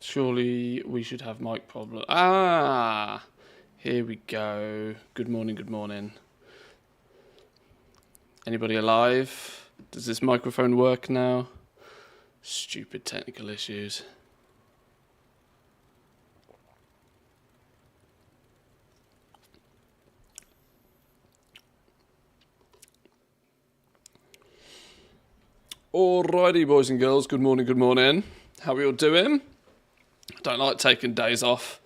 Surely we should have mic problem. Ah, here we go. Good morning, good morning. Anybody alive? Does this microphone work now? Stupid technical issues. Alrighty, boys and girls, good morning, good morning. How are you all doing? I don't like taking days off.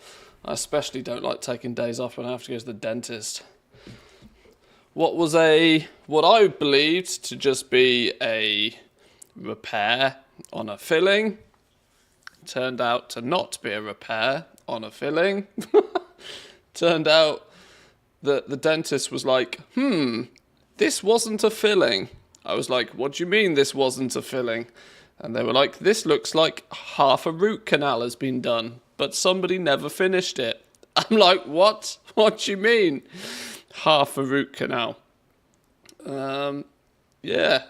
I especially don't like taking days off when I have to go to the dentist. What I believed to just be a repair on a filling turned out to not be a repair on a filling. Turned out that the dentist was like, this wasn't a filling. I was like, what do you mean this wasn't a filling? And they were like, this looks like half a root canal has been done, but somebody never finished it. I'm like, what? What do you mean? Half a root canal. Yeah.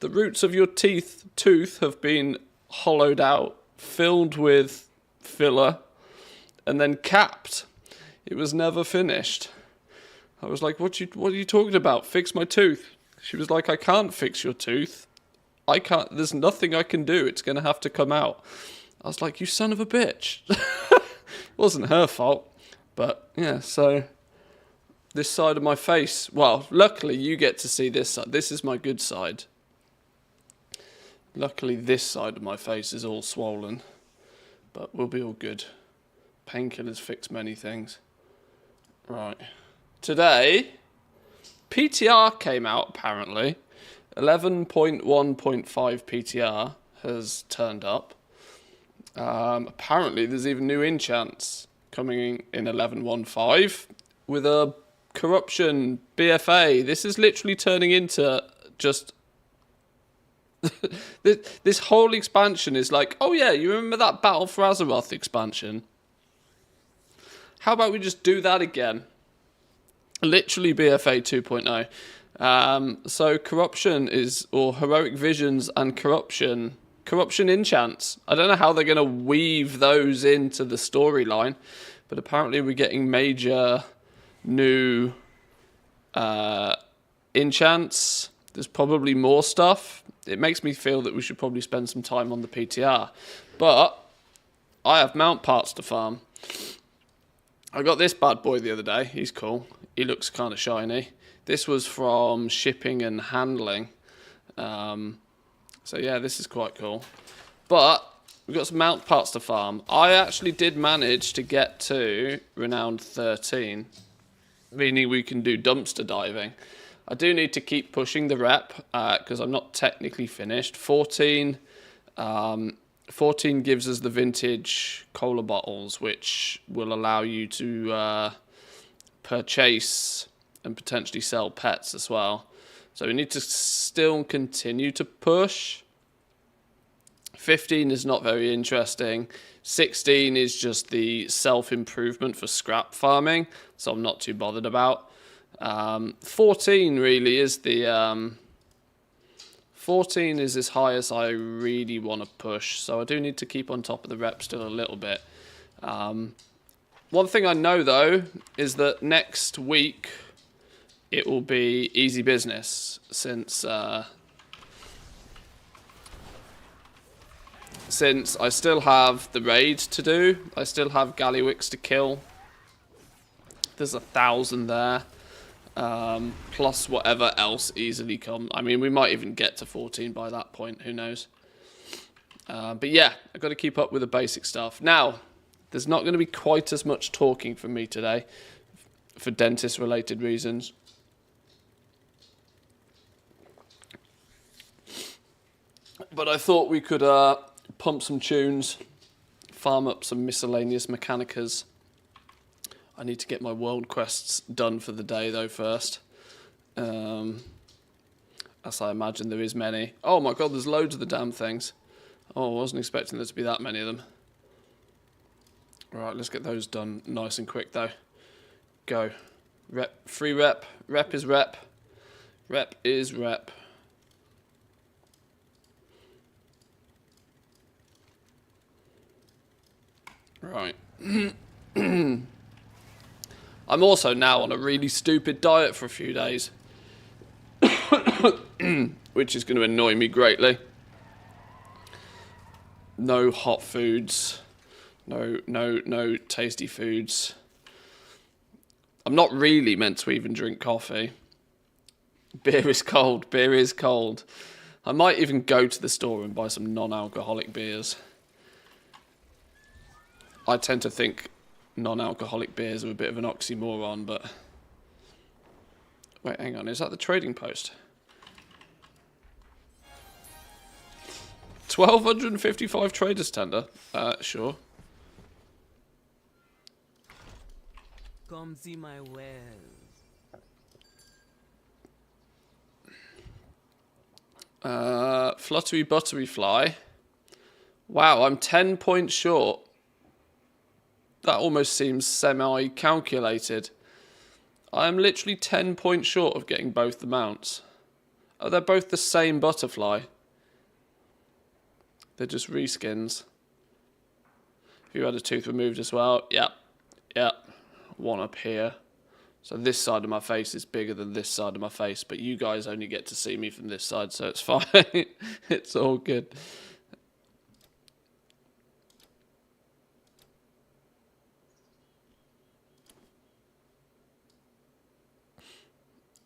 The roots of your tooth have been hollowed out, filled with filler, and then capped. It was never finished. I was like, what are you talking about? Fix my tooth. She was like, I can't fix your tooth. There's nothing I can do. It's going to have to come out. I was like, you son of a bitch. It wasn't her fault. But, yeah, so this side of my face, well, luckily you get to see this side. This is my good side. Luckily this side of my face is all swollen. But we'll be all good. Painkillers fix many things. Right. Today, PTR came out, apparently. 11.1.5 PTR has turned up. Apparently, there's even new enchants coming in 11.1.5 with a corruption BFA. This is literally turning into just... this whole expansion is like, oh yeah, you remember that Battle for Azeroth expansion? How about we just do that again? Literally BFA 2.0. So corruption or heroic visions and corruption enchants. I don't know how they're going to weave those into the storyline, but apparently we're getting major new enchants. There's probably more stuff. It makes me feel that we should probably spend some time on the PTR, but I have mount parts to farm. I got this bad boy the other day. He's cool. He looks kind of shiny. This was from shipping and handling. So yeah, this is quite cool. But we've got some mount parts to farm. I actually did manage to get to Renowned 13, meaning we can do dumpster diving. I do need to keep pushing the rep because I'm not technically finished. 14 gives us the vintage cola bottles, which will allow you to purchase and potentially sell pets as well. So we need to still continue to push. 15 is not very interesting. 16 is just the self-improvement for scrap farming, so I'm not too bothered about. 14 really is the... 14 is as high as I really want to push, so I do need to keep on top of the rep still a little bit. One thing I know, though, is that next week it will be easy business, since I still have the raid to do. I still have Gallywicks to kill. There's 1,000 there. Plus whatever else easily come. I mean, we might even get to 14 by that point. Who knows? But yeah, I've got to keep up with the basic stuff. Now, there's not going to be quite as much talking from me today for dentist-related reasons. But I thought we could pump some tunes, farm up some miscellaneous mechanicas. I need to get my world quests done for the day, though, first. As I imagine there is many. Oh my god, there's loads of the damn things. Oh, I wasn't expecting there to be that many of them. Right, let's get those done nice and quick, though. Go. Rep, free rep. Rep is rep. Rep is rep. Right. I'm also now on a really stupid diet for a few days. Which is going to annoy me greatly. No hot foods. No tasty foods. I'm not really meant to even drink coffee. Beer is cold. Beer is cold. I might even go to the store and buy some non-alcoholic beers. I tend to think non-alcoholic beers are a bit of an oxymoron, but... Wait, hang on. Is that the trading post? 1,255 traders tender. Sure. Come see my wares. Fluttery buttery fly. Wow, I'm 10 points short. That almost seems semi-calculated. I am literally 10 points short of getting both the mounts. Oh, they're both the same butterfly. They're just reskins. Have you had a tooth removed as well? Yep. One up here. So this side of my face is bigger than this side of my face, but you guys only get to see me from this side, so it's fine. It's all good.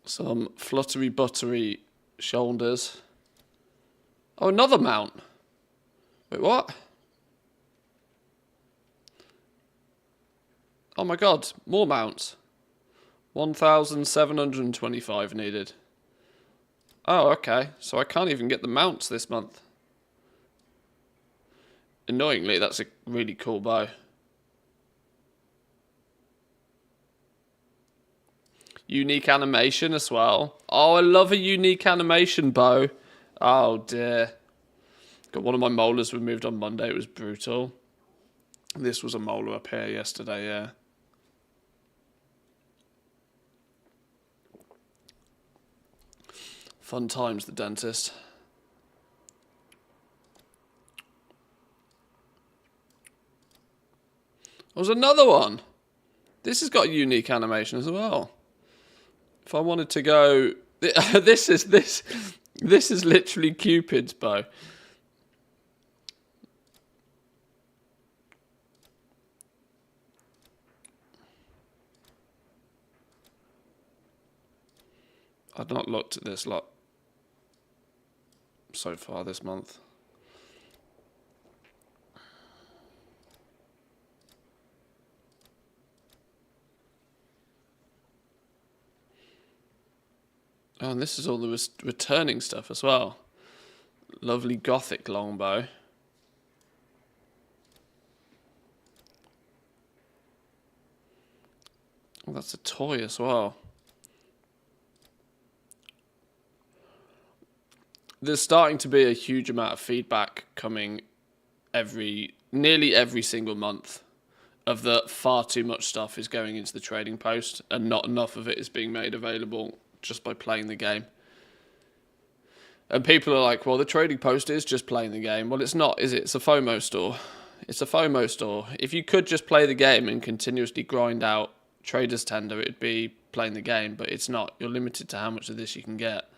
Some fluttery buttery shoulders. Oh, another mount. Wait, what? Oh my god, more mounts. 1,725 needed. Oh, okay. So I can't even get the mounts this month. Annoyingly, that's a really cool bow. Unique animation as well. Oh, I love a unique animation bow. Oh dear. Got one of my molars removed on Monday. It was brutal. This was a molar up here yesterday, yeah. Fun times, the dentist. There's another one. This has got a unique animation as well. If I wanted to go, this is literally Cupid's bow. I've not looked at this lot so far this month. Oh, and this is all the returning stuff as well. Lovely gothic longbow. Oh, that's a toy as well. There's starting to be a huge amount of feedback coming nearly every single month of that far too much stuff is going into the trading post and not enough of it is being made available just by playing the game. And people are like, well, the trading post is just playing the game. Well, it's not, is it? It's a FOMO store. It's a FOMO store. If you could just play the game and continuously grind out traders tender, it'd be playing the game, but it's not. You're limited to how much of this you can get.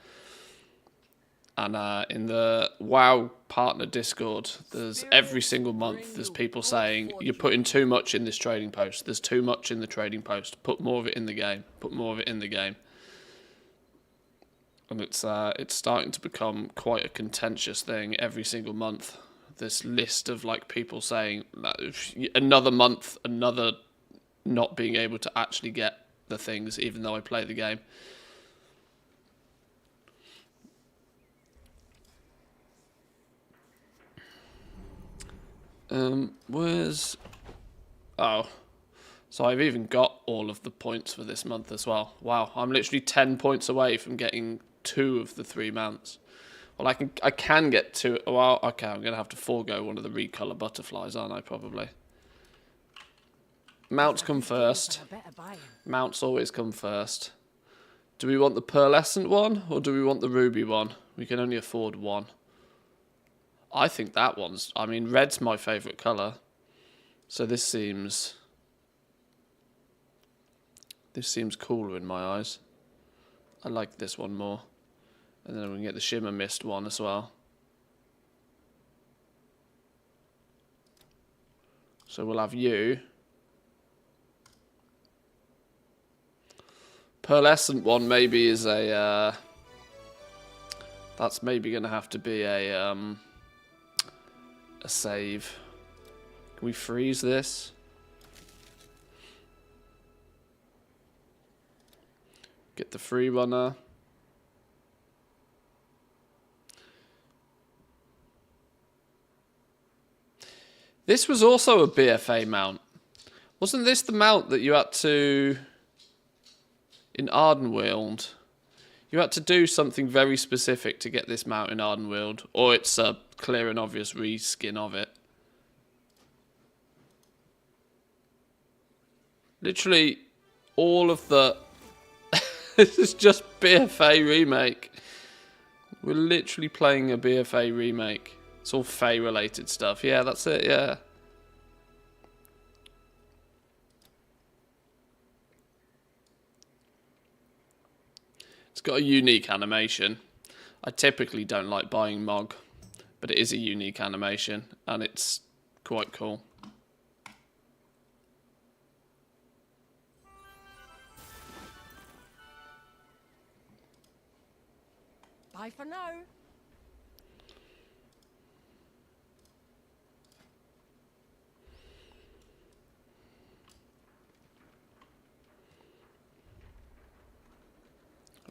And in the WoW partner Discord, there's every single month there's people saying, you're putting too much in this trading post. There's too much in the trading post. Put more of it in the game. Put more of it in the game. And it's starting to become quite a contentious thing every single month. This list of like people saying that another month, another not being able to actually get the things even though I play the game. Where's... Oh. So I've even got all of the points for this month as well. Wow, I'm literally 10 points away from getting 2 of the 3 mounts. Well, I can get 2... Well, okay, I'm going to have to forego one of the recolor butterflies, aren't I, probably? Mounts come first. Mounts always come first. Do we want the pearlescent one, or do we want the ruby one? We can only afford one. I think that one's... I mean, red's my favourite colour. So this seems cooler in my eyes. I like this one more. And then we can get the Shimmer Mist one as well. So we'll have you. Pearlescent one maybe is a... that's maybe going to have to be a save. Can we freeze this? Get the free runner. This was also a BFA mount. Wasn't this the mount that you had to... in Ardenweald? You had to do something very specific to get this mount in Ardenweald, or it's a clear and obvious reskin of it. Literally, all of the... this is just BFA remake. We're literally playing a BFA remake. It's all Fae related stuff. Yeah, that's it, yeah. It's got a unique animation. I typically don't like buying Mog, but it is a unique animation, and it's quite cool. Bye for now.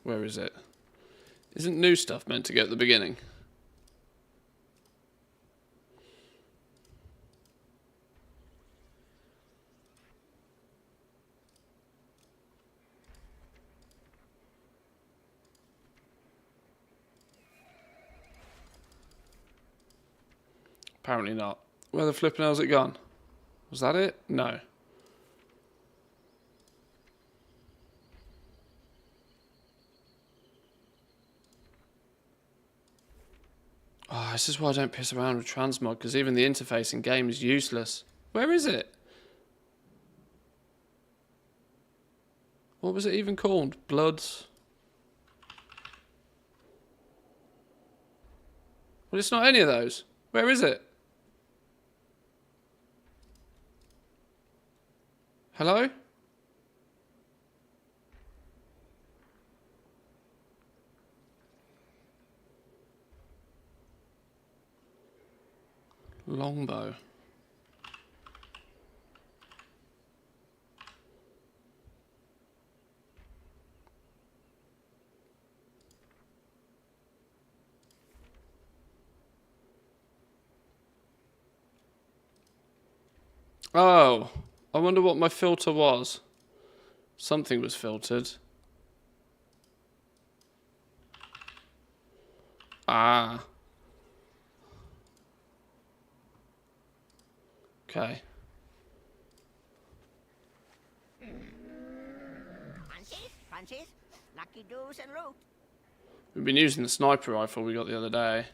Where is it? Isn't new stuff meant to go at the beginning? Apparently not. Where the flipping hell's it gone? Was that it? No. Oh, this is why I don't piss around with transmog, because even the interface in game is useless. Where is it? What was it even called? Bloods? Well, it's not any of those. Where is it? Hello? Longbow. Oh, I wonder what my filter was. Something was filtered. Ah. Okay. Fancies, lucky doos and loot. We've been using the sniper rifle we got the other day.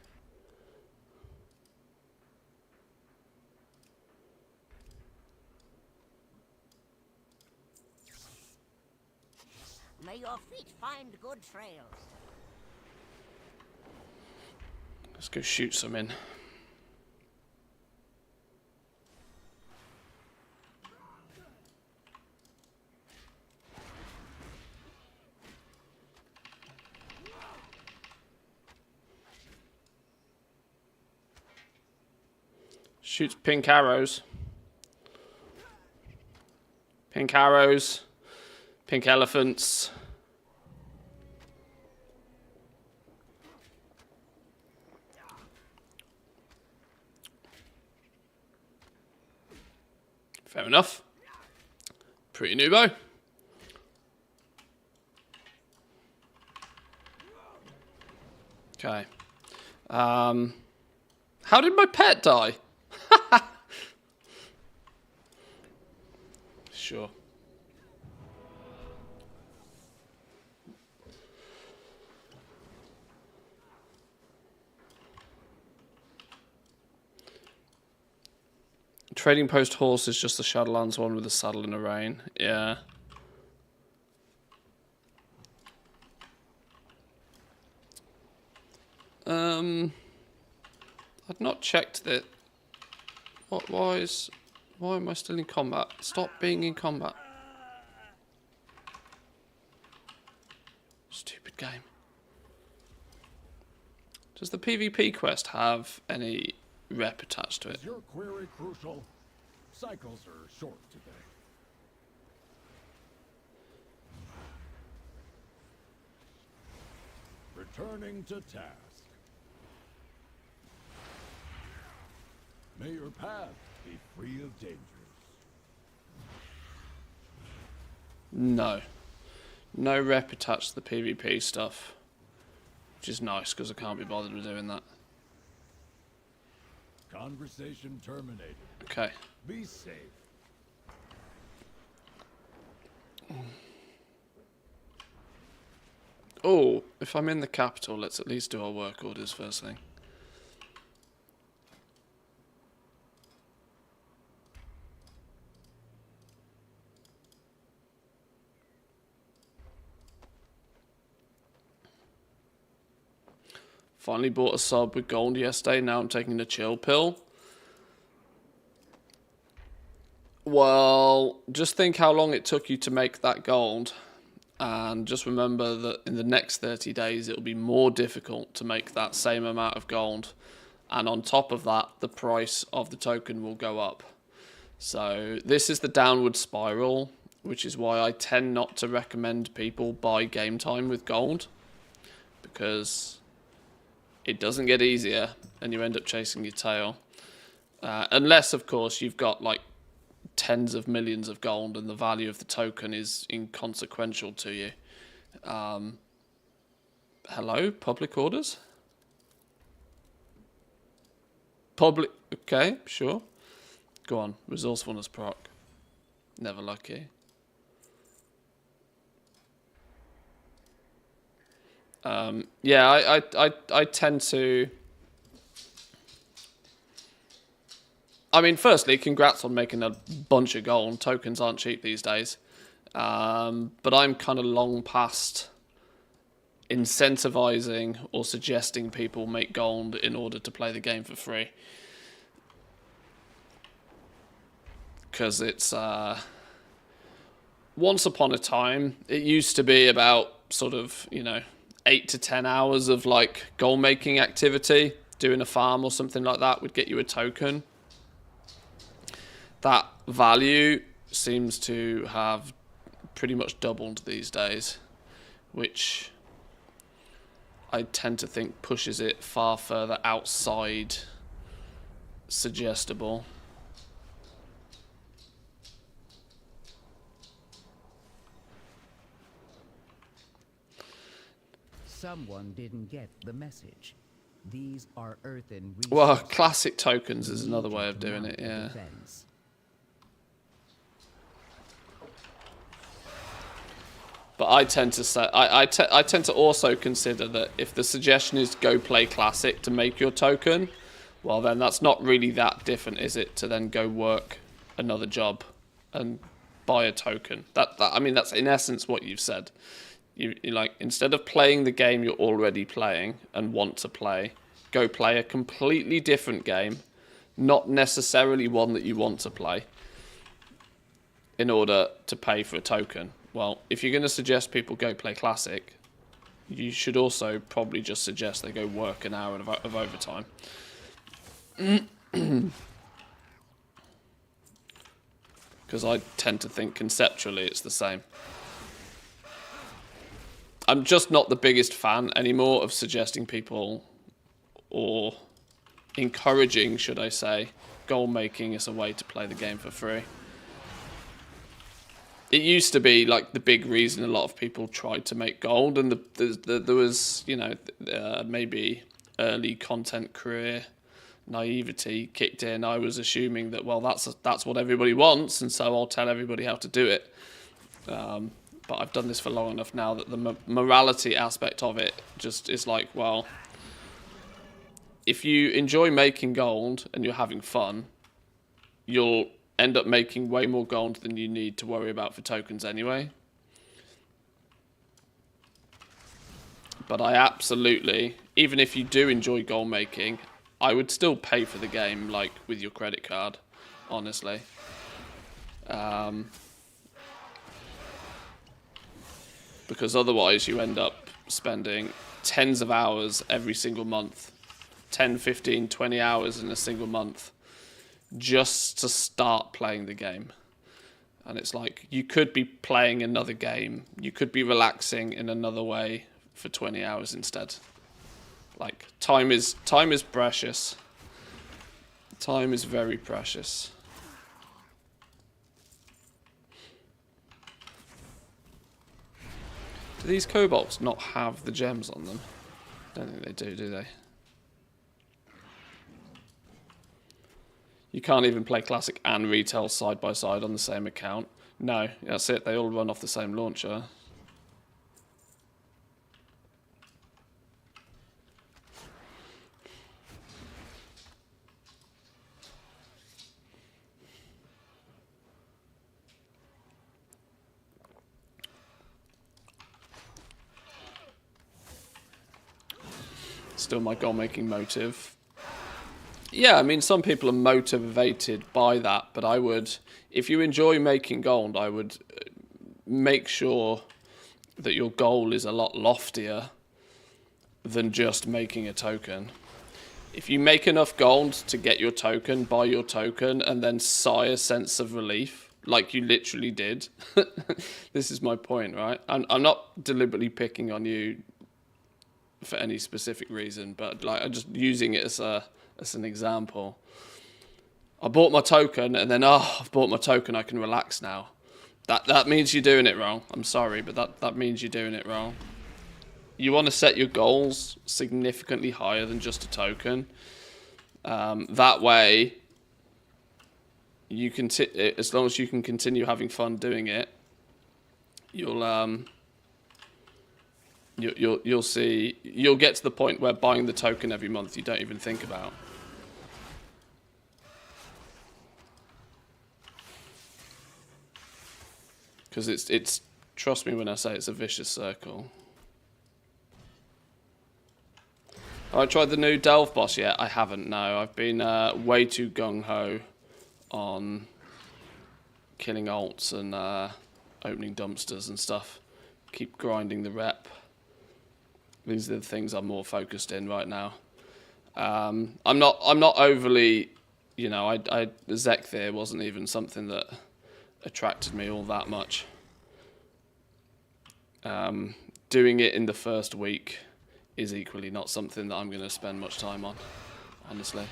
May your feet find good trails. Let's go shoot some in. Shoots pink arrows. Pink arrows. Pink elephants. Fair enough. Pretty new bow. Okay. How did my pet die? Sure. Trading Post Horse is just the Shadowlands one with the saddle and a rein. Yeah. I've not checked that. Why am I still in combat? Stop being in combat. Stupid game. Does the PvP quest have any rep attached to it? Is your query crucial? Cycles are short today. Returning to task. May your path be free of dangers. No. No rep attached to the PvP stuff. Which is nice, because I can't be bothered with doing that. Conversation terminated. Okay. Be safe. Oh, if I'm in the capital, let's at least do our work orders first thing. Finally bought a sub with gold yesterday, now I'm taking the chill pill. Well, just think how long it took you to make that gold. And just remember that in the next 30 days, it'll be more difficult to make that same amount of gold. And on top of that, the price of the token will go up. So this is the downward spiral, which is why I tend not to recommend people buy game time with gold. Because it doesn't get easier and you end up chasing your tail. Unless, of course, you've got like tens of millions of gold and the value of the token is inconsequential to you. Hello? Public orders? Public... Okay, sure. Go on. Resourcefulness proc. Never lucky. Yeah, I tend to... I mean, firstly, congrats on making a bunch of gold. Tokens aren't cheap these days. But I'm kind of long past incentivizing or suggesting people make gold in order to play the game for free. Because it's... once upon a time, it used to be about sort of, 8 to 10 hours of like gold making activity. Doing a farm or something like that would get you a token. That value seems to have pretty much doubled these days, which I tend to think pushes it far further outside suggestible. Someone didn't get the message. These are earthen resources. Well, classic tokens is another way of doing it, yeah. But I tend to say I tend to also consider that if the suggestion is go play classic to make your token, well then that's not really that different, is it? To then go work another job and buy a token. I mean that's in essence what you've said. You like, instead of playing the game you're already playing and want to play, go play a completely different game, not necessarily one that you want to play, in order to pay for a token. Well, if you're going to suggest people go play Classic, you should also probably just suggest they go work an hour of overtime. Because I tend to think conceptually it's the same. I'm just not the biggest fan anymore of suggesting people, or encouraging, should I say, goal making as a way to play the game for free. It used to be like the big reason a lot of people tried to make gold, and there was, maybe early content career naivety kicked in. I was assuming that, well, that's what everybody wants, and so I'll tell everybody how to do it. But I've done this for long enough now that the morality aspect of it just is like, well, if you enjoy making gold and you're having fun, you'll end up making way more gold than you need to worry about for tokens anyway. But I absolutely, even if you do enjoy gold making, I would still pay for the game, like, with your credit card, honestly. Because otherwise you end up spending tens of hours every single month. 10, 15, 20 hours in a single month just to start playing the game. And it's like, you could be playing another game. You could be relaxing in another way for 20 hours instead. Like, time is precious. Time is very precious. Do these kobolds not have the gems on them? I don't think they do they? You can't even play classic and retail side by side on the same account. No, that's it. They all run off the same launcher. Still my goal-making motive. Yeah, I mean, some people are motivated by that, but I would, if you enjoy making gold, I would make sure that your goal is a lot loftier than just making a token. If you make enough gold to get your token, buy your token, and then sigh a sense of relief, like you literally did, this is my point, right? I'm not deliberately picking on you for any specific reason, but like, I'm just using it as an example. I bought my token, and then, I've bought my token, I can relax now. That means you're doing it wrong. I'm sorry, but that means you're doing it wrong. You want to set your goals significantly higher than just a token. That way, you can as long as you can continue having fun doing it, you'll see, you'll get to the point where buying the token every month you don't even think about. Because it's trust me when I say it's a vicious circle. Have I tried the new Delve boss yet? I haven't, no. I've been way too gung-ho on killing alts and opening dumpsters and stuff. Keep grinding the rep. These are the things I'm more focused in right now. I'm not overly, you know, Zekthir wasn't even something that attracted me all that much. Doing it in the first week is equally not something that I'm going to spend much time on, honestly.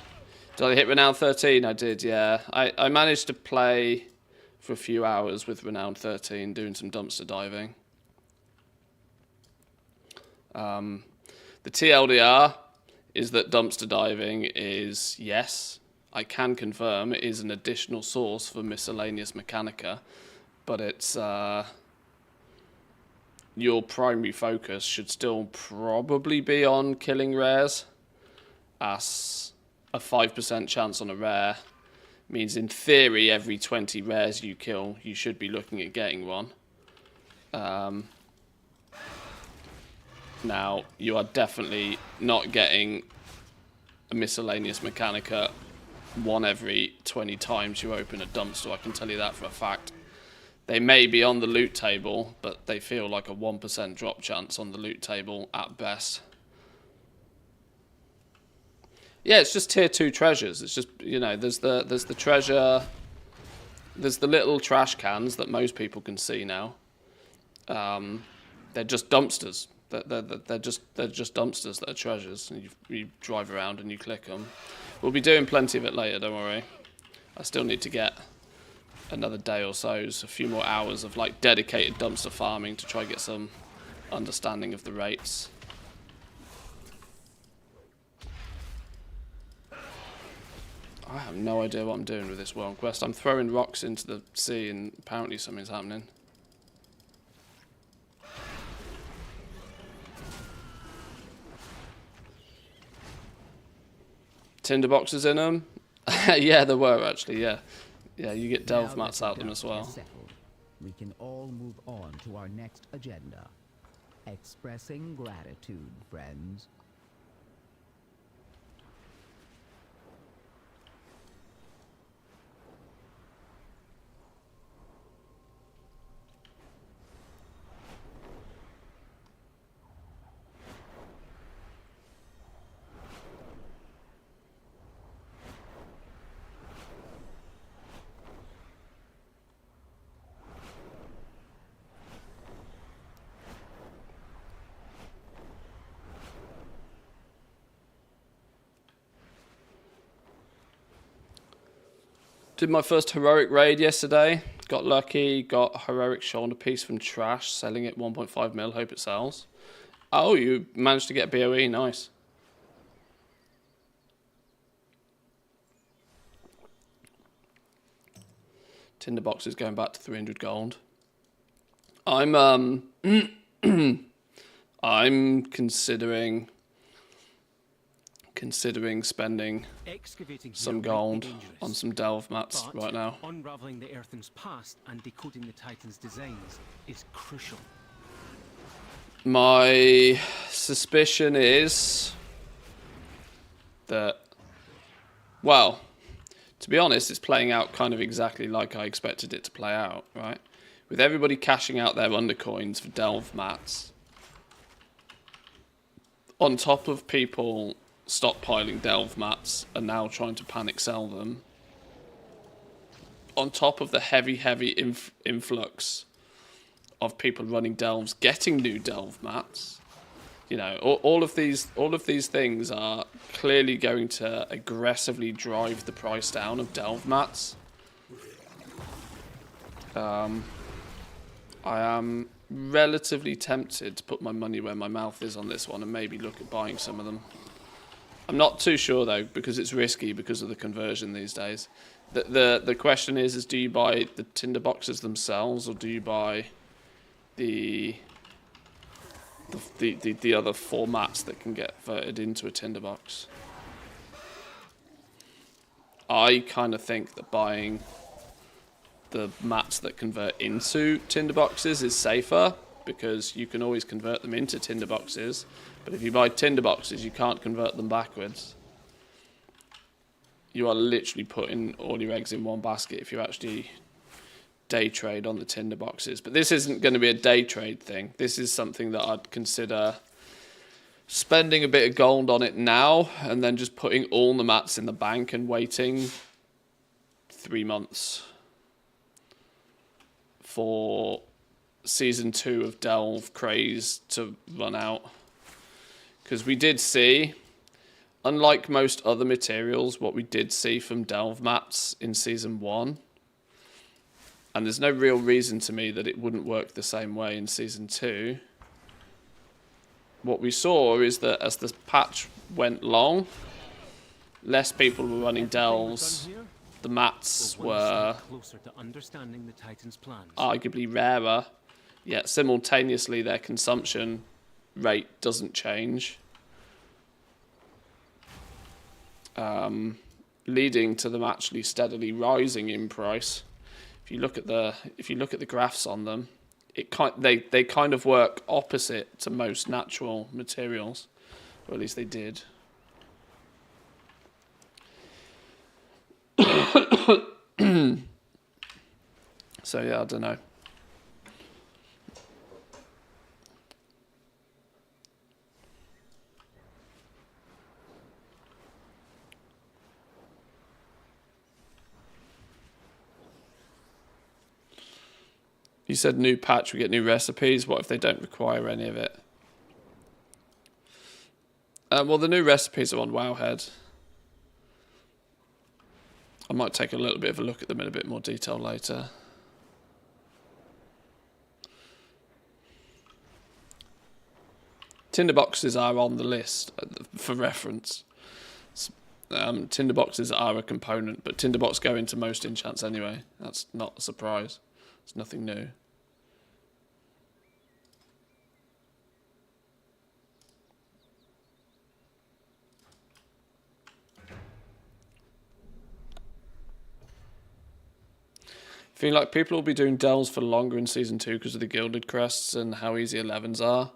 Did I hit Renown 13? I did, yeah. I managed to play for a few hours with Renown 13, doing some dumpster diving. The TLDR is that dumpster diving is, yes, I can confirm, it is an additional source for miscellaneous mechanica, but it's your primary focus should still probably be on killing rares, as a 5% chance on a rare means in theory every 20 rares you kill you should be looking at getting one. Now, you are definitely not getting a miscellaneous mechanica one every 20 times you open a dumpster, I can tell you that for a fact. They may be on the loot table, but they feel like a 1% drop chance on the loot table at best. Yeah, it's just tier 2 treasures. It's just, you know, there's the treasure, there's the little trash cans that most people can see now. They're just dumpsters. They're just dumpsters that are treasures. And you drive around and you click them. We'll be doing plenty of it later, don't worry. I still need to get another day or so, a few more hours of like dedicated dumpster farming to try and get some understanding of the rates. I have no idea what I'm doing with this world quest. I'm throwing rocks into the sea and apparently something's happening. Tinder boxes in them? Yeah, there were actually, yeah. Yeah, you get Now delve that mats the out them as dust has well. settled, we can all move on to our next agenda. Expressing gratitude, friends. Did my first heroic raid yesterday. Got lucky. Got a heroic shoulder piece from Trash, selling it 1.5 mil. Hope it sells. Oh, you managed to get BOE. Nice. Tinderbox is going back to 300 gold. I'm I'm considering spending some gold on some delve mats right now. Unraveling the Earthen's past and decoding the Titan's designs is crucial. My suspicion is that, well, to be honest, it's playing out kind of exactly like I expected it to play out, right? With everybody cashing out their undercoins for delve mats, on top of people stockpiling delve mats and now trying to panic sell them, on top of the heavy influx of people running delves getting new delve mats, you know, all of these things are clearly going to aggressively drive the price down of delve mats. I am relatively tempted to put my money where my mouth is on this one and maybe look at buying some of them. I'm not too sure though, because it's risky because of the conversion these days. The question is do you buy the tinder boxes themselves, or do you buy the other formats that can get converted into a tinderbox? I kind of think that buying the mats that convert into tinderboxes is safer, because you can always convert them into tinderboxes, but if you buy tinderboxes you can't convert them backwards. You are literally putting all your eggs in one basket if you actually day trade on the tinderboxes. But this isn't going to be a day trade thing. This is something that I'd consider spending a bit of gold on it now and then just putting all the mats in the bank and waiting 3 months for Season 2 of Delve Craze to run out. Because we did see, unlike most other materials, what we did see from Delve mats in Season 1, and there's no real reason to me that it wouldn't work the same way in Season 2, what we saw is that as the patch went long, less people were running delves. The mats were closer to understanding the Titan's plans. arguably rarer, yet simultaneously their consumption rate doesn't change, leading to them actually steadily rising in price. If you look at the graphs on them, they kind of work opposite to most natural materials, or at least they did. So yeah, I don't know. You said new patch, we get new recipes. What if they don't require any of it? Well, the new recipes are on Wowhead. I might take a little bit of a look at them in a bit more detail later. Tinderboxes are on the list for reference. Tinderboxes are a component, but tinderbox go into most enchants anyway. That's not a surprise. It's nothing new. feel like people will be doing delves for longer in Season 2 because of the Gilded Crests and how easy 11s are.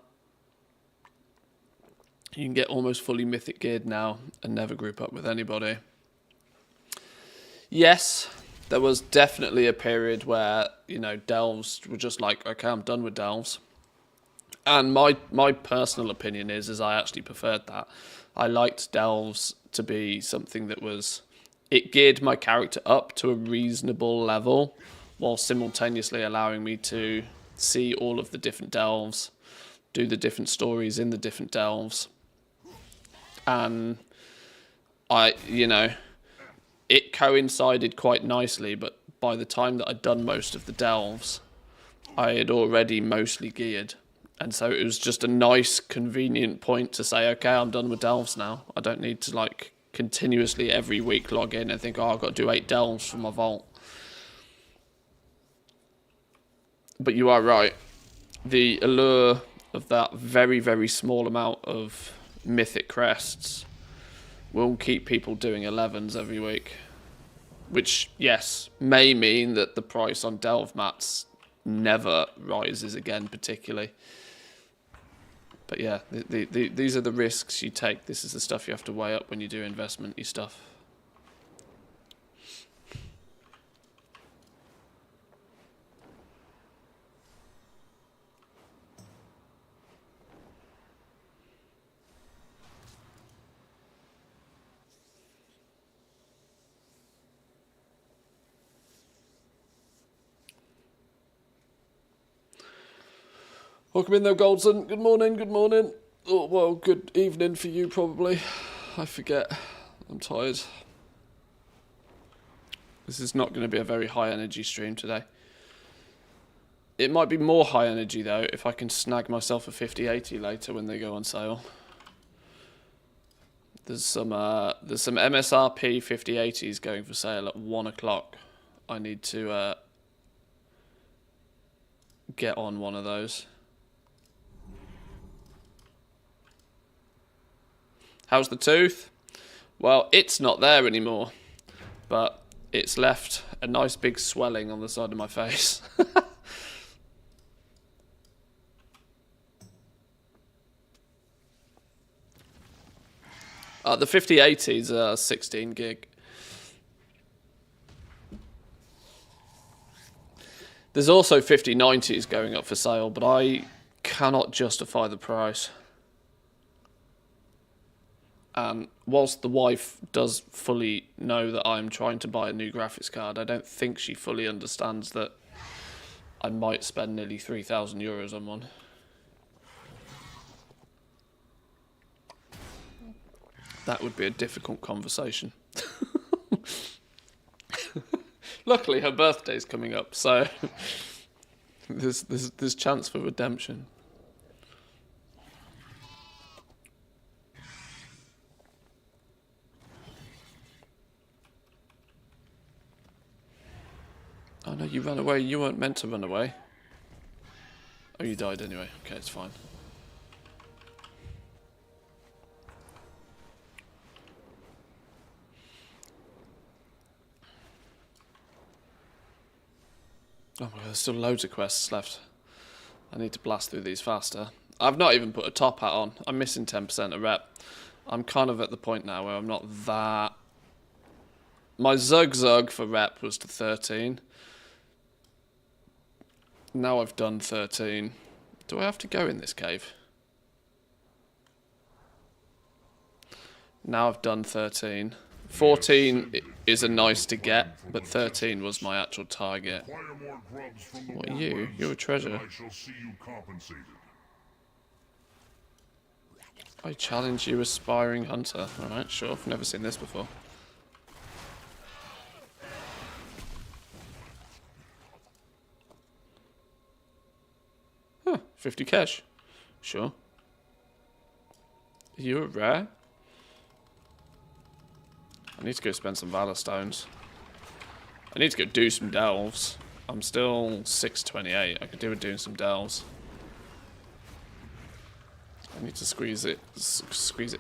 You can get almost fully mythic geared now and never group up with anybody. Yes, there was definitely a period where, you know, delves were just like, okay, I'm done with delves. And my personal opinion is I actually preferred that. I liked delves to be something that was... It geared my character up to a reasonable level while simultaneously allowing me to see all of the different delves, do the different stories in the different delves. And it coincided quite nicely, but by the time that I'd done most of the delves, I had already mostly geared. And so it was just a nice, convenient point to say, okay, I'm done with delves now. I don't need to, like, continuously every week log in and think, oh, I've got to do 8 delves for my vault. But you are right. The allure of that very, very small amount of mythic crests will keep people doing 11s every week. Which, yes, may mean that the price on delve mats never rises again particularly. But yeah, these are the risks you take. This is the stuff you have to weigh up when you do investment-y stuff. Welcome in though, Goldson. Good morning, good morning. Oh, well, good evening for you probably. I forget. I'm tired. This is not going to be a very high energy stream today. It might be more high energy though if I can snag myself a 5080 later when they go on sale. There's some MSRP 5080s going for sale at 1 o'clock. I need to get on one of those. How's the tooth? Well, it's not there anymore, but it's left a nice big swelling on the side of my face. The 5080s are 16 gig. There's also 5090s going up for sale, but I cannot justify the price. And whilst the wife does fully know that I'm trying to buy a new graphics card, I don't think she fully understands that I might spend nearly 3,000 euros on one. That would be a difficult conversation. Luckily, her birthday's coming up, so there's chance for redemption. Oh no, you ran away. You weren't meant to run away. Oh, you died anyway. Okay, it's fine. Oh my god, there's still loads of quests left. I need to blast through these faster. I've not even put a top hat on. I'm missing 10% of rep. I'm kind of at the point now where I'm not that... My Zug for rep was to 13. Now I've done 13. Do I have to go in this cave? Now I've done 13. 14 is a nice to get, but 13 was my actual target. What are you? You're a treasure. I challenge you, aspiring hunter. Alright, sure. I've never seen this before. Huh, 50 cash. Sure. You're rare. I need to go spend some Valor Stones. I need to go do some delves. I'm still 628. I could do with doing some delves. I need to squeeze it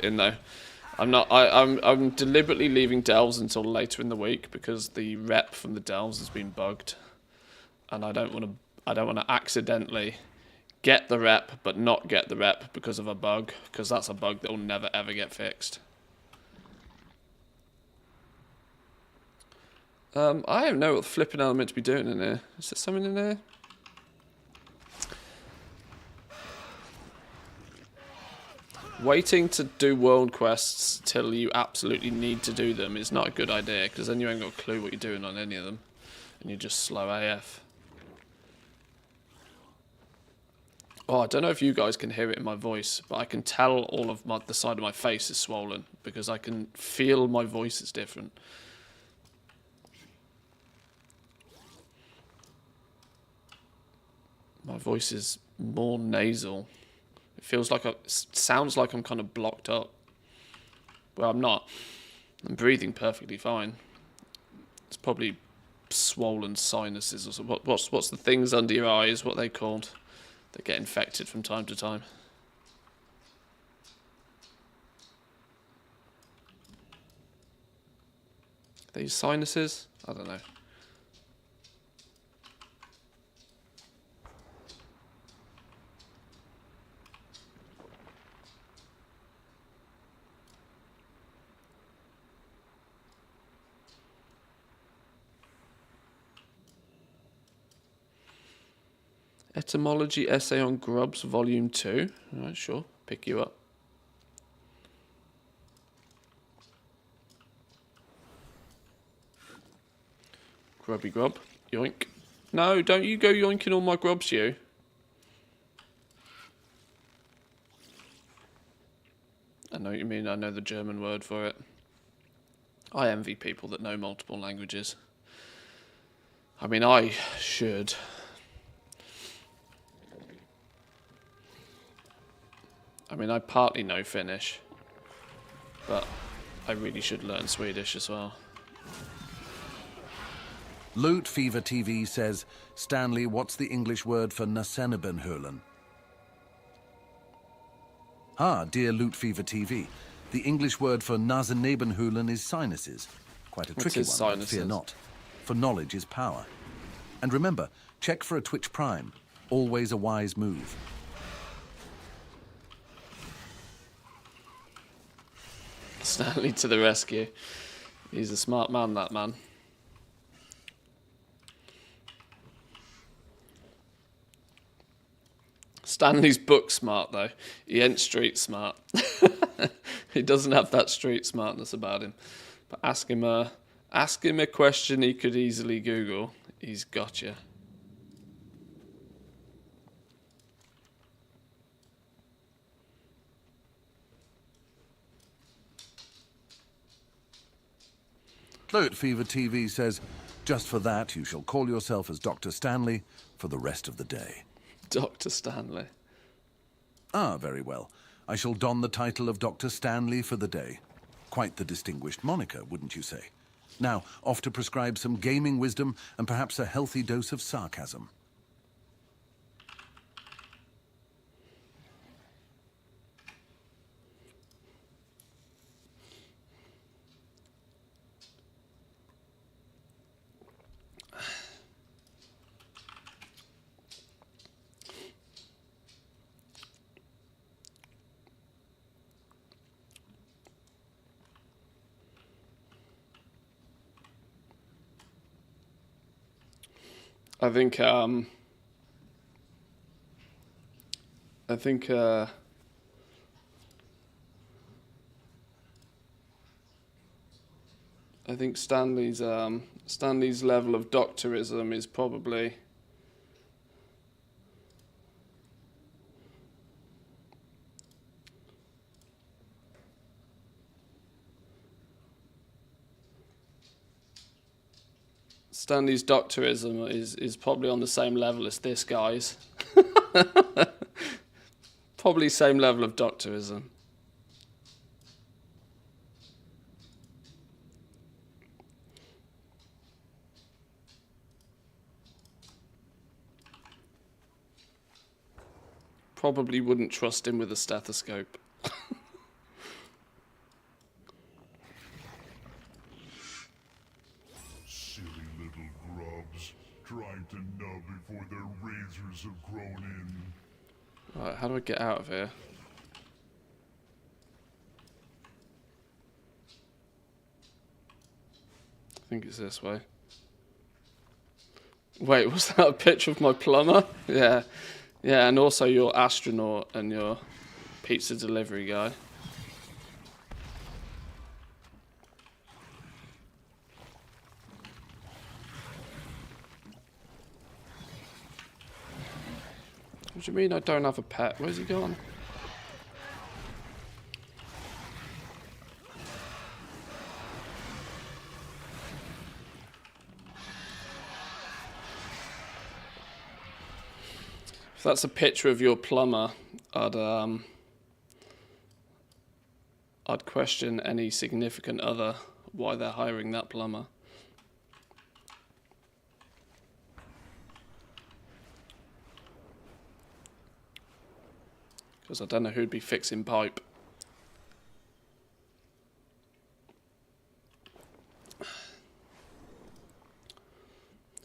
in though. I'm deliberately leaving delves until later in the week because the rep from the delves has been bugged. and I don't want to accidentally get the rep but not get the rep because of a bug, because that's a bug that will never ever get fixed. I don't know what the flipping hell I'm meant to be doing in here. Is there something in here? Waiting to do world quests till you absolutely need to do them is not a good idea, because then you ain't got a clue what you're doing on any of them, and you're just slow AF. Oh, I don't know if you guys can hear it in my voice, but I can tell all of the side of my face is swollen, because I can feel my voice is different. My voice is more nasal. It feels like sounds like I'm kind of blocked up. Well, I'm not. I'm breathing perfectly fine. It's probably swollen sinuses or something. What's the things under your eyes? What are they called? They get infected from time to time. Are these sinuses? I don't know. Etymology essay on grubs, volume 2. Alright, sure. Pick you up. Grubby grub. Yoink. No, don't you go yoinking all my grubs, you. I know what you mean. I know the German word for it. I envy people that know multiple languages. I mean, I should. I mean, I partly know Finnish, but I really should learn Swedish as well. Loot Fever TV says, Stanley, what's the English word for Nasennebenhöhlen? Ah, dear Loot Fever TV, the English word for Nasennebenhöhlen is sinuses. Quite a tricky one, but fear not, for knowledge is power. And remember, check for a Twitch Prime, always a wise move. Stanley to the rescue. He's a smart man, that man. Stanley's book smart, though. He ain't street smart. He doesn't have that street smartness about him. But ask him a question he could easily Google. He's got you. Loot Fever TV says, just for that, you shall call yourself as Dr. Stanley for the rest of the day. Dr. Stanley. Ah, very well. I shall don the title of Dr. Stanley for the day. Quite the distinguished moniker, wouldn't you say? Now, off to prescribe some gaming wisdom and perhaps a healthy dose of sarcasm. I think Stanley's level of doctorism is probably is probably on the same level as this guy's. Probably same level of doctorism. Probably wouldn't trust him with a stethoscope. Silly little grubs, trying to nub lasers have grown in. Right, how do I get out of here? I think it's this way. Wait, was that a picture of my plumber? Yeah. Yeah, and also your astronaut and your pizza delivery guy. What do you mean I don't have a pet? Where's he gone? If that's a picture of your plumber, I'd question any significant other why they're hiring that plumber. Because I don't know who'd be fixing pipe.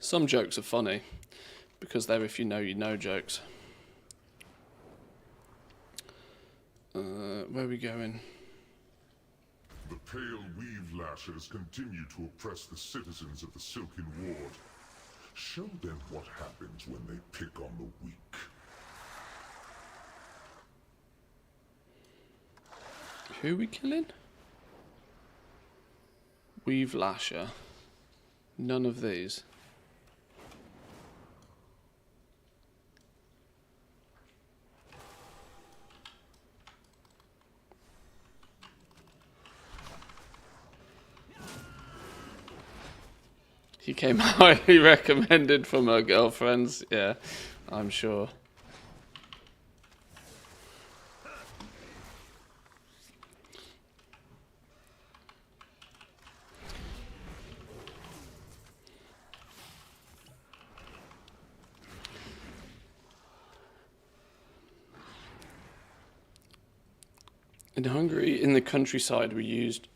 Some jokes are funny, because they're if you know jokes. Where are we going? The pale weave lashers continue to oppress the citizens of the Silken Ward. Show them what happens when they pick on the weak. Who are we killing? Weave lasher. None of these. He came highly recommended from her girlfriends. Yeah, I'm sure. In Hungary, in the countryside, we used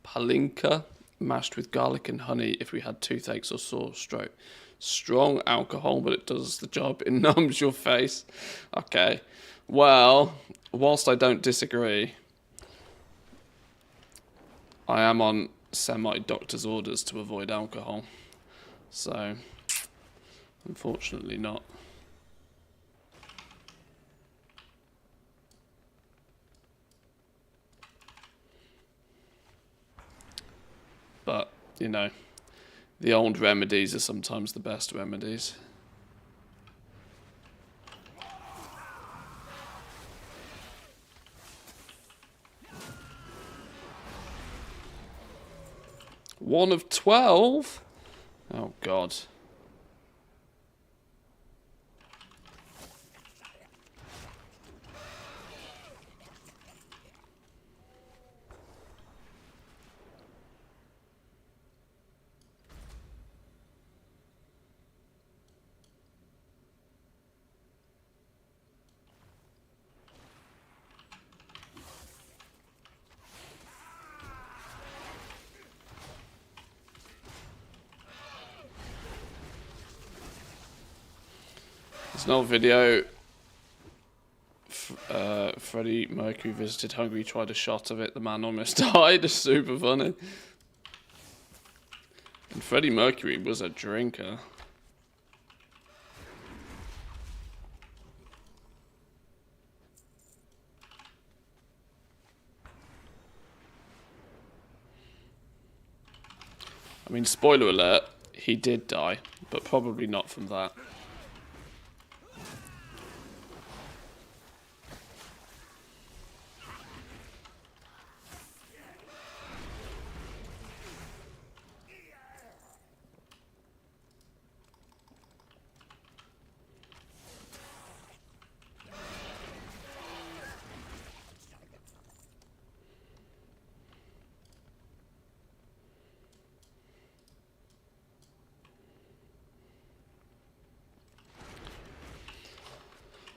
palinka mashed with garlic and honey if we had toothaches or sore throat. Strong alcohol, but it does the job. It numbs your face. Okay. Well, whilst I don't disagree, I am on semi-doctor's orders to avoid alcohol. So, unfortunately not. But, you know, the old remedies are sometimes the best remedies. One of 12? Oh, God. There's an old video. Freddie Mercury visited Hungary, tried a shot of it. The man almost died. It's super funny. And Freddie Mercury was a drinker. I mean, spoiler alert, he did die, but probably not from that.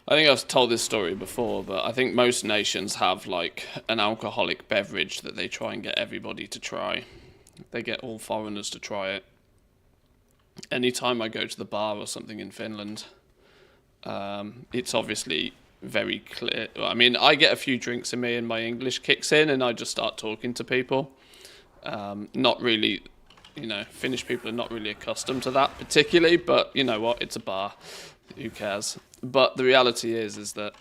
I think I've told this story before, but I think most nations have like an alcoholic beverage that they try and get everybody to try. They get all foreigners to try it. anytime I go to the bar or something in Finland, it's obviously very clear. I mean, I get a few drinks in me and my English kicks in and I just start talking to people. Not really, you know, Finnish people are not really accustomed to that particularly, but you know what, it's a bar, who cares? But the reality is that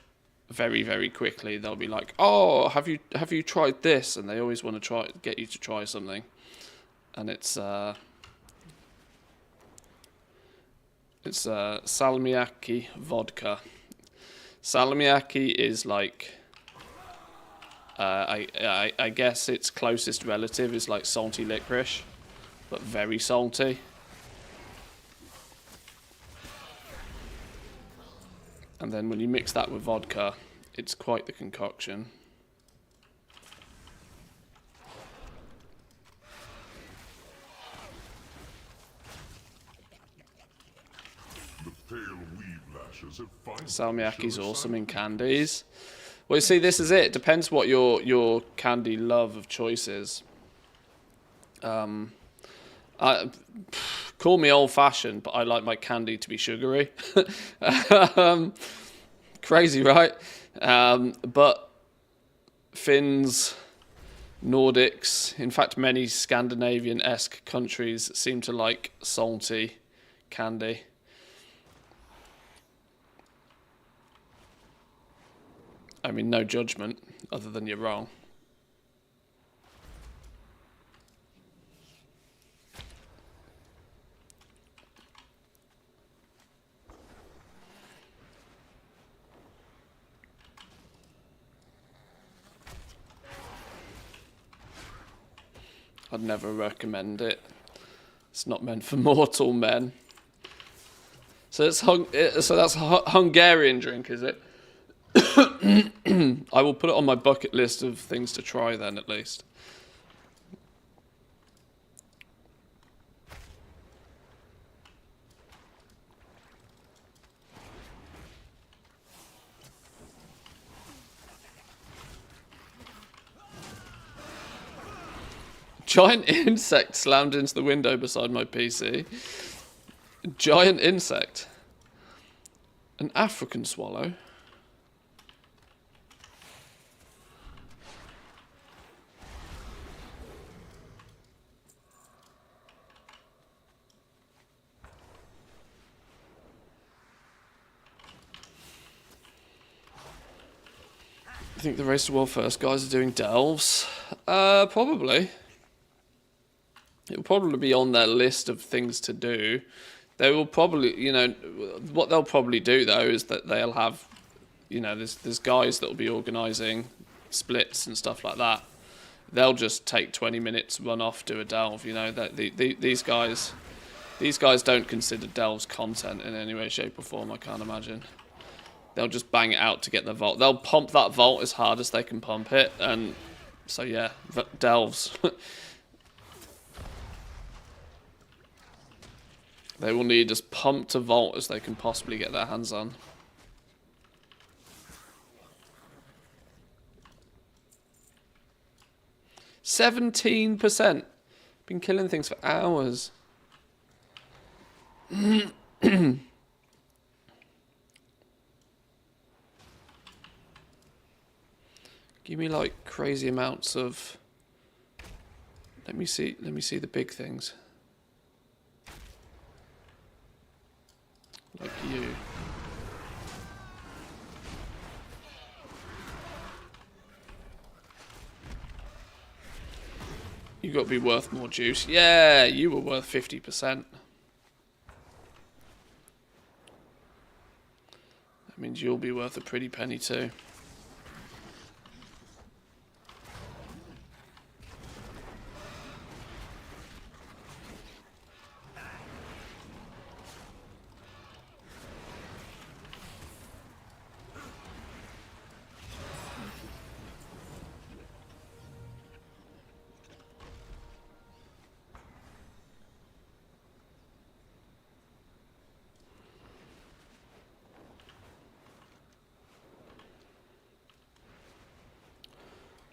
very, very quickly they'll be like, oh, have you tried this? And they always want to get you to try something. And it's salmiakki vodka. Salmiakki is like, I guess its closest relative is like salty licorice, but very salty. And then when you mix that with vodka, it's quite the concoction. Salmiakki's awesome in candies. Well, you see, this is it. It depends what your candy love of choice is. Call me old-fashioned, but I like my candy to be sugary. Crazy, right? But Finns, Nordics, in fact, many Scandinavian-esque countries seem to like salty candy. I mean, no judgment, other than you're wrong. I'd never recommend it. It's not meant for mortal men. So that's a Hungarian drink, is it? I will put it on my bucket list of things to try then, at least. Giant insect slammed into the window beside my PC. Giant insect. An African swallow. I think the Race to World First guys are doing delves. Probably. It will probably be on their list of things to do. They will probably, you know, what they'll probably do though is that they'll have, you know, there's guys that will be organising splits and stuff like that. They'll just take 20 minutes, run off, do a delve. You know, that these guys don't consider delves content in any way, shape, or form. I can't imagine. They'll just bang it out to get the vault. They'll pump that vault as hard as they can pump it, and so yeah, delves. They will need as pumped a vault as they can possibly get their hands on. %17%. Been killing things for hours. Give me like crazy amounts of. Let me see the big things. Like you. You got to be worth more juice. Yeah, you were worth 50%. That means you'll be worth a pretty penny too.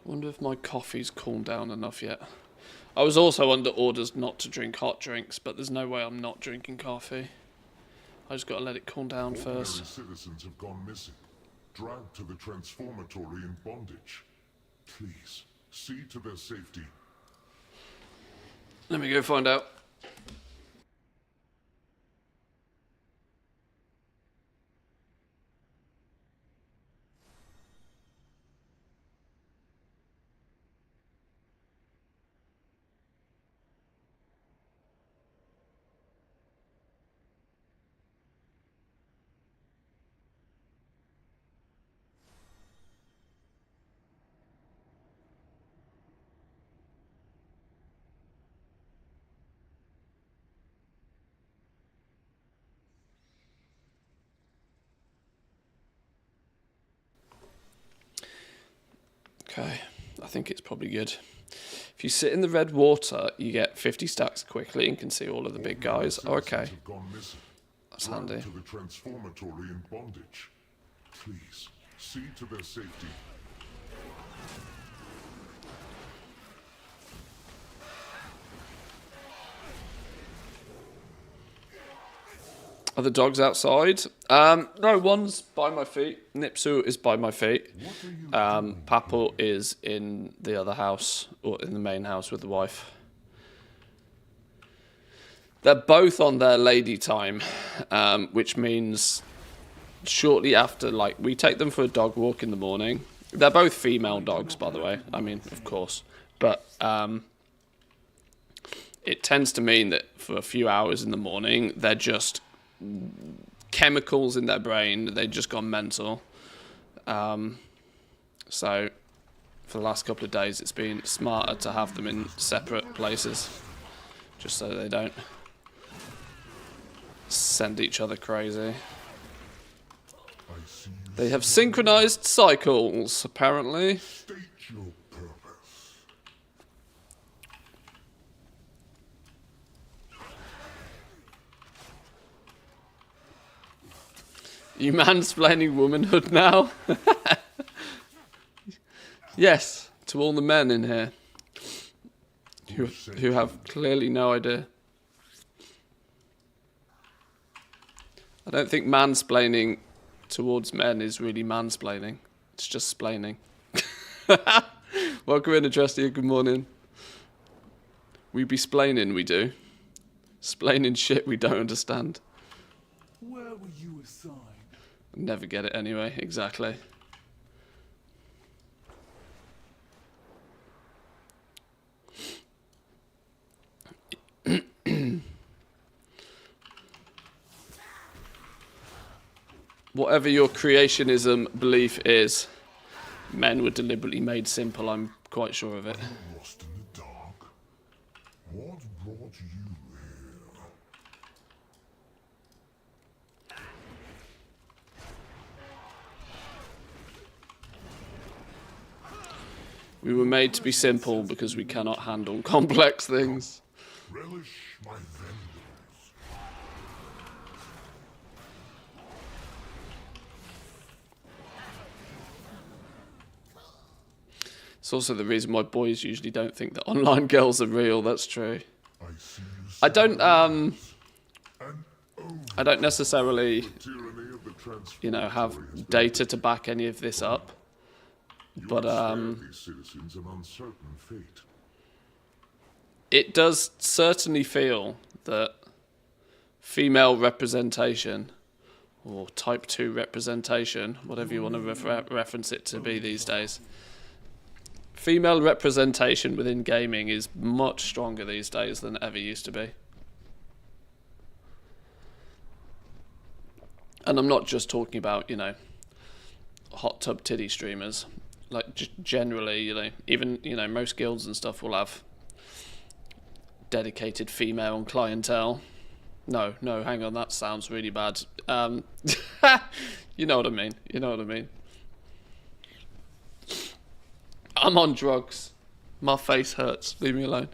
Wonder if my coffee's cooled down enough yet. I was also under orders not to drink hot drinks, but there's no way I'm not drinking coffee. I just got to let it cool down first. Citizens have gone missing, dragged to the transformatory in bondage. Please, see to their safety. Let me go find out. Okay, I think it's probably good. If you sit in the red water, you get 50 stacks quickly and can see all of the big guys. Oh, okay. That's handy. To the transformatory in bondage. Please, see to their safety. Are the dogs outside? No, one's by my feet. Nipsu is by my feet. Papo is in the other house, or in the main house with the wife. They're both on their lady time, which means shortly after, like, we take them for a dog walk in the morning. They're both female dogs, by the way. I mean, of course. But it tends to mean that for a few hours in the morning, they're just chemicals in their brain. They've just gone mental. So for the last couple of days, it's been smarter to have them in separate places, just so they don't send each other crazy. They have synchronized cycles, apparently. State your purpose. You mansplaining womanhood now? Yes, to all the men in here who have clearly no idea. I don't think mansplaining towards men is really mansplaining. It's just splaining. Welcome in, Adrestia. Good morning. We be splaining, we do. Splaining shit we don't understand. Where were you assigned? Never get it anyway, exactly. Whatever your creationism belief is, men were deliberately made simple, I'm quite sure of it. Lost in the dark. What brought you here? We were made to be simple because we cannot handle complex things. Relish my vengeance. It's also the reason why boys usually don't think that online girls are real. That's true. I don't necessarily, you know, have data to back any of this up. But Citizens an uncertain fate. it does certainly feel that female representation, or type 2 representation, whatever you want to reference it to be these days, female representation within gaming is much stronger these days than it ever used to be. And I'm not just talking about, you know, hot tub titty streamers. Like, just generally, you know, even, you know, most guilds and stuff will have dedicated female clientele. No, hang on, that sounds really bad. You know what I mean. You know what I mean. I'm on drugs. My face hurts. Leave me alone.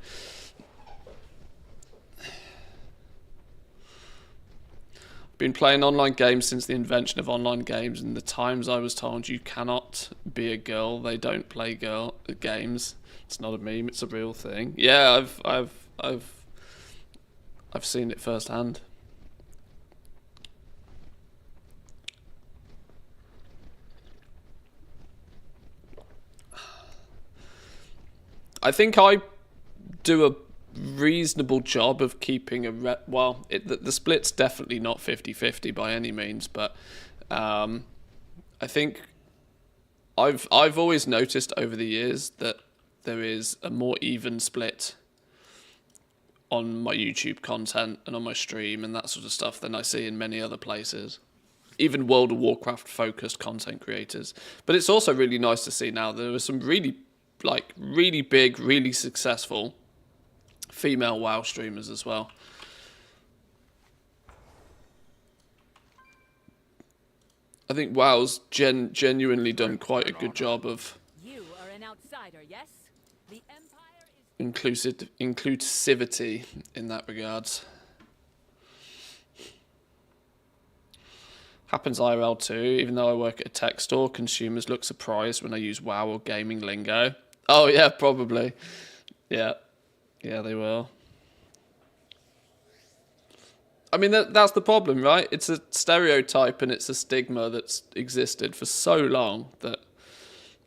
Been playing online games since the invention of online games, and the times I was told you cannot be a girl, they don't play girl games. It's not a meme, it's a real thing. Yeah, I've seen it firsthand. I think I do a reasonable job of keeping a the split's definitely not 50-50 by any means, but I think I've always noticed over the years that there is a more even split on my YouTube content and on my stream and that sort of stuff than I see in many other places, even World of Warcraft focused content creators. But it's also really nice to see now there are some really big, really successful female WoW streamers as well. I think WoW's genuinely done quite a good job of You are an outsider, yes? The Empire is... inclusivity in that regards. Happens IRL too. Even though I work at a tech store, consumers look surprised when I use WoW or gaming lingo. Oh yeah, probably. Yeah, they will. I mean, that's the problem, right? It's a stereotype and it's a stigma that's existed for so long that,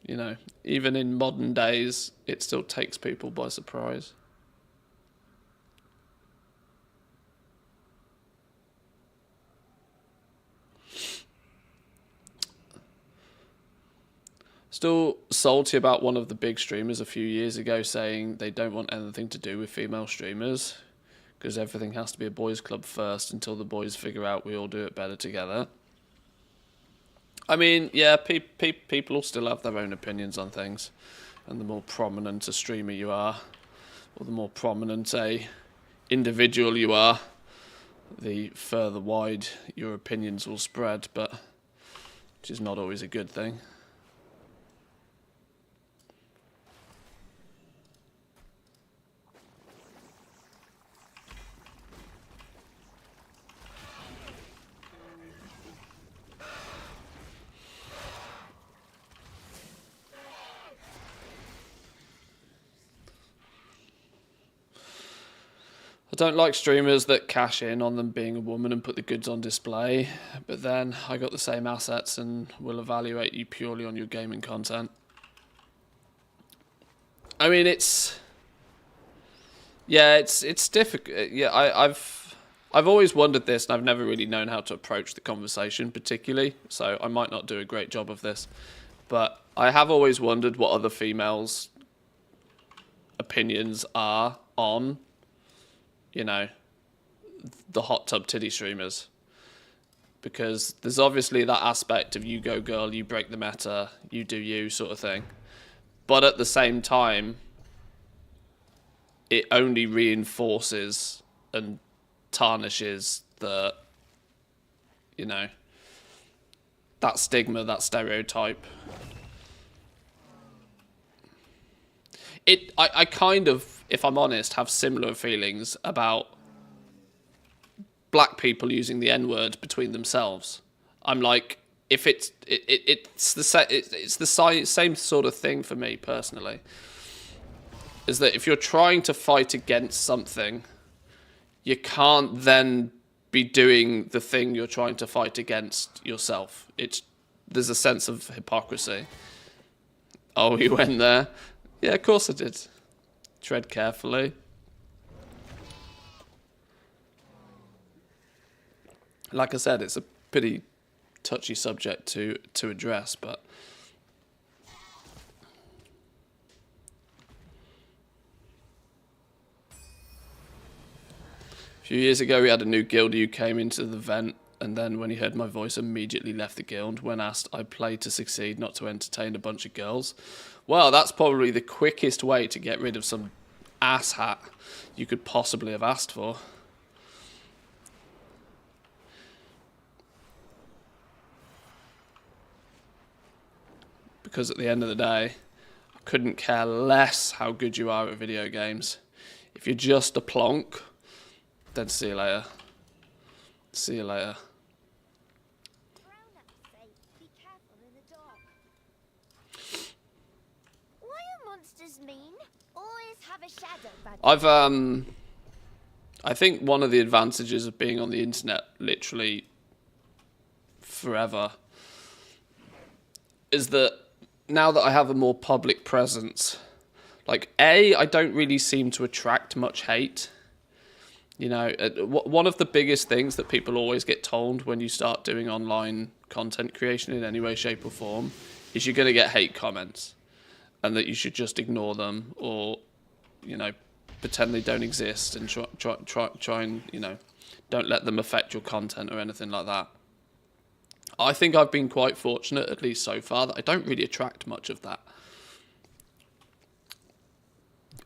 you know, even in modern days, it still takes people by surprise. Still salty about one of the big streamers a few years ago saying they don't want anything to do with female streamers because everything has to be a boys' club first until the boys figure out we all do it better together. I mean, yeah, people will still have their own opinions on things, and the more prominent a streamer you are, or the more prominent a individual you are, the further wide your opinions will spread, but which is not always a good thing. I don't like streamers that cash in on them being a woman and put the goods on display, but then I got the same assets and will evaluate you purely on your gaming content. I mean, it's difficult. Yeah, I've always wondered this, and I've never really known how to approach the conversation particularly, so I might not do a great job of this. But I have always wondered what other females' opinions are on, you know, the hot tub titty streamers. Because there's obviously that aspect of you go girl, you break the meta, you do you sort of thing. But at the same time, it only reinforces and tarnishes the, you know, that stigma, that stereotype. I kind of, if I'm honest, have similar feelings about black people using the N-word between themselves. I'm like, if it's the same sort of thing for me personally. Is that if you're trying to fight against something, you can't then be doing the thing you're trying to fight against yourself. There's a sense of hypocrisy. Oh, you went there? Yeah, of course I did. Tread carefully. Like I said, it's a pretty touchy subject to address, but a few years ago we had a new guilder who came into the vent, and then when he heard my voice immediately left the guild. When asked, I play to succeed, not to entertain a bunch of girls. Well, that's probably the quickest way to get rid of some asshat you could possibly have asked for. Because at the end of the day, I couldn't care less how good you are at video games. If you're just a plonk, then see you later. See you later. shadows mean? Always have a shadow buddy. I think one of the advantages of being on the internet literally forever is that now that I have a more public presence, like, I don't really seem to attract much hate. You know, one of the biggest things that people always get told when you start doing online content creation in any way, shape or form is you're going to get hate comments and that you should just ignore them or, you know, pretend they don't exist and try and, you know, don't let them affect your content or anything like that. I think I've been quite fortunate, at least so far, that I don't really attract much of that.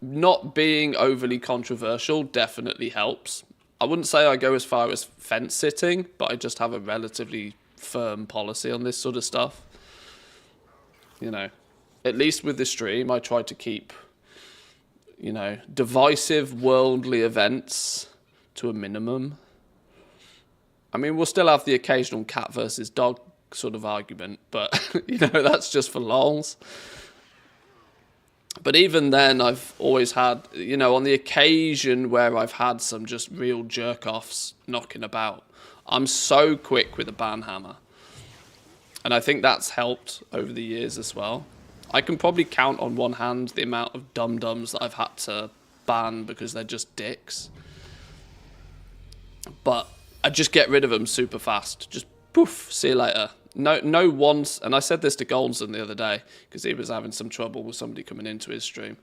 Not being overly controversial definitely helps. I wouldn't say I go as far as fence sitting, but I just have a relatively firm policy on this sort of stuff. You know, at least with the stream, I try to keep, you know, divisive worldly events to a minimum. I mean, we'll still have the occasional cat versus dog sort of argument, but, you know, that's just for lols. But even then, I've always had, you know, on the occasion where I've had some just real jerk-offs knocking about, I'm so quick with a ban hammer. And I think that's helped over the years as well. I can probably count on one hand the amount of dum-dums that I've had to ban because they're just dicks. But I just get rid of them super fast. Just poof, see you later. No one's, and I said this to Goldston the other day because he was having some trouble with somebody coming into his stream.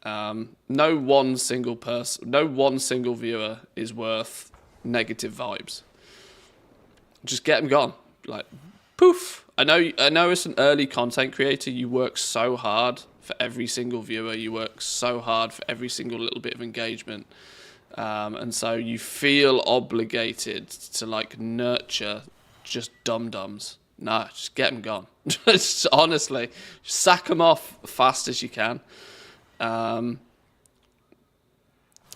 No one single viewer is worth negative vibes. Just get them gone. Like, poof. I know as an early content creator, you work so hard for every single viewer. You work so hard for every single little bit of engagement. And so you feel obligated to, like, nurture just dum-dums. No, just get them gone. Just honestly, sack them off fast as you can.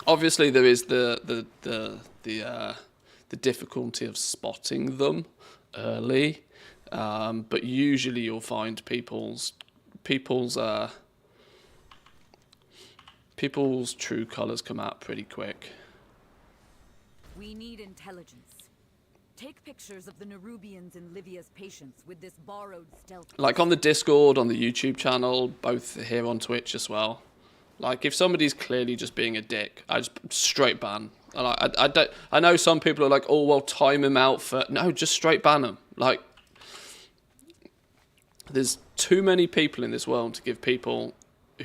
Obviously, there is the difficulty of spotting them early, but usually you'll find people's true colours come out pretty quick. We need intelligence. Take pictures of the Nerubians and Livia's patients with this borrowed stealth. Like on the Discord, on the YouTube channel, both here on Twitch as well. Like if somebody's clearly just being a dick, I just straight ban. I know some people are like, oh well, time him out for. No, just straight ban him. Like there's too many people in this world to give people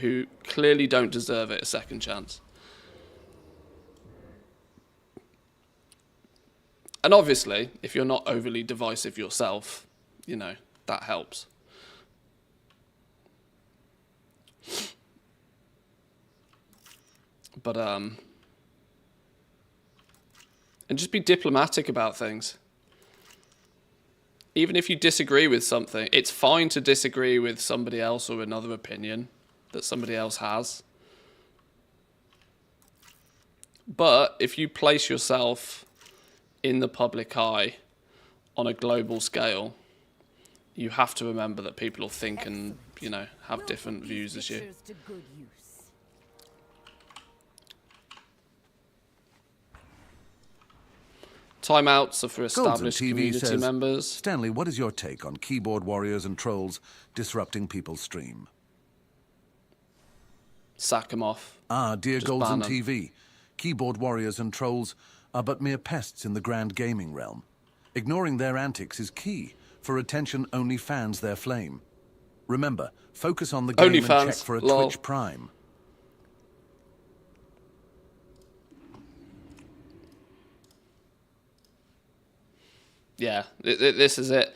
who clearly don't deserve it a second chance. And obviously, if you're not overly divisive yourself, you know, that helps. But, and just be diplomatic about things. Even if you disagree with something, it's fine to disagree with somebody else or another opinion that somebody else has. But if you place yourself in the public eye on a global scale, you have to remember that people will think and, you know, have different views as you. Timeouts are for established community members. Stanley, what is your take on keyboard warriors and trolls disrupting people's stream? Sack them off. Dear Golden TV, keyboard warriors and trolls are but mere pests in the grand gaming realm. Ignoring their antics is key, for attention only fans their flame. Remember, focus on the game and check for a Twitch Prime. Yeah, this is it.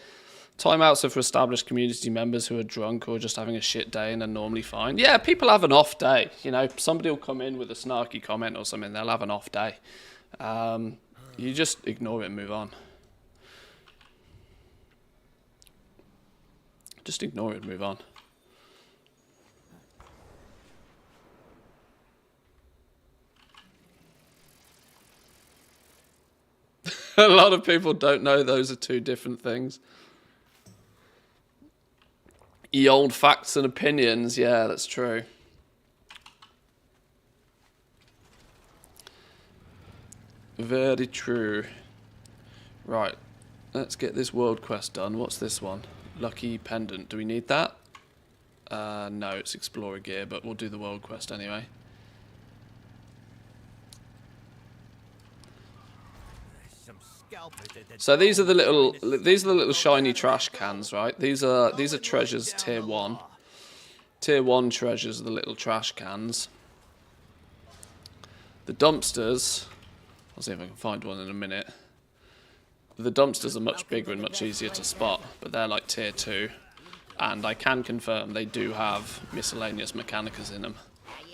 Timeouts are for established community members who are drunk or just having a shit day and are normally fine. Yeah, people have an off day. You know, somebody will come in with a snarky comment or something, they'll have an off day. You just ignore it and move on. Just ignore it and move on. A lot of people don't know those are two different things. Ye old facts and opinions, yeah, that's true. Very true. Right, let's get this world quest done. What's this one? Lucky pendant. Do we need that? No, it's explorer gear, but we'll do the world quest anyway. So these are the little shiny trash cans, right? These are treasures tier 1. Tier 1 treasures are the little trash cans. The dumpsters, I'll see if I can find one in a minute. The dumpsters are much bigger and much easier to spot, but they're like tier 2. And I can confirm they do have miscellaneous mechanicas in them,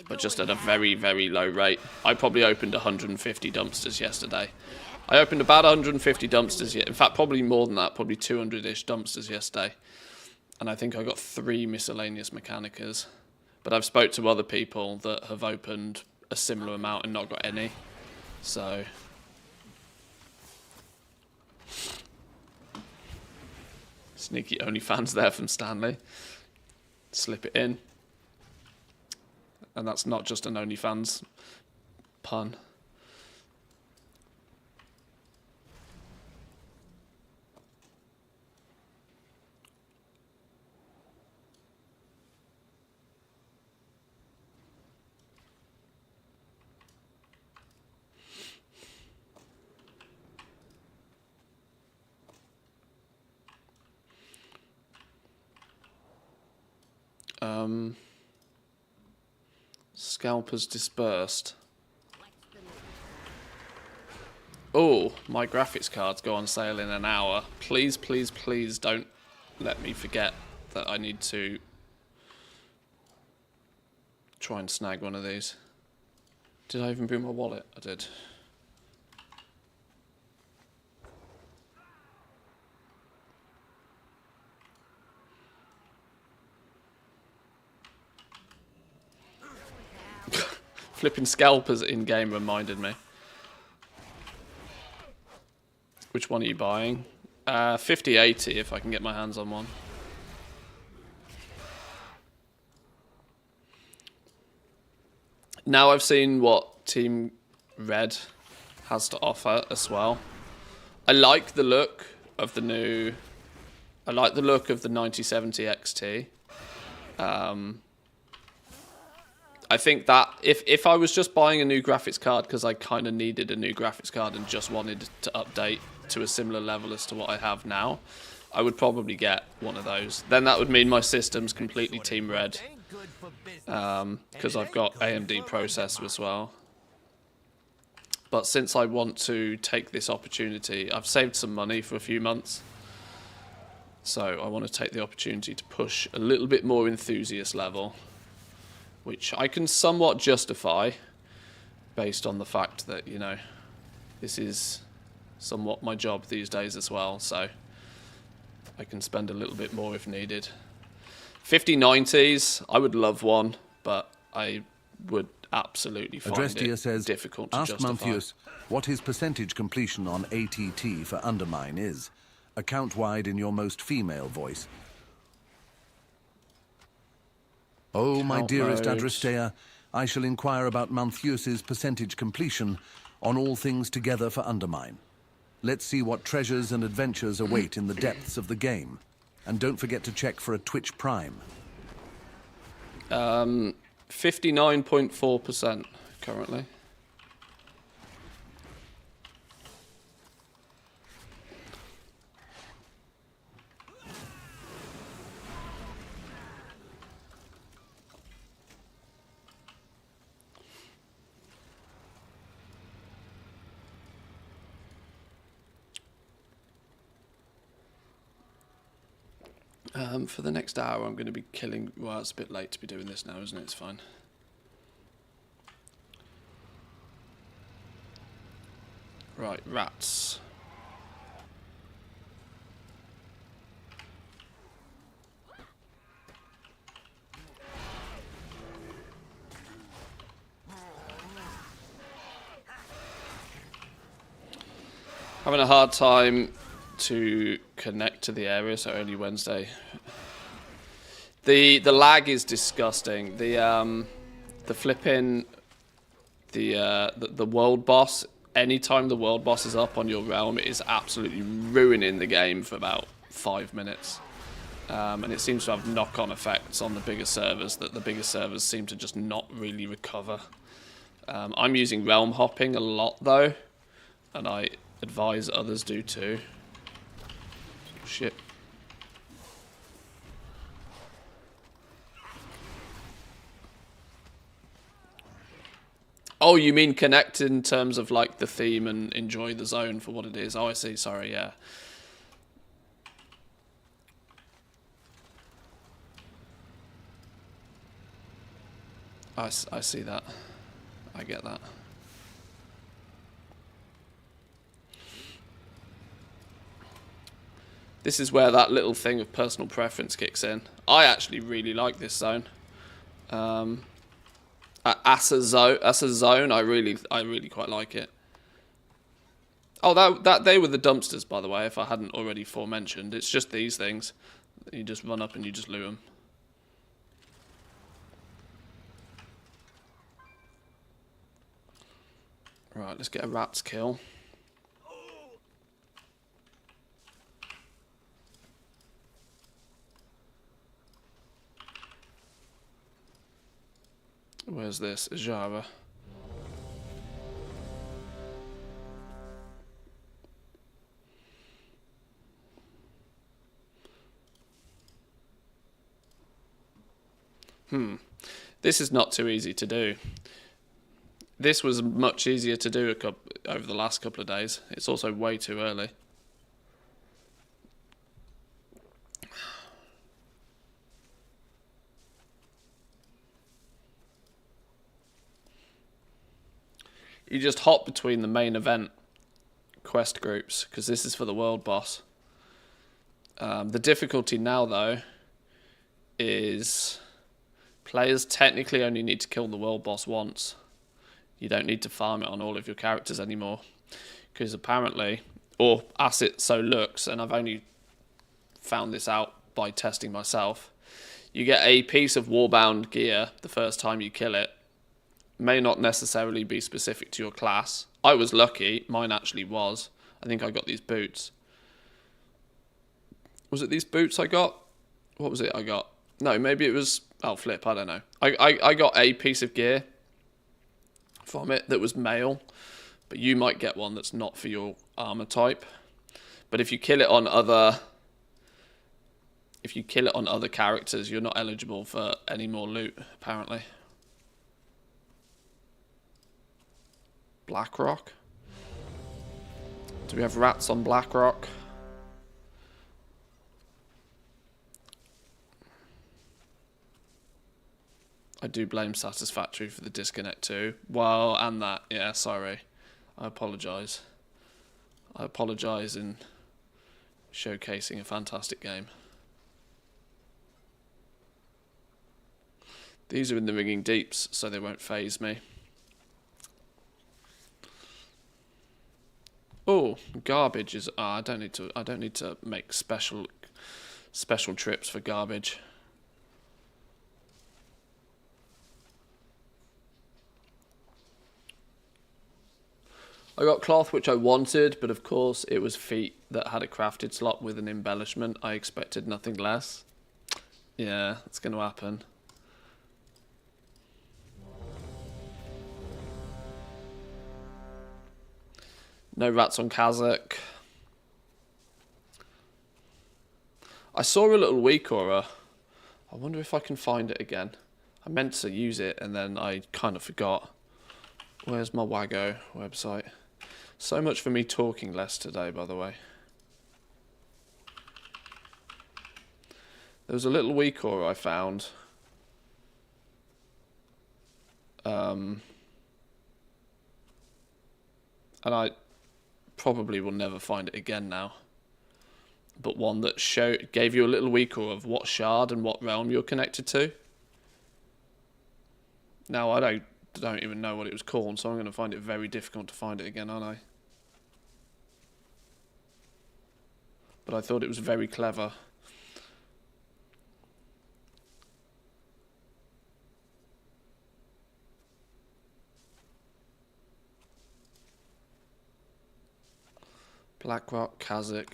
but just at a very, very low rate. I probably opened 150 dumpsters yesterday. I opened about 150 dumpsters, in fact probably more than that, probably 200-ish dumpsters yesterday. And I think I got 3 miscellaneous mechanicas. But I've spoke to other people that have opened a similar amount and not got any. So... Sneaky OnlyFans there from Stanley. Slip it in. And that's not just an OnlyFans pun. Scalpers dispersed. Oh, my graphics cards go on sale in an hour. Please, please, please don't let me forget that I need to try and snag one of these. Did I even bring my wallet? I did. Flipping scalpers in game reminded me. Which one are you buying? 50/80 if I can get my hands on one. Now I've seen what Team Red has to offer as well. I like the look of the new... I like the look of the 9070 XT. I think that if I was just buying a new graphics card because I kind of needed a new graphics card and just wanted to update to a similar level as to what I have now, I would probably get one of those. Then that would mean my system's completely Team Red, because I've got AMD processor as well. But since I want to take this opportunity, I've saved some money for a few months, so I want to take the opportunity to push a little bit more enthusiast level, which I can somewhat justify based on the fact that, you know, this is somewhat my job these days as well, so I can spend a little bit more if needed. 5090s, I would love one, but I would absolutely find it difficult to justify. Ask Mantheus what his percentage completion on ATT for Undermine is. Account wide in your most female voice. Oh, my dearest Adristea, I shall inquire about Mantheus's percentage completion on all things together for Undermine. Let's see what treasures and adventures await in the depths of the game. And don't forget to check for a Twitch Prime. 59.4% currently. For the next hour, I'm going to be killing... Well, it's a bit late to be doing this now, isn't it? It's fine. Right, rats. Having a hard time to connect to the area, so only Wednesday. The lag is disgusting. The flipping the world boss anytime the world boss is up on your realm, it is absolutely ruining the game for about 5 minutes. And it seems to have knock-on effects on the bigger servers, that the bigger servers seem to just not really recover. I'm using realm hopping a lot though, and I advise others do too. Shit. Oh, you mean connect in terms of like the theme and enjoy the zone for what it is? Oh, I see. Sorry, yeah. I see that. I get that. This is where that little thing of personal preference kicks in. I actually really like this zone. As a zone, I really quite like it. Oh, that they were the dumpsters, by the way, if I hadn't already forementioned. It's just these things. You just run up and you just loot them. Right, let's get a rat's kill. Where's this? Java. This is not too easy to do. This was much easier to do over the last couple of days. It's also way too early. You just hop between the main event quest groups, because this is for the world boss. The difficulty now, though, is players technically only need to kill the world boss once. You don't need to farm it on all of your characters anymore, because apparently, or as it so looks, and I've only found this out by testing myself, you get a piece of warbound gear the first time you kill it. May not necessarily be specific to your class. I was lucky, mine actually was. I think I got these boots. Was it these boots I got? What was it I got? No, maybe it was... Oh, flip, I don't know. I got a piece of gear from it that was male, but you might get one that's not for your armor type. But if you kill it on other... If you kill it on other characters, you're not eligible for any more loot, apparently. Blackrock? Do we have rats on Blackrock? I do blame Satisfactory for the disconnect too. Well, and that. Yeah, sorry. I apologise. I apologise in showcasing a fantastic game. These are in the ringing deeps, so they won't faze me. Oh, garbage is... I don't need to make special trips for garbage. I got cloth, which I wanted, but of course it was feet that had a crafted slot with an embellishment. I expected nothing less. Yeah, it's going to happen. No rats on Kazakh. I saw a little weak aura. I wonder if I can find it again. I meant to use it and then I kind of forgot. Where's my Wago website? So much for me talking less today, by the way. There was a little weak aura I found. And I probably will never find it again now. But one that gave you a little weak aura of what shard and what realm you're connected to. Now I don't even know what it was called, so I'm going to find it very difficult to find it again, aren't I? But I thought it was very clever. Blackrock, Kazakh.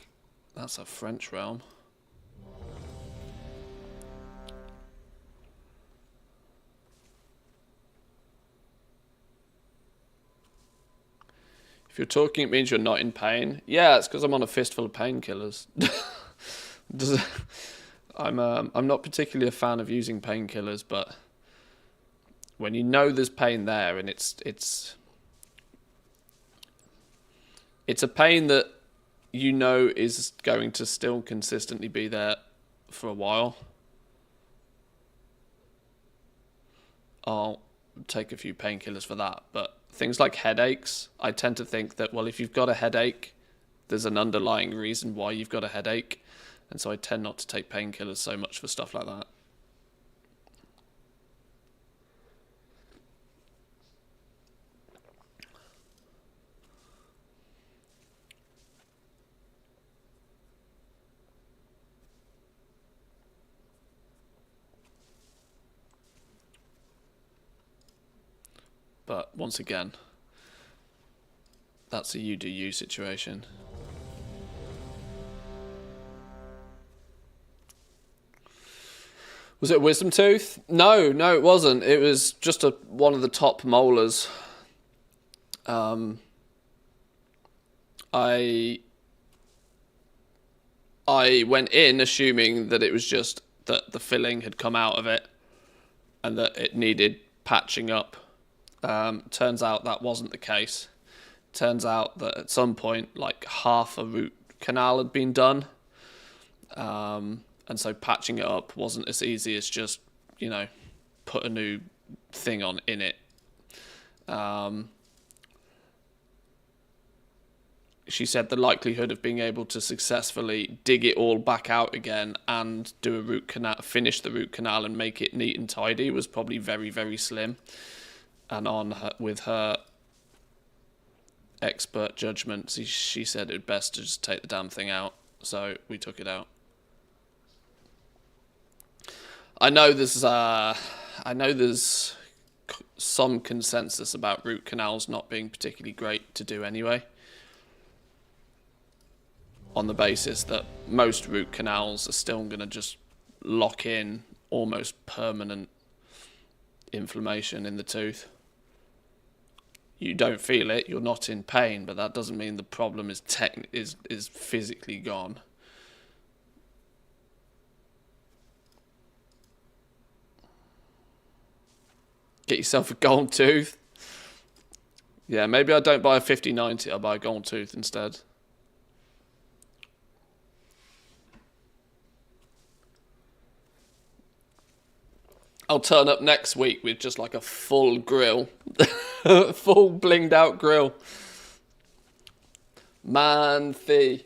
That's a French realm. If you're talking, it means you're not in pain. Yeah, it's because I'm on a fistful of painkillers. I'm not particularly a fan of using painkillers, but when you know there's pain there, and it's a pain that you know is going to still consistently be there for a while, I'll take a few painkillers for that. But things like headaches, I tend to think that, well, if you've got a headache, there's an underlying reason why you've got a headache. And so I tend not to take painkillers so much for stuff like that. But once again, that's a you do you situation. Was it a wisdom tooth? No, it wasn't. It was just one of the top molars. I went in assuming that it was just that the filling had come out of it and that it needed patching up. Turns out that wasn't the case. Turns out that at some point, like, half a root canal had been done. And so patching it up wasn't as easy as just, put a new thing on in it. She said the likelihood of being able to successfully dig it all back out again and do a root canal, finish the root canal and make it neat and tidy was probably very, very slim. And with her expert judgment, she said it'd best to just take the damn thing out. So we took it out. I know there's some consensus about root canals not being particularly great to do anyway, on the basis that most root canals are still going to just lock in almost permanent inflammation in the tooth. You don't feel it, you're not in pain, but that doesn't mean the problem is physically gone. Get yourself a gold tooth. Yeah, maybe I don't buy a 5090, I'll buy a gold tooth instead. I'll turn up next week with just like a full grill. Full blinged out grill. Man-thee.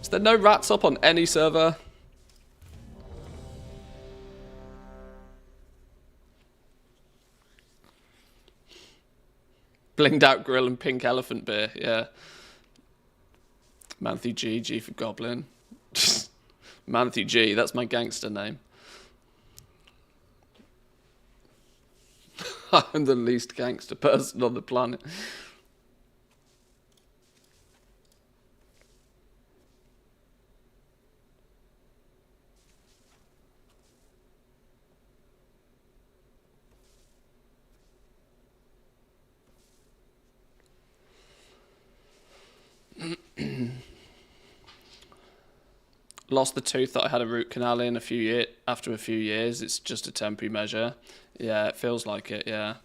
Is there no rats up on any server? Blinged out grill and pink elephant beer, yeah. Manthy G, G for Goblin. Manthy G, that's my gangster name. I'm the least gangster person on the planet. Lost the tooth that I had a root canal in after a few years. It's just a temporary measure. Yeah, it feels like it, yeah.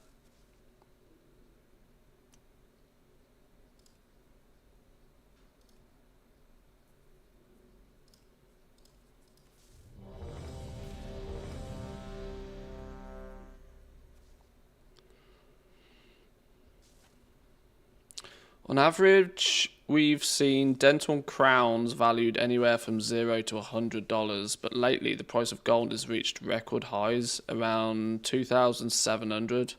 On average, we've seen dental crowns valued anywhere from $0 to $100, but lately the price of gold has reached record highs, around $2,700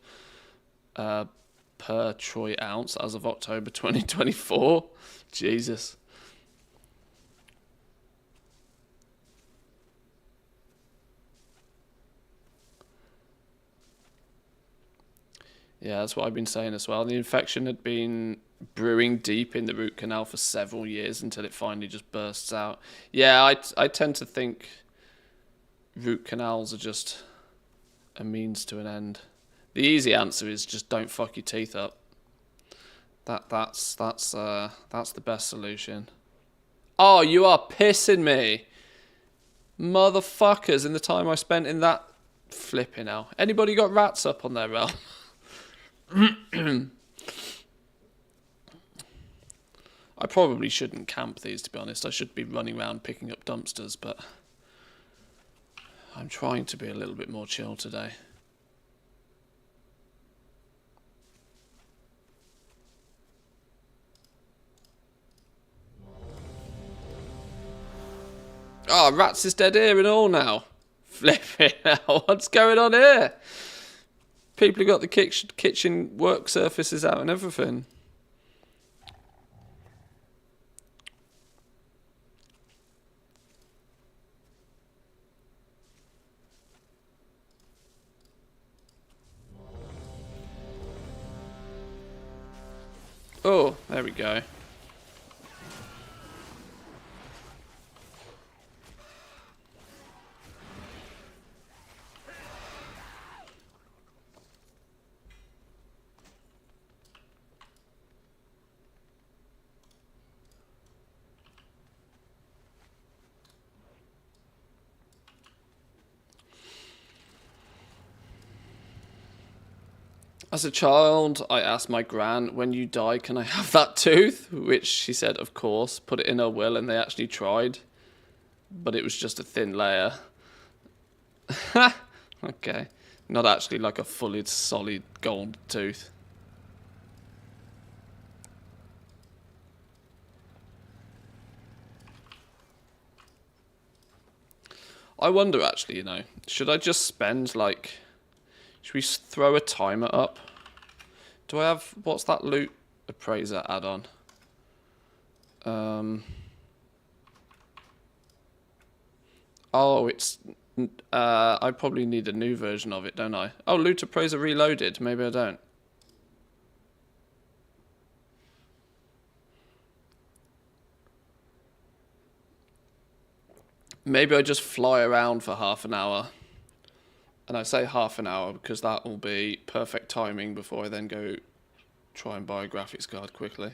per troy ounce as of October 2024. Jesus. Yeah, that's what I've been saying as well. The infection had been brewing deep in the root canal for several years until it finally just bursts out. Yeah, I tend to think root canals are just a means to an end. The easy answer is just don't fuck your teeth up. That's the best solution. Oh, you are pissing me. Motherfuckers, in the time I spent in that flipping hell. Anybody got rats up on their realm? I probably shouldn't camp these, to be honest. I should be running around picking up dumpsters, but I'm trying to be a little bit more chill today. Oh, Rats is dead here and all now. Flipping hell, what's going on here? People have got the kitchen work surfaces out and everything. Oh, there we go. As a child, I asked my gran, when you die, can I have that tooth? Which she said, of course, put it in her will, and they actually tried. But it was just a thin layer. Okay. Not actually like a fully solid gold tooth. I wonder, actually, you know, should I just spend, like... Should we throw a timer up? Do I have... What's that loot appraiser add-on? Oh, it's... I probably need a new version of it, don't I? Oh, loot appraiser reloaded. Maybe I don't. Maybe I just fly around for half an hour. And I say half an hour because that will be perfect timing before I then go try and buy a graphics card quickly.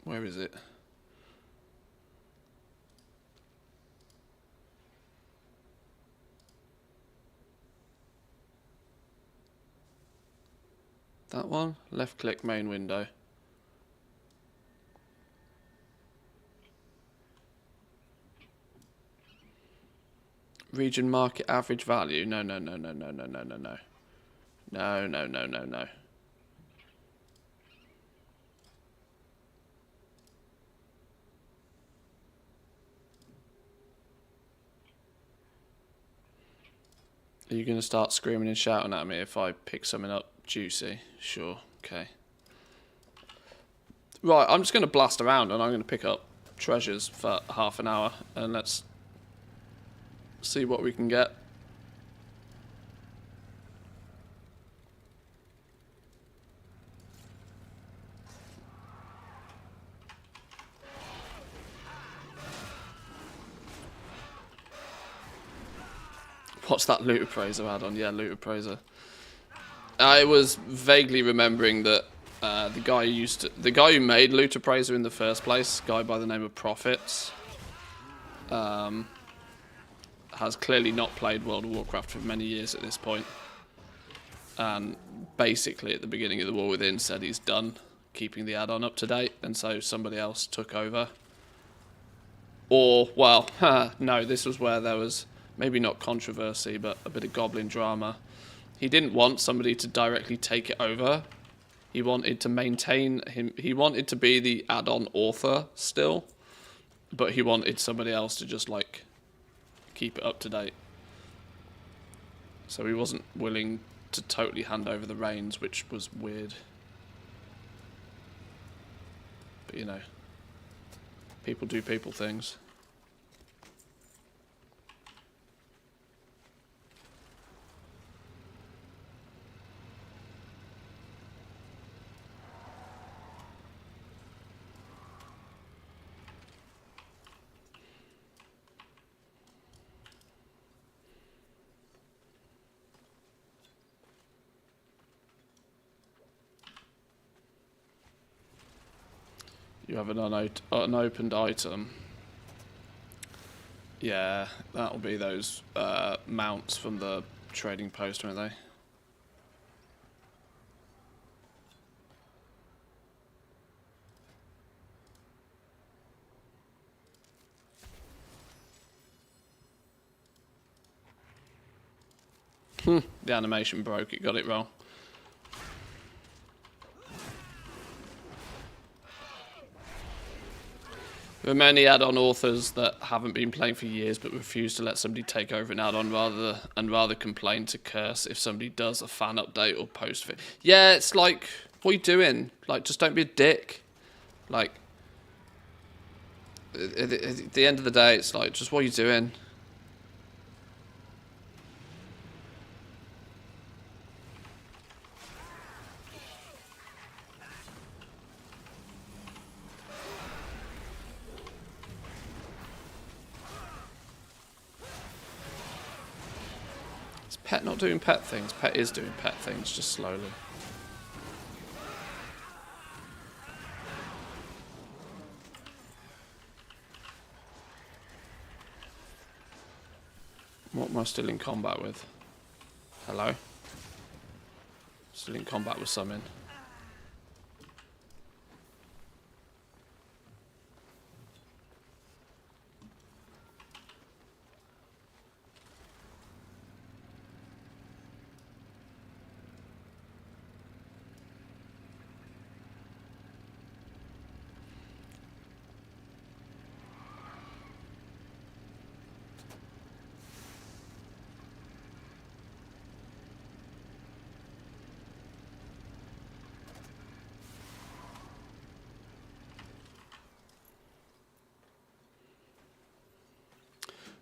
Where is it? That one? Left click main window. Region market average value. No. No. Are you going to start screaming and shouting at me if I pick something up juicy? Sure, okay. Right, I'm just going to blast around and I'm going to pick up treasures for half an hour and let's see what we can get. What's that loot appraiser add-on? Yeah, loot appraiser. I was vaguely remembering that the guy who made loot appraiser in the first place, a guy by the name of Profits, has clearly not played World of Warcraft for many years at this point. And basically at the beginning of the War Within said he's done keeping the add-on up to date, and so somebody else took over. Or, well, no, this was where there was maybe not controversy, but a bit of goblin drama. He didn't want somebody to directly take it over. He wanted to maintain him. He wanted to be the add-on author still, but he wanted somebody else to just, like, keep it up to date. So he wasn't willing to totally hand over the reins, which was weird. But you know, people do people things. You have an unopened item. Yeah, that'll be those mounts from the trading post, won't they? The animation broke, it got it wrong. There are many add-on authors that haven't been playing for years but refuse to let somebody take over an add-on rather complain to curse if somebody does a fan update or post it. Yeah, it's like, what are you doing? Like, just don't be a dick. Like, at the end of the day, it's like, just what are you doing? Pet not doing pet things. Pet is doing pet things, just slowly. What am I still in combat with? Hello? Still in combat with something.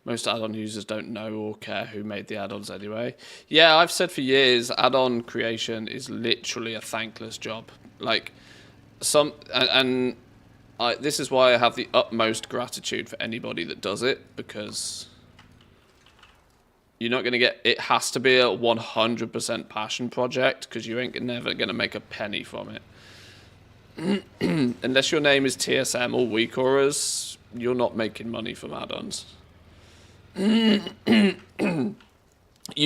Most add-on users don't know or care who made the add-ons anyway. Yeah, I've said for years, add-on creation is literally a thankless job. Like, this is why I have the utmost gratitude for anybody that does it, because you're not going to get, it has to be a 100% passion project, because you ain't never going to make a penny from it. Unless your name is TSM or WeakAuras, you're not making money from add-ons. You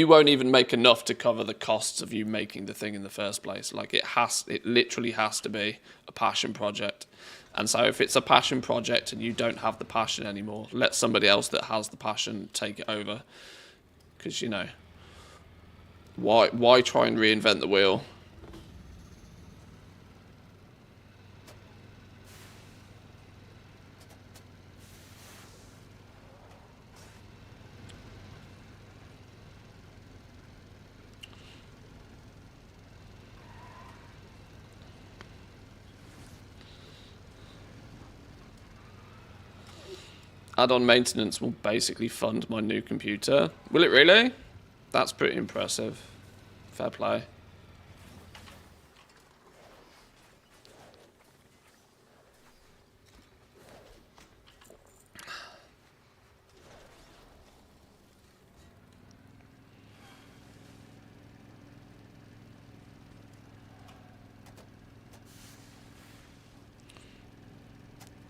won't even make enough to cover the costs of you making the thing in the first place. Like, it literally has to be a passion project. And so if it's a passion project and you don't have the passion anymore, let somebody else that has the passion take it over. Because, you know, why try and reinvent the wheel? Add-on maintenance will basically fund my new computer. Will it really? That's pretty impressive. Fair play.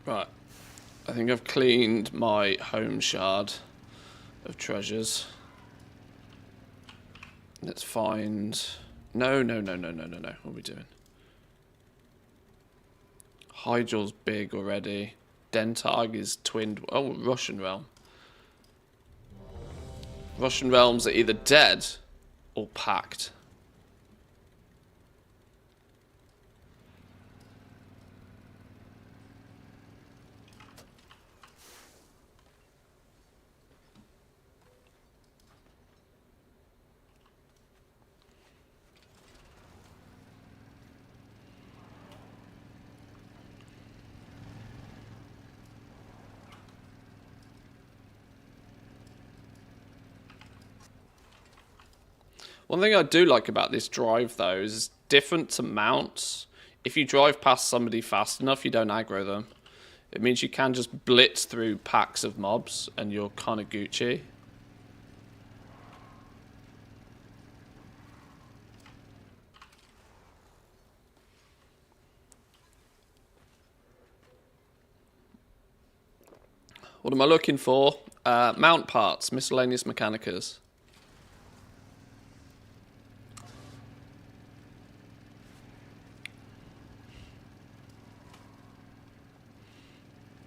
Right. I think I've cleaned my home shard of treasures. Let's find... No. What are we doing? Hyjal's big already. Dentag is twinned... Oh, Russian Realm. Russian Realms are either dead or packed. One thing I do like about this drive, though, is it's different to mounts. If you drive past somebody fast enough, you don't aggro them. It means you can just blitz through packs of mobs, and you're kind of Gucci. What am I looking for? Mount parts, miscellaneous mechanicas.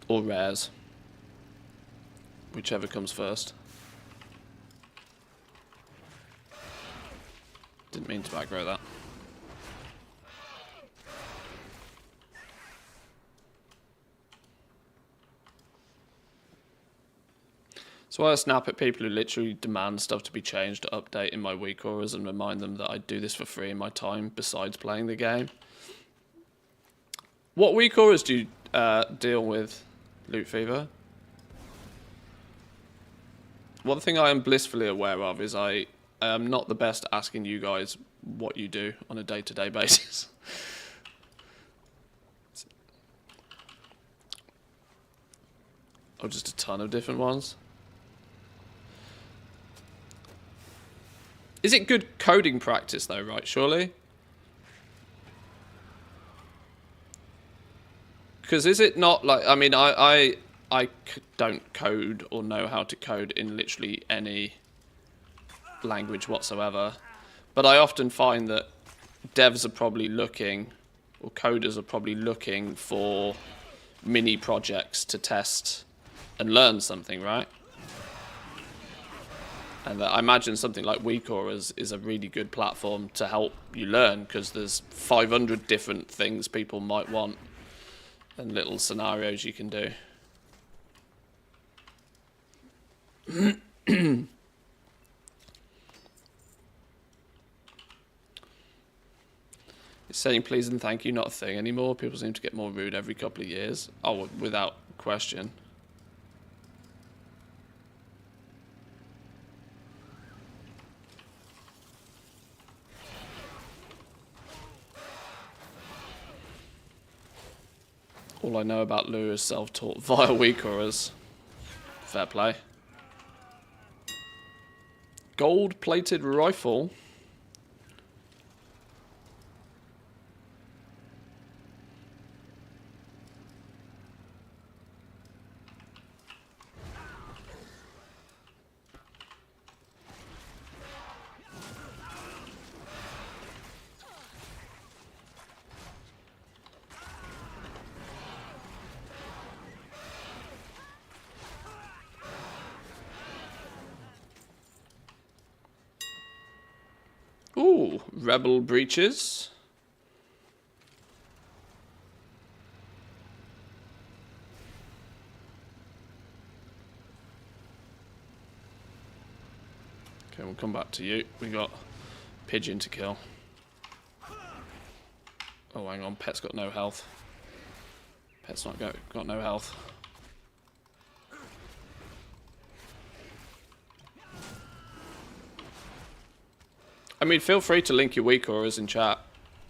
Or rares. Whichever comes first. Didn't mean to aggro that. So I snap at people who literally demand stuff to be changed to update in my week auras and remind them that I do this for free in my time besides playing the game. What week auras do you deal with, Loot Fever? One thing I am blissfully aware of is I am not the best at asking you guys what you do on a day-to-day basis. Or just a ton of different ones. Is it good coding practice though, right, surely? Because is it not like, I mean, I don't code or know how to code in literally any language whatsoever. But I often find that devs are probably looking, or coders are probably looking for mini projects to test and learn something, right? And I imagine something like WeakAura is a really good platform to help you learn, because there's 500 different things people might want and little scenarios you can do. It's saying please and thank you not a thing anymore. People seem to get more rude every couple of years. Oh, without question. All I know about Lou is self-taught via WeakAuras. Fair play. Gold-plated rifle. Ooh, rebel breaches. Okay, we'll come back to you. We got pigeon to kill. Oh, hang on, pet's got no health. Pet's not got no health. I mean, feel free to link your WeakAuras in chat,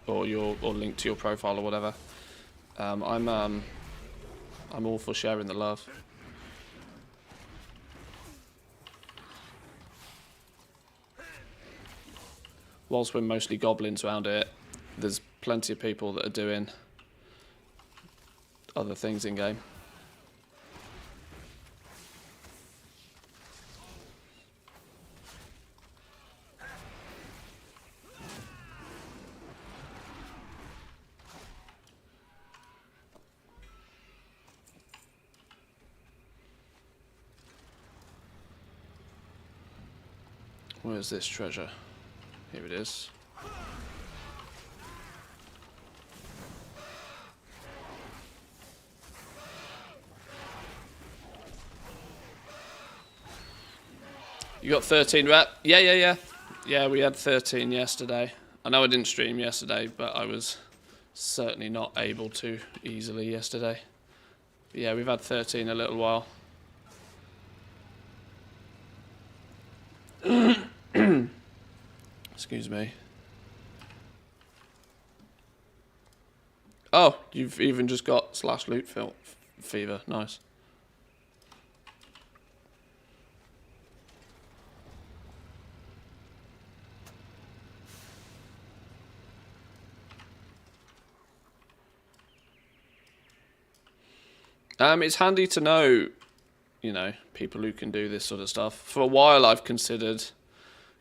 or link to your profile or whatever. I'm all for sharing the love. Whilst we're mostly goblins around here, there's plenty of people that are doing other things in game. Where's this treasure? Here it is. You got 13 rep? Yeah, we had 13 yesterday. I know I didn't stream yesterday, but I was certainly not able to easily yesterday. But yeah, we've had 13 a little while. Excuse Excuse me. Oh, you've even just got / loot fever. Nice. It's handy to know, you know, people who can do this sort of stuff. For a while I've considered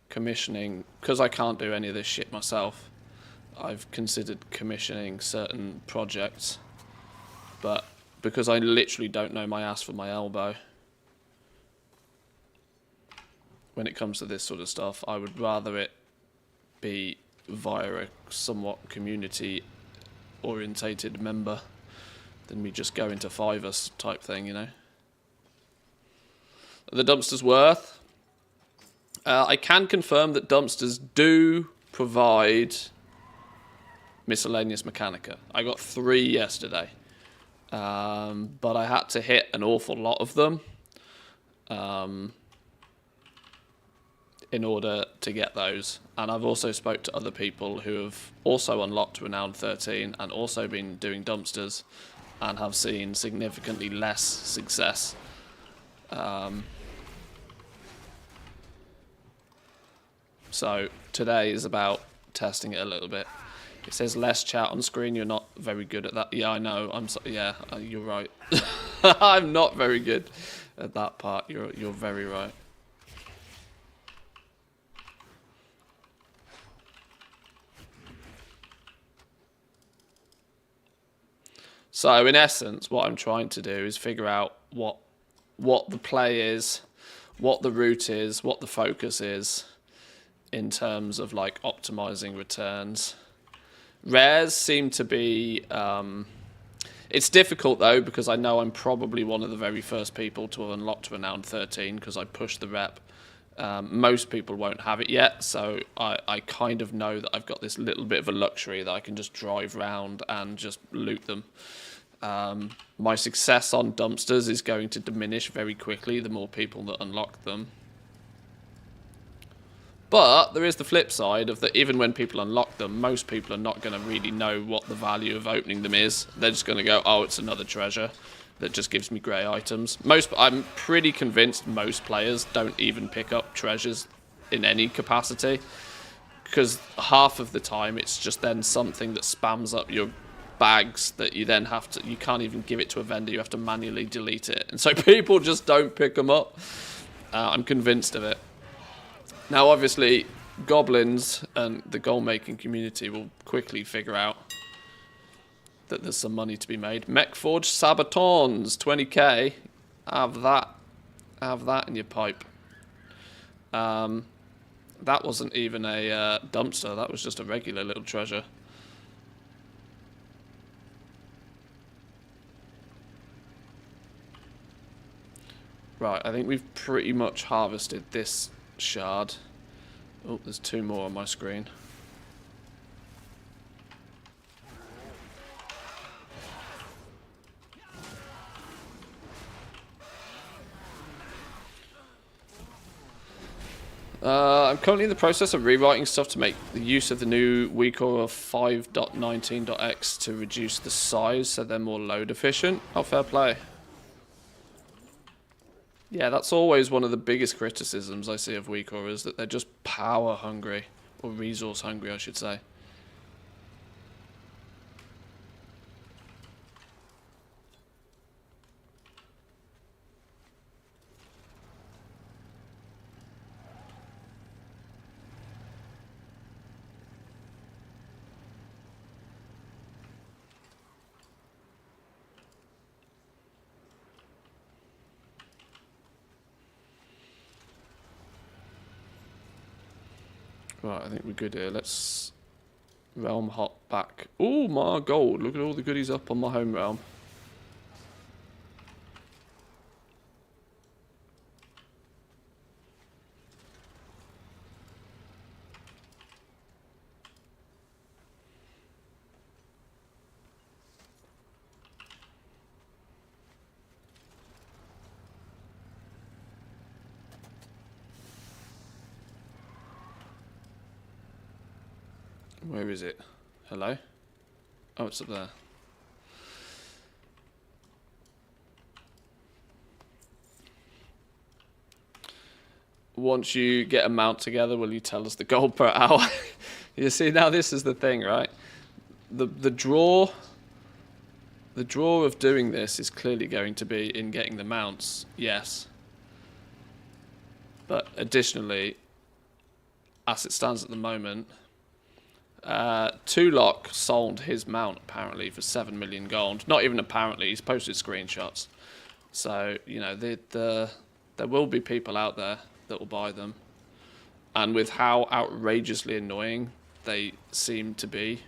commissioning, because I can't do any of this shit myself, I've considered commissioning certain projects, but because I literally don't know my ass from my elbow when it comes to this sort of stuff, I would rather it be via a somewhat community orientated member than me just go into Fiverr type thing, you know. The dumpster's worth. I can confirm that dumpsters do provide miscellaneous mechanica. I got 3 yesterday, but I had to hit an awful lot of them in order to get those. And I've also spoke to other people who have also unlocked Renown 13 and also been doing dumpsters and have seen significantly less success. So today is about testing it a little bit. It says less chat on screen. You're not very good at that. Yeah, I know. Yeah, you're right. I'm not very good at that part. You're very right. So in essence, what I'm trying to do is figure out what the play is, what the route is, what the focus is in terms of like optimizing returns. Rares seem to be... it's difficult though, because I know I'm probably one of the very first people to have unlocked Renown 13 because I pushed the rep. Most people won't have it yet, so I kind of know that I've got this little bit of a luxury that I can just drive around and just loot them. My success on dumpsters is going to diminish very quickly the more people that unlock them. But there is the flip side of that. Even when people unlock them, most people are not going to really know what the value of opening them is. They're just going to go, oh, it's another treasure that just gives me grey items. I'm pretty convinced most players don't even pick up treasures in any capacity, because half of the time it's just then something that spams up your bags that you then have to, you can't even give it to a vendor, you have to manually delete it, and so people just don't pick them up. I'm convinced of it. Now obviously goblins and the gold making community will quickly figure out that there's some money to be made. Mechforged Sabatons, 20k. Have that in your pipe. That wasn't even a dumpster, that was just a regular little treasure. Right, I think we've pretty much harvested this shard. Oh, there's 2 more on my screen. I'm currently in the process of rewriting stuff to make the use of the new WeCore of 5.19.x to reduce the size so they're more load efficient. Oh, fair play. Yeah, that's always one of the biggest criticisms I see of WeCore, is that they're just power hungry, or resource hungry I should say. Right, I think we're good here. Let's realm hop back. Oh, my gold. Look at all the goodies up on my home realm. Where is it? Hello? Oh, it's up there. Once you get a mount together, will you tell us the gold per hour? You see, now this is the thing, right? The draw of doing this is clearly going to be in getting the mounts, yes. But additionally, as it stands at the moment, Tulok sold his mount apparently for 7 million gold. Not even apparently, he's posted screenshots. So, you know, there will be people out there that will buy them. And with how outrageously annoying they seem to be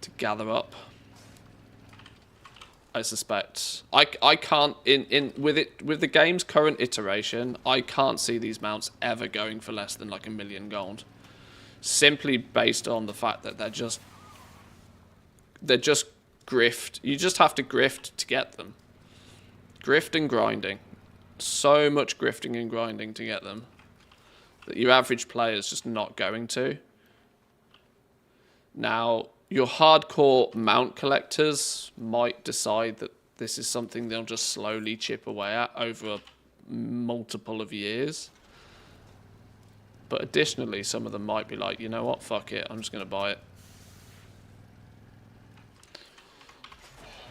to gather up, I suspect I can't with the game's current iteration, I can't see these mounts ever going for less than like 1 million gold, simply based on the fact that they're just grift. You just have to grift to get them. Grift and grinding, so much grifting and grinding to get them that your average player is just not going to. Now, your hardcore mount collectors might decide that this is something they'll just slowly chip away at over a multiple of years. But additionally, some of them might be like, you know what, fuck it, I'm just going to buy it.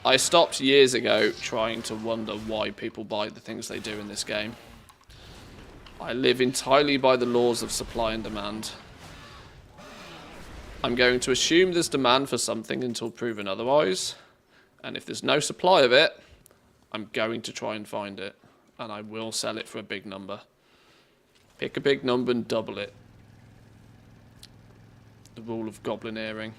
I stopped years ago trying to wonder why people buy the things they do in this game. I live entirely by the laws of supply and demand. I'm going to assume there's demand for something until proven otherwise. And if there's no supply of it, I'm going to try and find it. And I will sell it for a big number. Pick a big number and double it. The rule of goblineering.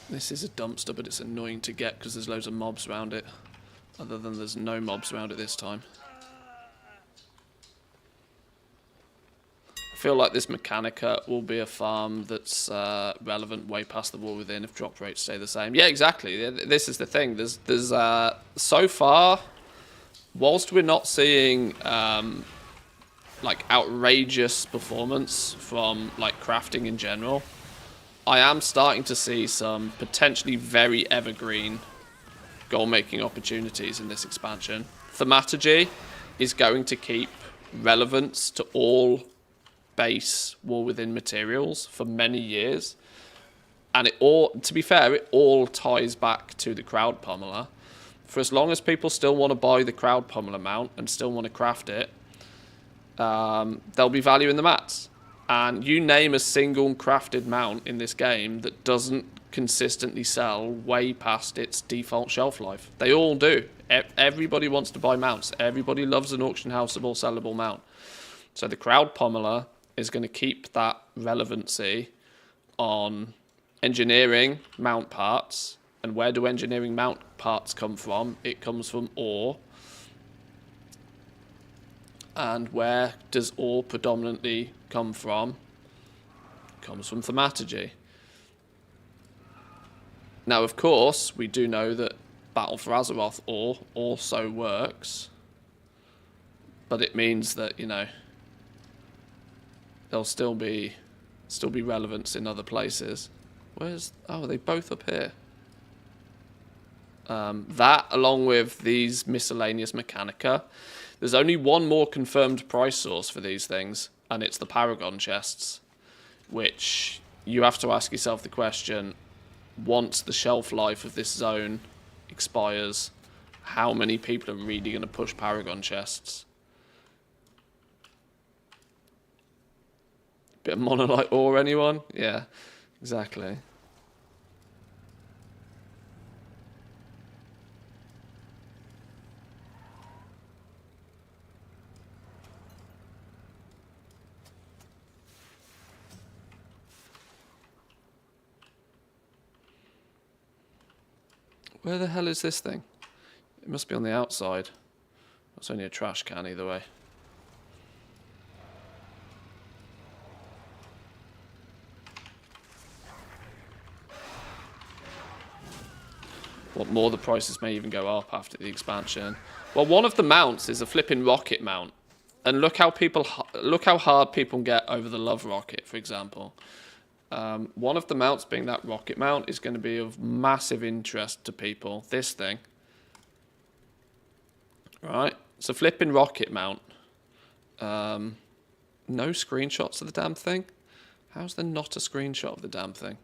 This is a dumpster, but it's annoying to get because there's loads of mobs around it. Other than there's no mobs around it this time. I feel like this Mechanica will be a farm that's relevant way past the War Within if drop rates stay the same. Yeah, exactly. This is the thing. There's so far, whilst we're not seeing like outrageous performance from like crafting in general, I am starting to see some potentially very evergreen goal-making opportunities in this expansion. Thaumaturgy is going to keep relevance to all base War Within materials for many years. And it all, to be fair, it all ties back to the Crowd Pummeler. For as long as people still want to buy the Crowd Pummeler mount and still want to craft it, there'll be value in the mats. And you name a single crafted mount in this game that doesn't consistently sell way past its default shelf life. They all do. Everybody wants to buy mounts. Everybody loves an auction houseable, sellable mount. So the Crowd Pummeler is going to keep that relevancy on engineering mount parts. And where do engineering mount parts come from? It comes from ore. And where does ore predominantly come from? It comes from thaumaturgy. Now, of course, we do know that Battle for Azeroth ore also works. But it means that, you know, there'll still be relevance in other places. Where's... Oh, are they both up here? That, along with these miscellaneous Mechanica. There's only one more confirmed price source for these things, and it's the Paragon chests, which you have to ask yourself the question, once the shelf life of this zone expires, how many people are really going to push Paragon chests? Bit of monolite ore, anyone? Yeah, exactly. Where the hell is this thing? It must be on the outside. It's only a trash can either way. What more, the prices may even go up after the expansion. Well, one of the mounts is a flipping rocket mount. And look how hard people get over the love rocket, for example. One of the mounts being that rocket mount is going to be of massive interest to people. This thing. Right? It's a flipping rocket mount. No screenshots of the damn thing? How's there not a screenshot of the damn thing?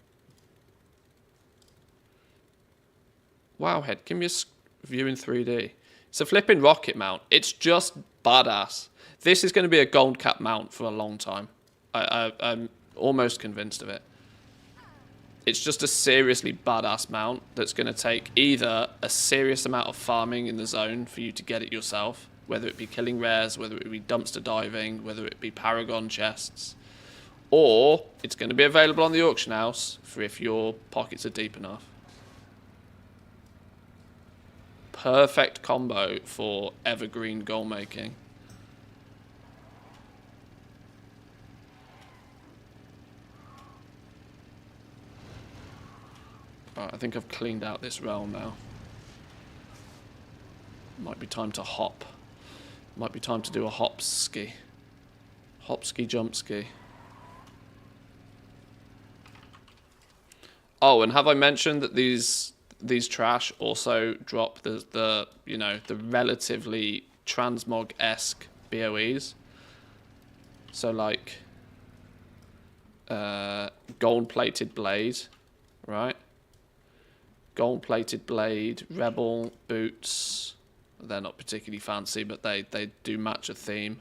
Wowhead, give me a view in 3D. It's a flipping rocket mount. It's just badass. This is going to be a gold cap mount for a long time. I'm almost convinced of it. It's just a seriously badass mount that's going to take either a serious amount of farming in the zone for you to get it yourself, whether it be killing rares, whether it be dumpster diving, whether it be paragon chests, or it's going to be available on the auction house for if your pockets are deep enough. Perfect combo for evergreen goal making. Right, I think I've cleaned out this realm now. Might be time to hop. Might be time to do a hop ski. Hop ski, jump ski. Oh, and have I mentioned that these trash also drop the relatively transmog-esque BOEs? So like gold-plated blade, right? Gold-plated blade, rebel boots. They're not particularly fancy, but they do match a theme.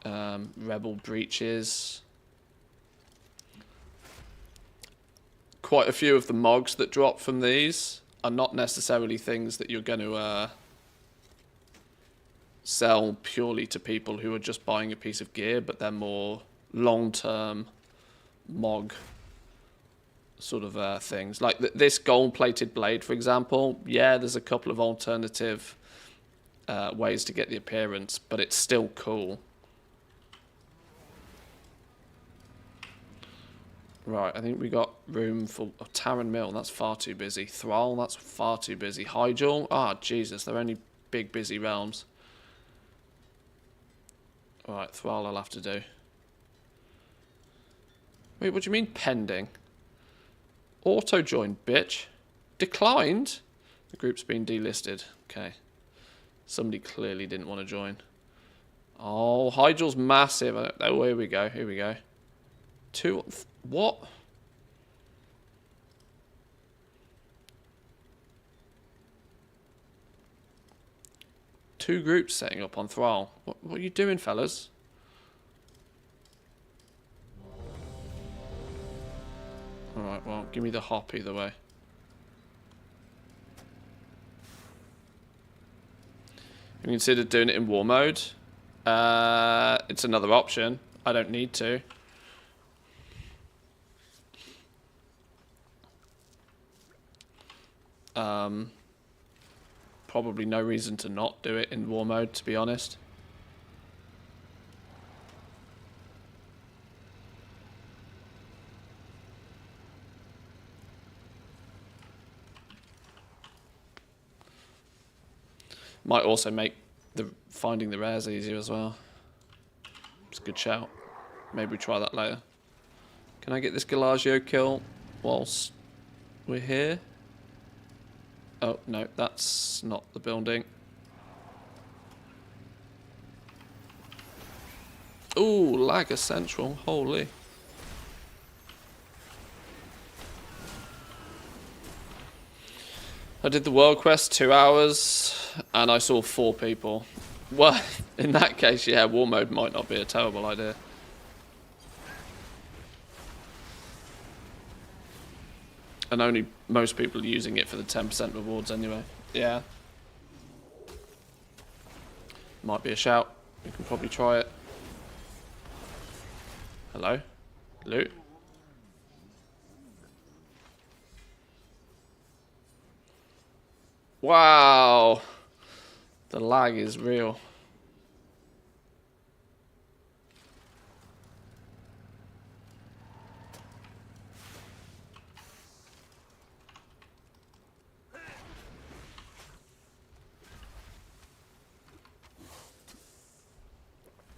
Rebel breeches. Quite a few of the mogs that drop from these are not necessarily things that you're going to sell purely to people who are just buying a piece of gear, but they're more long-term mog sort of things. Like this gold-plated blade, for example. Yeah, there's a couple of alternative ways to get the appearance, but it's still cool. Right, I think we got room for Taran Mill. That's far too busy. Thrall, that's far too busy. Hyjal, ah, Jesus, they're only big busy realms. Alright, Thrall I'll have to do. Wait, what do you mean pending? Auto join, bitch. Declined? The group's been delisted. Okay. Somebody clearly didn't want to join. Oh, Hyjal's massive. Oh, here we go. Here we go. What? Two groups setting up on Thrall. What are you doing, fellas? Alright, well, give me the hop either way. Have you considered doing it in war mode? It's another option. I don't need to. Probably no reason to not do it in war mode, to be honest. Might also make finding the rares easier as well. It's a good shout. Maybe we try that later. Can I get this Galagio kill whilst we're here? Oh, no, that's not the building. Ooh, Lagger Central, holy. I did the world quest 2 hours and I saw 4 people. Well, in that case, yeah, war mode might not be a terrible idea. And only most people are using it for the 10% rewards anyway. Yeah. Might be a shout. We can probably try it. Hello? Loot? Wow. The lag is real.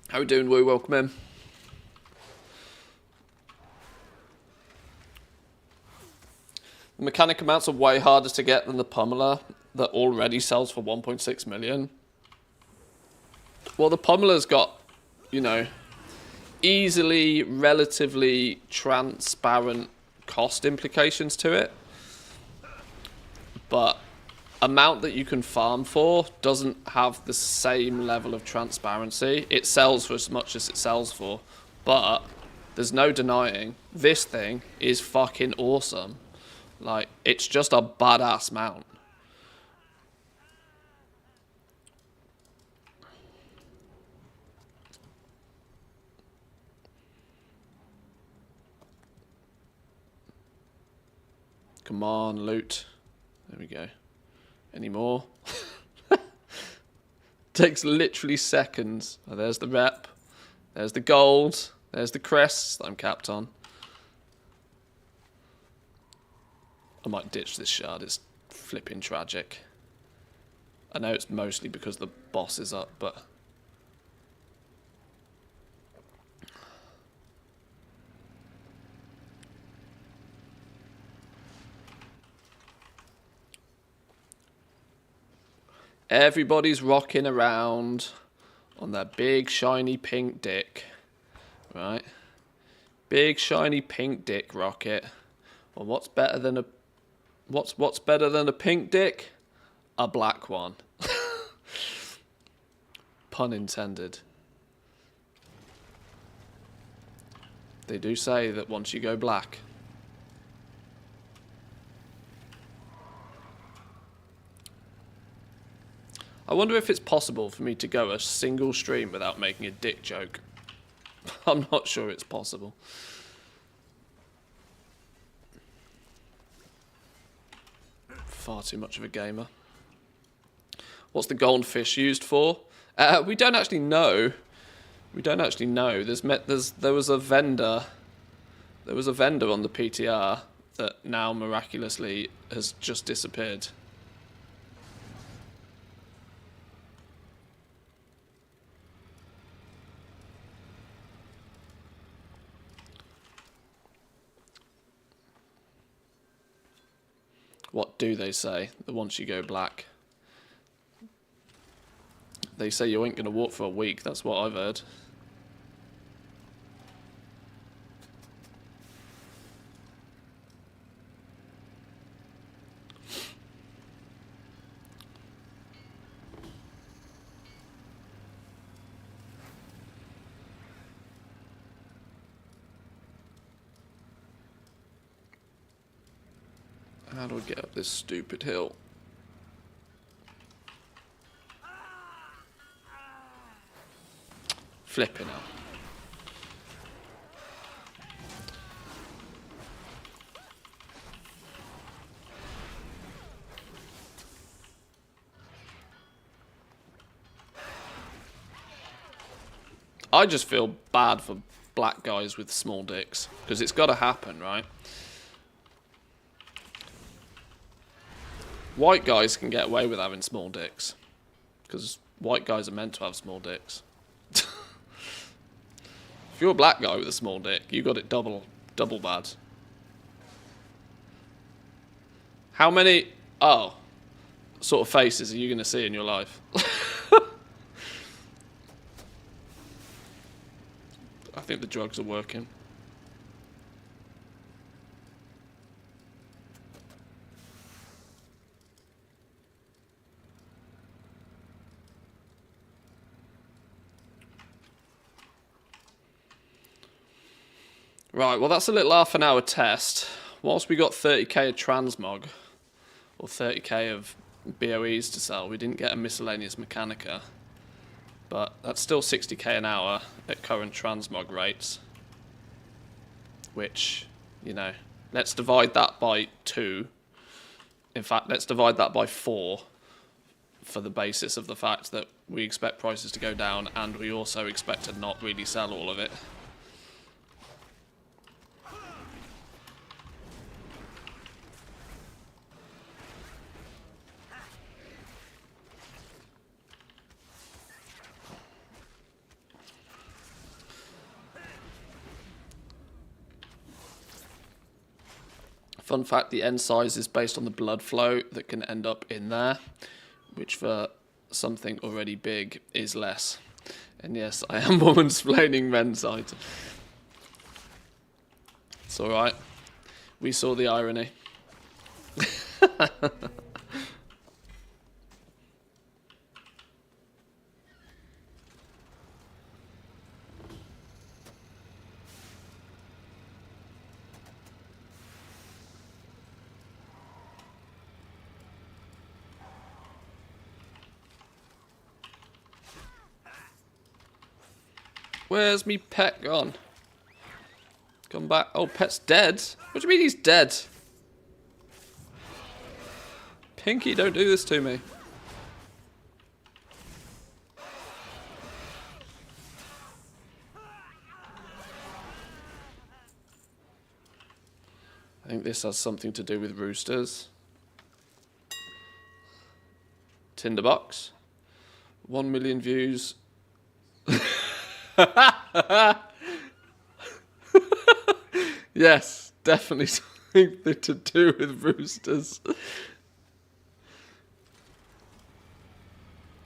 How we doing, Woo? Welcome in. The mechanic amounts are way harder to get than the pummeler that already sells for 1.6 million. Well, the pummeler's got, you know, easily, relatively transparent cost implications to it. But amount that you can farm for doesn't have the same level of transparency. It sells for as much as it sells for, but there's no denying this thing is fucking awesome. Like, it's just a badass mount. Come on, loot. There we go. Any more? Takes literally seconds. Oh, there's the rep. There's the gold. There's the crests that I'm capped on. I might ditch this shard. It's flipping tragic. I know it's mostly because the boss is up, but... Everybody's rocking around on their big shiny pink dick, right? Big shiny pink dick rocket. Well, what's better than a pink dick? A black one. Pun intended. They do say that once you go black, I wonder if it's possible for me to go a single stream without making a dick joke. I'm not sure it's possible. Far too much of a gamer. What's the goldfish used for? We don't actually know. We don't actually know. There was a vendor. There was a vendor on the PTR that now miraculously has just disappeared. What do they say? That once you go black, they say you ain't gonna walk for a week. That's what I've heard. How do I get up this stupid hill? Flipping out. I just feel bad for black guys with small dicks, because it's got to happen, right? White guys can get away with having small dicks, because white guys are meant to have small dicks. If you're a black guy with a small dick, you got it double bad. How many sort of faces are you going to see in your life? I think the drugs are working. Right, well that's a little half an hour test. Whilst we got 30k of transmog, or 30k of BOEs to sell, we didn't get a miscellaneous mechanica. But that's still 60k an hour at current transmog rates. Which, you know, let's divide that by 2. In fact, let's divide that by 4 for the basis of the fact that we expect prices to go down and we also expect to not really sell all of it. Fun fact, the end size is based on the blood flow that can end up in there, which for something already big is less. And yes, I am woman-splaining men's size. It's alright. We saw the irony. Where's me pet gone? Come back. Oh, pet's dead? What do you mean he's dead? Pinky, don't do this to me. I think this has something to do with roosters. Tinderbox. 1 million views. Yes, definitely something to do with roosters.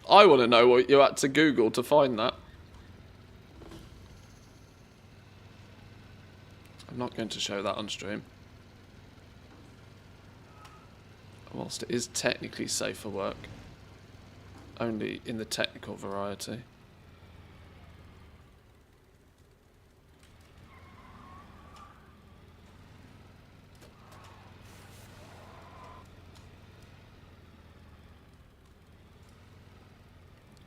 I want to know what you had to Google to find that. I'm not going to show that on stream. Whilst it is technically safe for work. Only in the technical variety.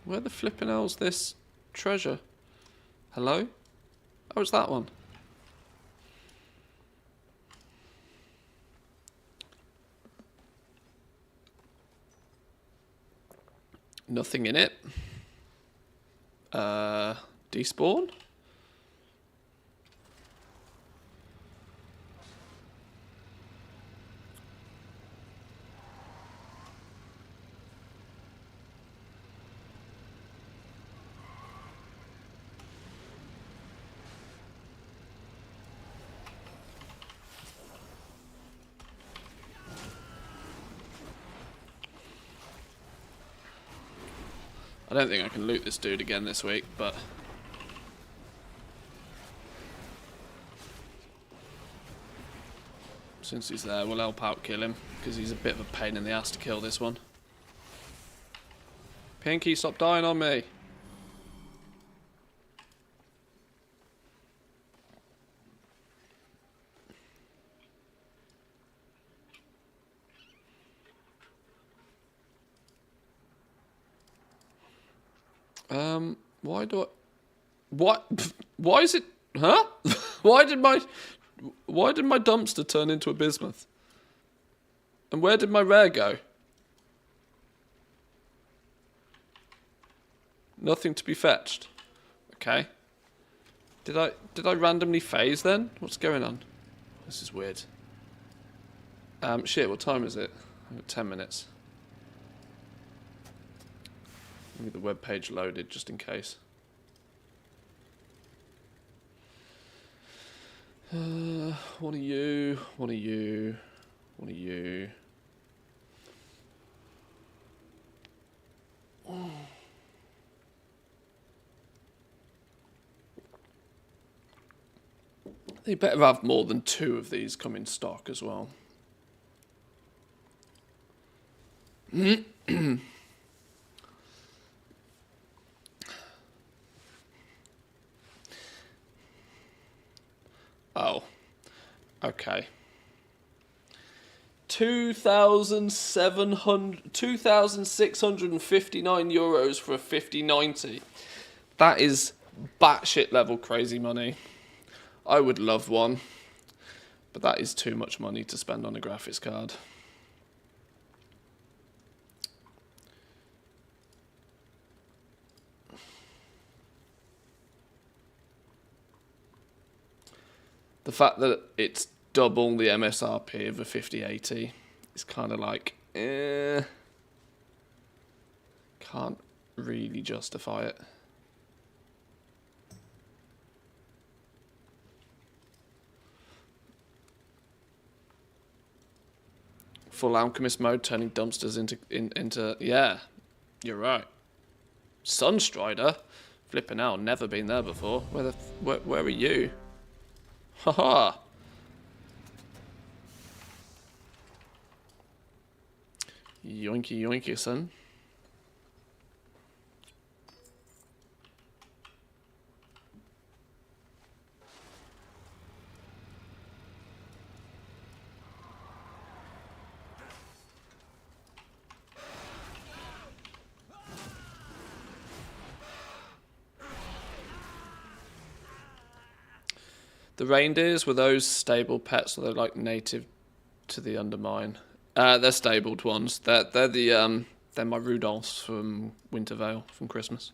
Where the flippin' hell's this treasure? Hello? Oh, it's that one. Nothing in it. Despawn? I don't think I can loot this dude again this week, but... since he's there, we'll help out kill him, because he's a bit of a pain in the ass to kill this one. Pinky, stop dying on me! Why do I... What? Why is it... Huh? Why did my dumpster turn into a bismuth? And where did my rare go? Nothing to be fetched. Okay. Did I randomly phase then? What's going on? This is weird. Shit, what time is it? I've got 10 minutes. Let me get the web page loaded just in case. One of you, one of you, one of you. Oh. They better have more than 2 of these come in stock as well. Oh, okay. 2,659 euros for a 5090. That is batshit level crazy money. I would love one, but that is too much money to spend on a graphics card. The fact that it's double the MSRP of a 5080 is kind of like, can't really justify it. Full alchemist mode, turning dumpsters into yeah, you're right. Sunstrider, flipping out, never been there before. Where are you? Haha. Yoinky yoinky, son. The reindeers, were those stable pets, or they're like native to the Undermine? They're stabled ones. They're my Rudolphs from Wintervale from Christmas.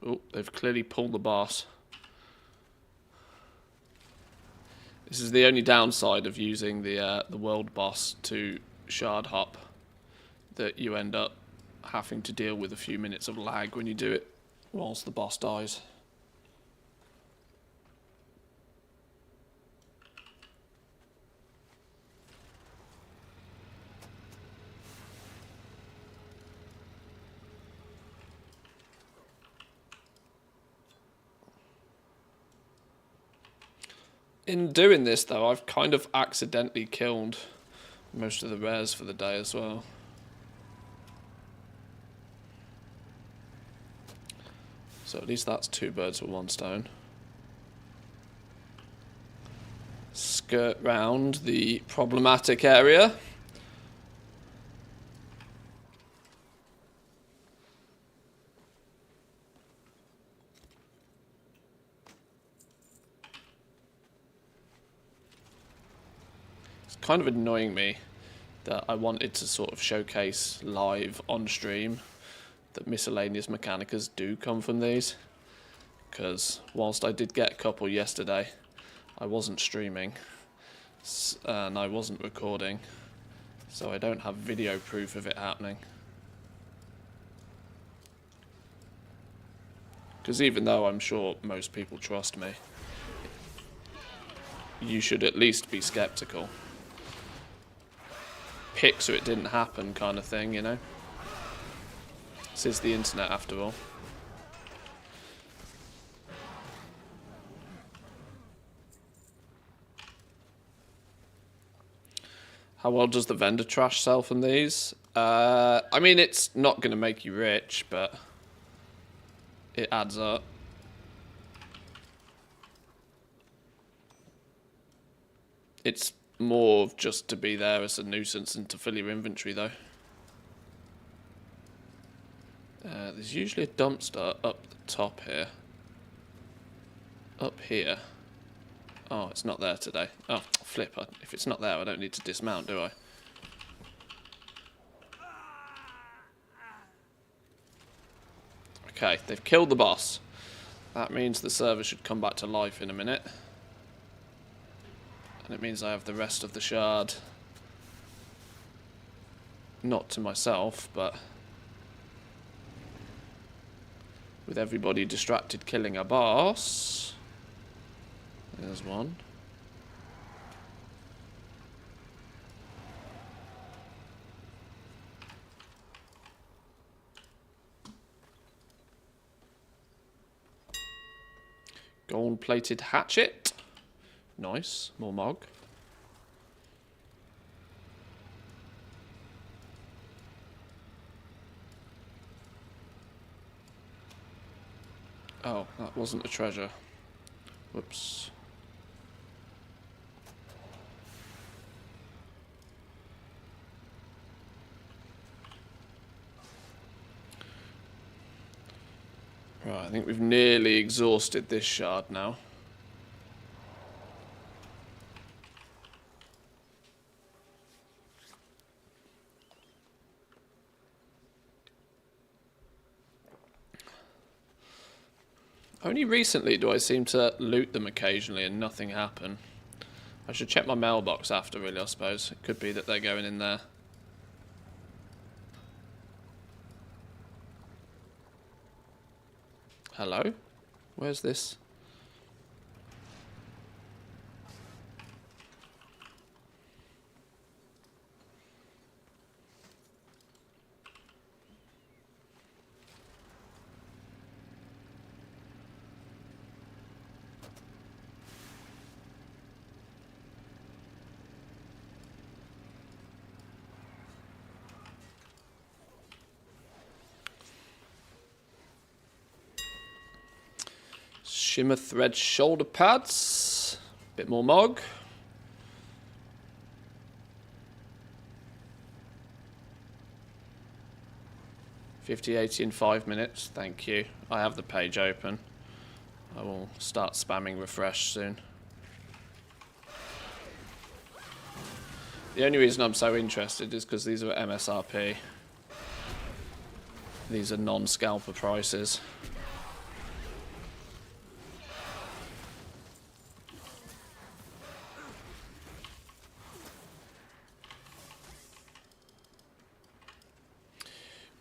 Oh, they've clearly pulled the boss. This is the only downside of using the world boss to shard hop, that you end up having to deal with a few minutes of lag when you do it whilst the boss dies. In doing this, though, I've kind of accidentally killed most of the rares for the day as well. So at least that's 2 birds with 1 stone. Skirt round the problematic area. Kind of annoying me that I wanted to sort of showcase live on stream that miscellaneous mechanicas do come from these, because whilst I did get a couple yesterday, I wasn't streaming and I wasn't recording, so I don't have video proof of it happening. Because even though I'm sure most people trust me, you should at least be skeptical. Pick so it didn't happen kind of thing, you know? This is the internet after all. How well does the vendor trash sell from these? I mean, it's not going to make you rich, but it adds up. It's more of just to be there as a nuisance and to fill your inventory, though. There's usually a dumpster up the top here. Up here. Oh, it's not there today. Oh, flip. If it's not there, I don't need to dismount, do I? Okay, they've killed the boss. That means the server should come back to life in a minute. And it means I have the rest of the shard. Not to myself, but with everybody distracted killing a boss. There's one. Gold-plated hatchet. Nice. More mog. Oh, that wasn't a treasure. Whoops. Right, I think we've nearly exhausted this shard now. Only recently do I seem to loot them occasionally and nothing happen. I should check my mailbox after, really, I suppose. It could be that they're going in there. Hello? Where's this? Shimmer thread shoulder pads. Bit more mog. $50.80 in 5 minutes. Thank you. I have the page open. I will start spamming refresh soon. The only reason I'm so interested is because these are MSRP. These are non-scalper prices.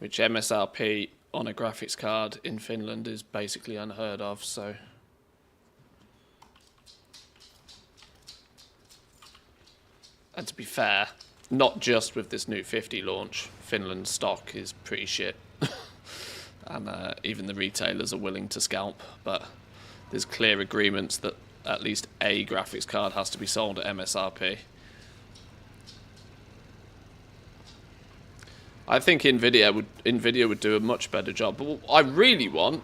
Which MSRP on a graphics card in Finland is basically unheard of, so... And to be fair, not just with this new 50 launch, Finland's stock is pretty shit. And even the retailers are willing to scalp, but there's clear agreements that at least a graphics card has to be sold at MSRP. I think Nvidia would do a much better job. But what I really want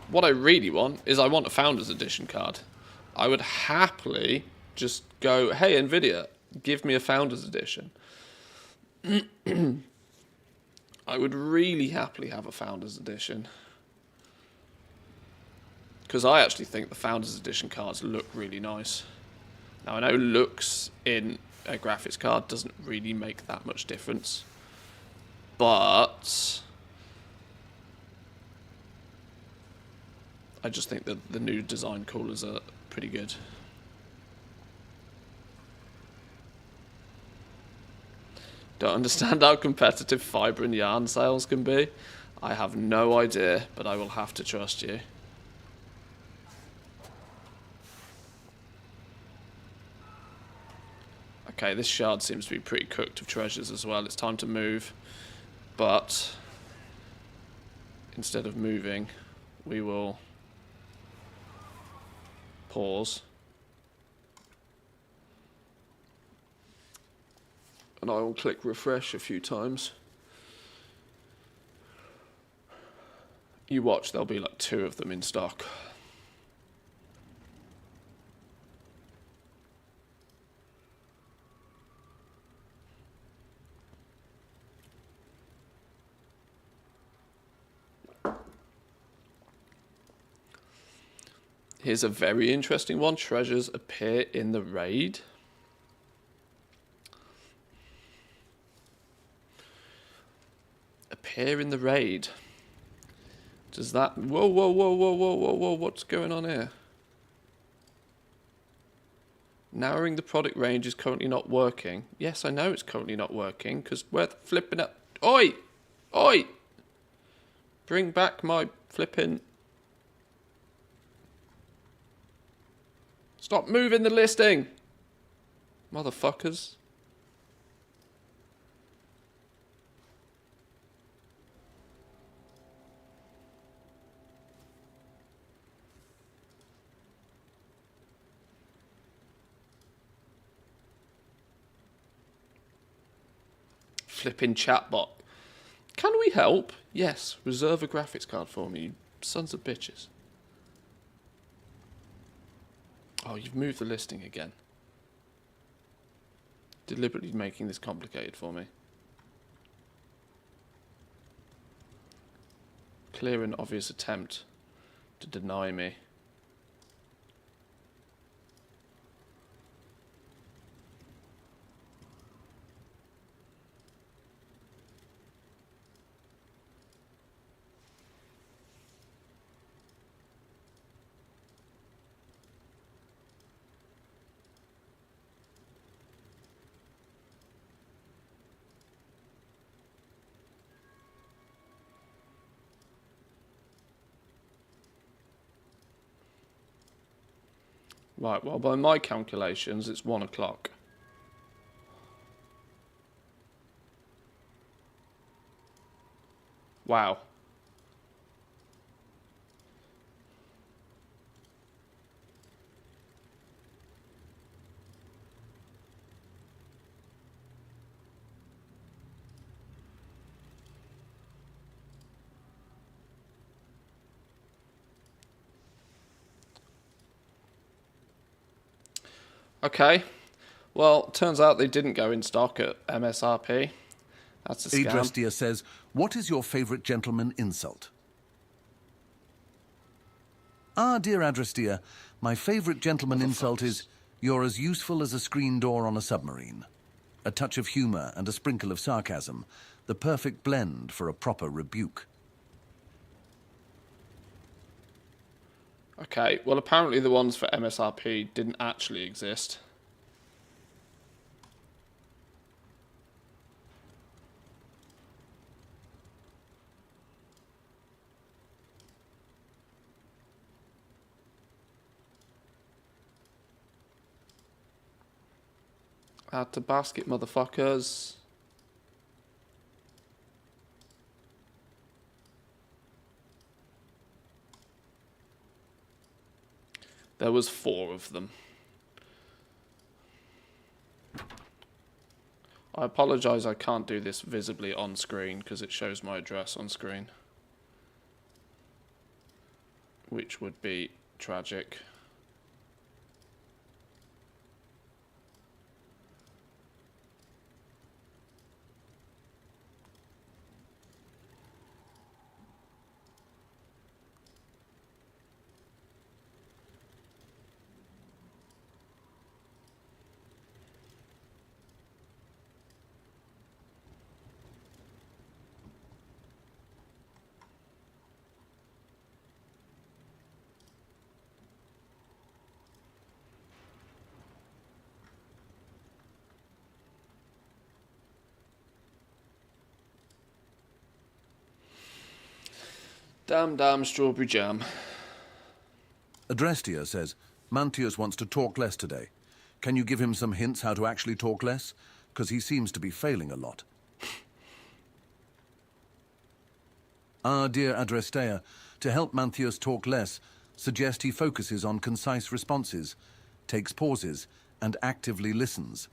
is I want a Founders Edition card. I would happily just go, hey Nvidia, give me a Founders Edition. I would really happily have a Founders Edition. Because I actually think the Founders Edition cards look really nice. Now I know looks in a graphics card doesn't really make that much difference. But I just think that the new design coolers are pretty good. Don't understand how competitive fibre and yarn sales can be. I have no idea, but I will have to trust you. Okay, this shard seems to be pretty cooked of treasures as well. It's time to move. But instead of moving, we will pause. And I will click refresh a few times. You watch, there'll be like 2 of them in stock. Here's a very interesting one. Treasures appear in the raid. Appear in the raid. Does that... Whoa, whoa, whoa, whoa, whoa, whoa, whoa. What's going on here? Narrowing the product range is currently not working. Yes, I know it's currently not working because we're flipping up. Oi! Oi! Bring back my flipping... Stop moving the listing! Motherfuckers. Flipping chatbot. Can we help? Yes. Reserve a graphics card for me, you sons of bitches. Oh, you've moved the listing again. Deliberately making this complicated for me. Clear and obvious attempt to deny me. Right, well, by my calculations, it's 1 o'clock. Wow. Okay. Well, turns out they didn't go in stock at MSRP. That's a scam. Adrestia says, what is your favourite gentleman insult? Ah, dear Adrestia, my favourite gentleman insult is, you're as useful as a screen door on a submarine. A touch of humour and a sprinkle of sarcasm, the perfect blend for a proper rebuke. Okay, well, apparently the ones for MSRP didn't actually exist. Add to basket, motherfuckers. There was 4 of them. I apologise I can't do this visibly on screen because it shows my address on screen. Which would be tragic. Damn strawberry jam. Adrestia says, Mantius wants to talk less today. Can you give him some hints how to actually talk less? Because he seems to be failing a lot. Ah, dear Adrestia, to help Mantius talk less, suggest he focuses on concise responses, takes pauses, and actively listens.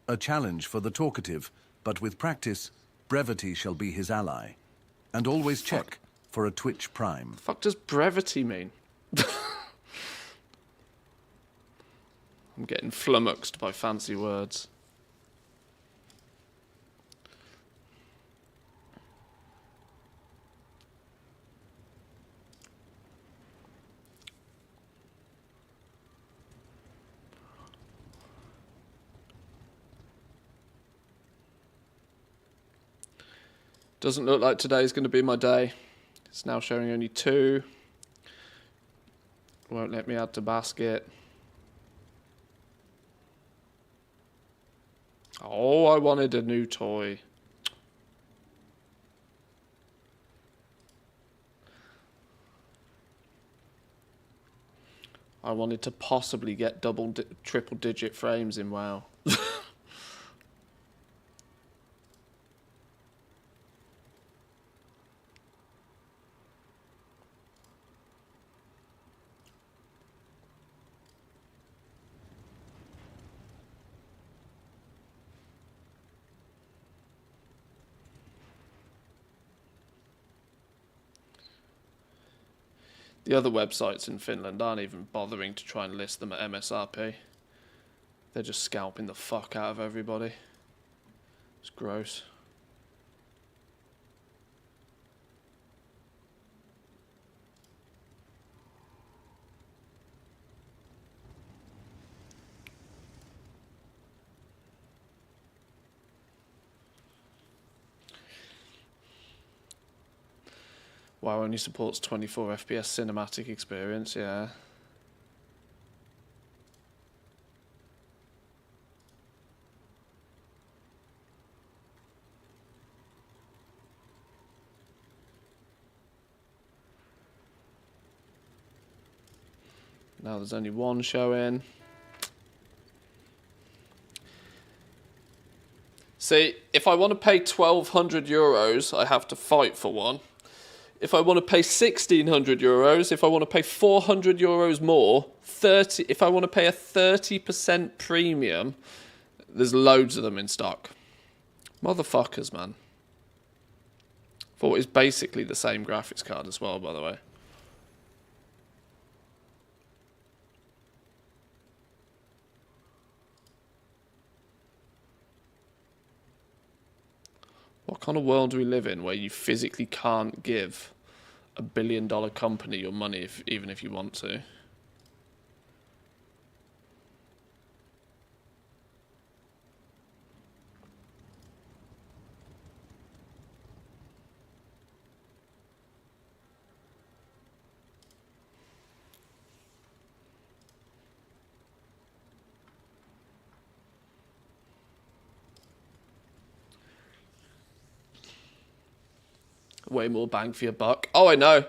A challenge for the talkative, but with practice, brevity shall be his ally. And always check for a Twitch Prime. The fuck does brevity mean? I'm getting flummoxed by fancy words. Doesn't look like today's going to be my day. It's now showing only 2. Won't let me add to basket. Oh, I wanted a new toy. I wanted to possibly get triple digit frames in WoW. The other websites in Finland aren't even bothering to try and list them at MSRP. They're just scalping the fuck out of everybody. It's gross. WoW only supports 24 FPS cinematic experience, yeah. Now there's only one showing. See, if I want to pay 1,200 euros, I have to fight for one. If I want to pay 1,600 euros, if I want to pay 400 euros more, if I want to pay a 30% premium, there's loads of them in stock. Motherfuckers, man. For what is basically the same graphics card as well, by the way. What kind of world do we live in where you physically can't give a billion-dollar company your money even if you want to? Way more bang for your buck. Oh, I know.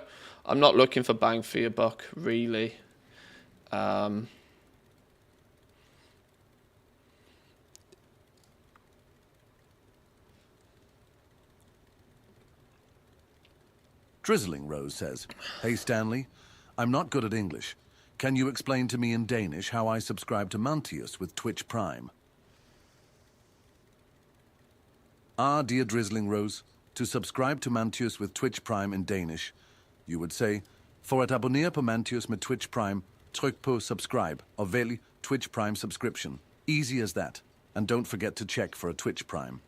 I'm not looking for bang for your buck, really. Drizzling Rose says, "Hey Stanley, I'm not good at English. Can you explain to me in Danish how I subscribe to Mantius with Twitch Prime?" Dear Drizzling Rose, to subscribe to Mantius with Twitch Prime in Danish, you would say, for at abonnere på Mantius med Twitch Prime, tryk på subscribe og vælg Twitch Prime subscription. Easy as that. And don't forget to check for a Twitch Prime.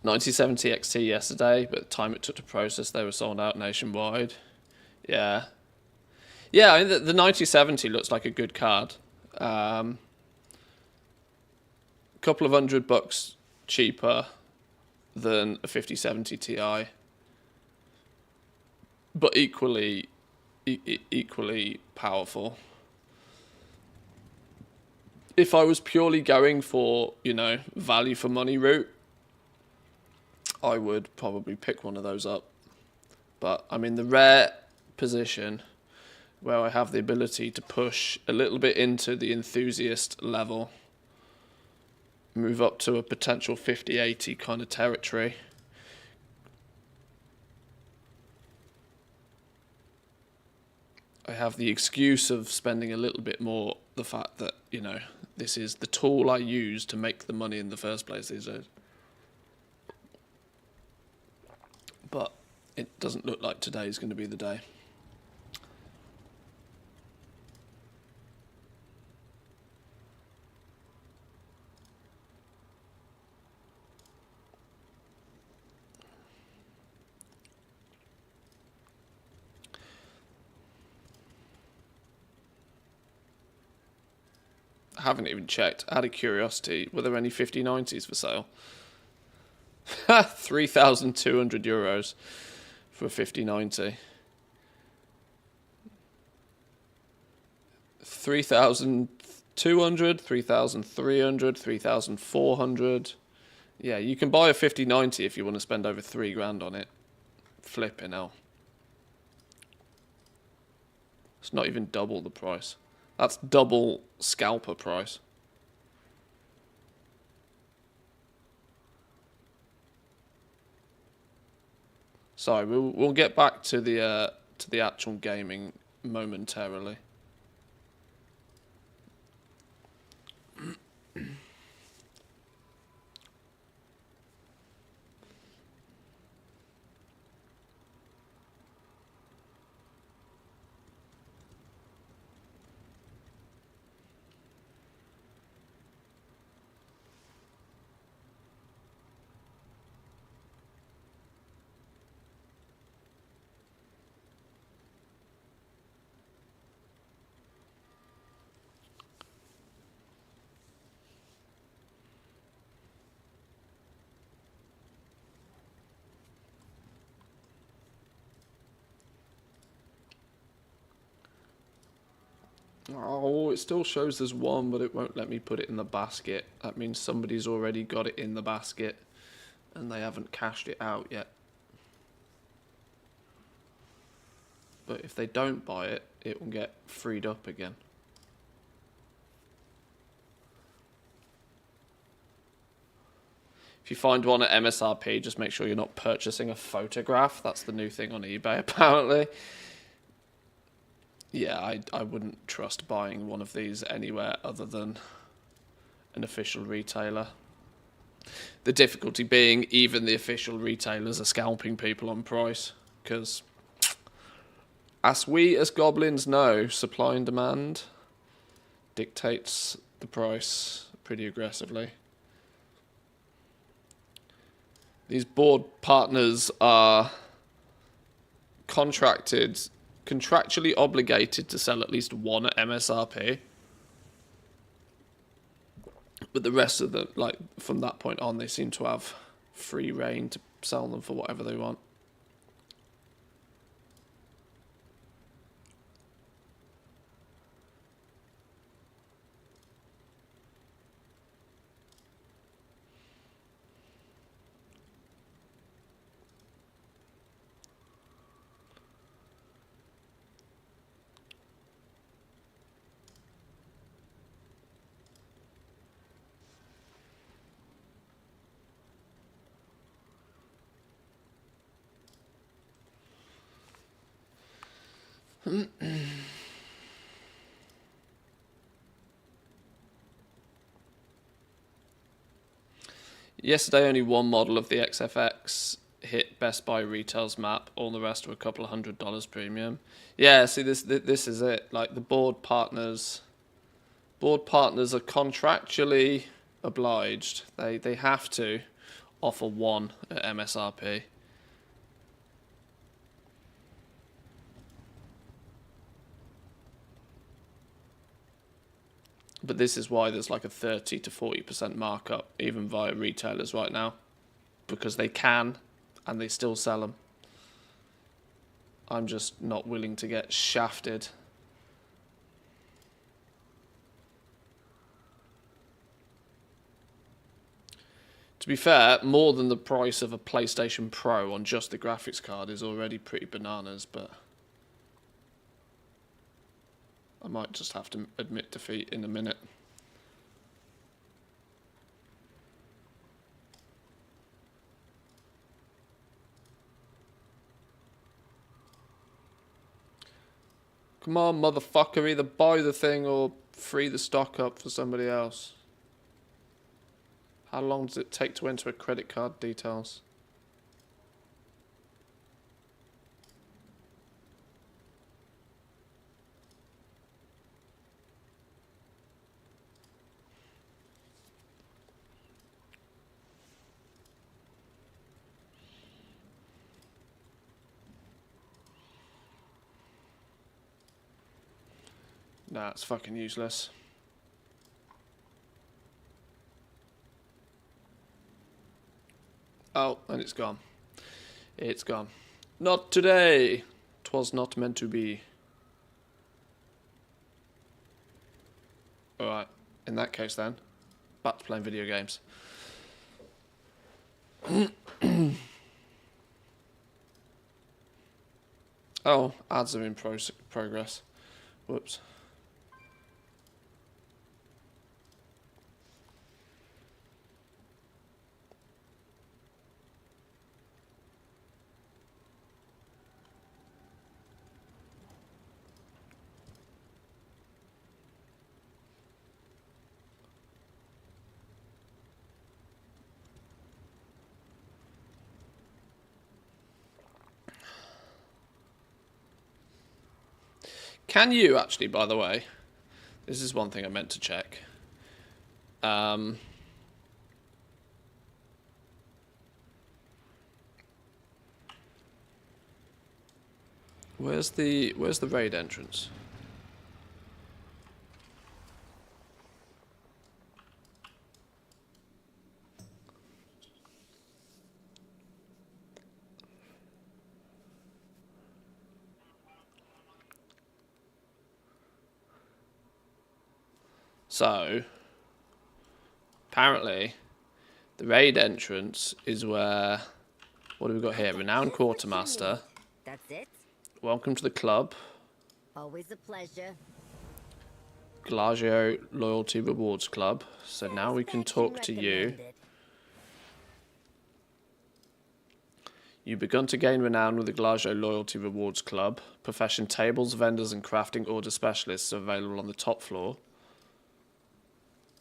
9070 XT yesterday, but the time it took to process, they were sold out nationwide. Yeah. Yeah, I mean, the 9070 looks like a good card. Couple of $100 cheaper than a 5070 Ti, but equally powerful. If I was purely going for, you know, value for money route, I would probably pick one of those up. But I'm in the rare position where I have the ability to push a little bit into the enthusiast level, move up to a potential 50-80 kind of territory. I have the excuse of spending a little bit more, the fact that, you know, this is the tool I use to make the money in the first place these days. But it doesn't look like today's going to be the day. I haven't even checked. Out of curiosity, were there any 5090s for sale? 3,200 euros for a 5090. 3,200, 3,300, 3,400. Yeah, you can buy a 5090 if you want to spend over £3,000 on it. Flipping hell. It's not even double the price. That's double scalper price. Sorry, we'll get back to the actual gaming momentarily. Oh, it still shows there's one, but it won't let me put it in the basket. That means somebody's already got it in the basket and they haven't cashed it out yet. but if they don't buy it, it will get freed up again. If you find one at MSRP, just make sure you're not purchasing a photograph. That's the new thing on eBay, apparently. Yeah, I wouldn't trust buying one of these anywhere other than an official retailer. The difficulty being, even the official retailers are scalping people on price, because as we as goblins know, supply and demand dictates the price pretty aggressively. These board partners are contractually obligated to sell at least one at MSRP. But the rest of them, like, from that point on, they seem to have free reign to sell them for whatever they want. Yesterday, only one model of the XFX hit Best Buy Retail's map. All the rest were a couple of $100 premium. Yeah, see, this is it. Like, the board partners are contractually obliged. They have to offer one at MSRP. But this is why there's like a 30 to 40% markup, even via retailers right now. Because they can, and they still sell them. I'm just not willing to get shafted. To be fair, more than the price of a PlayStation Pro on just the graphics card is already pretty bananas, but I might just have to admit defeat in a minute. Come on, motherfucker, either buy the thing or free the stock up for somebody else. How long does it take to enter a credit card details? Nah, it's fucking useless. Oh, and it's gone. It's gone. Not today. 'Twas not meant to be. Alright, in that case then, back to playing video games. Oh, ads are in progress. Whoops. Can you actually, by the way, this is one thing I meant to check. Where's the raid entrance? So, apparently, the raid entrance is where, what have we got here? Renowned Quartermaster. That's it? welcome to the club. Always a pleasure. Glagio Loyalty Rewards Club. So now we can talk to you. Recommended. You've begun to gain renown with the Glagio Loyalty Rewards Club. Profession tables, vendors, and crafting order specialists are available on the top floor.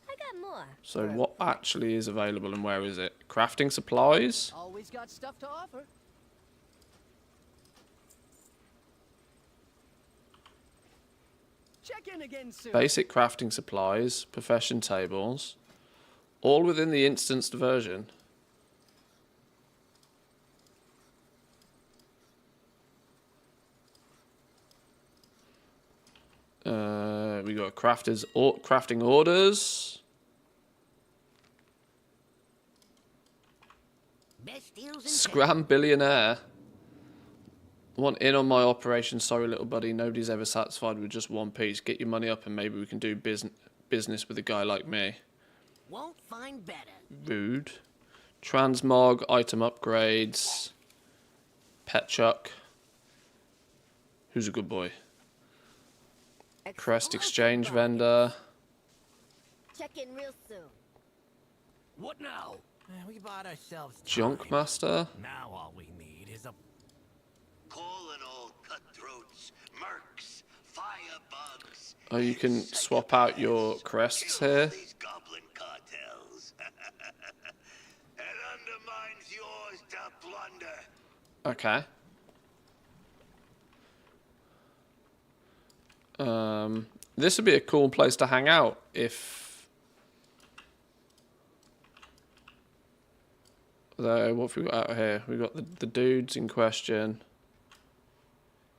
I got more. So what actually is available and where is it? Crafting supplies? Always got stuff to offer. Check in again soon. Basic crafting supplies, profession tables, all within the instanced version. We got crafting orders. Best deals in Scram billionaire. Want in on my operation? Sorry, little buddy. Nobody's ever satisfied with just one piece. Get your money up and maybe we can do business with a guy like me. Won't find better. Rude. Transmog, item upgrades. Pet Chuck. Who's a good boy? Crest exchange vendor. Check in real soon. What now? We bought ourselves Junk master. Now all we need is a... Calling all cutthroats, mercs, firebugs. Oh, you can swap out your crests here. These goblin cartels. And undermines yours to plunder. Okay. This would be a cool place to hang out if... Though, what have we got out here? We've got the dudes in question.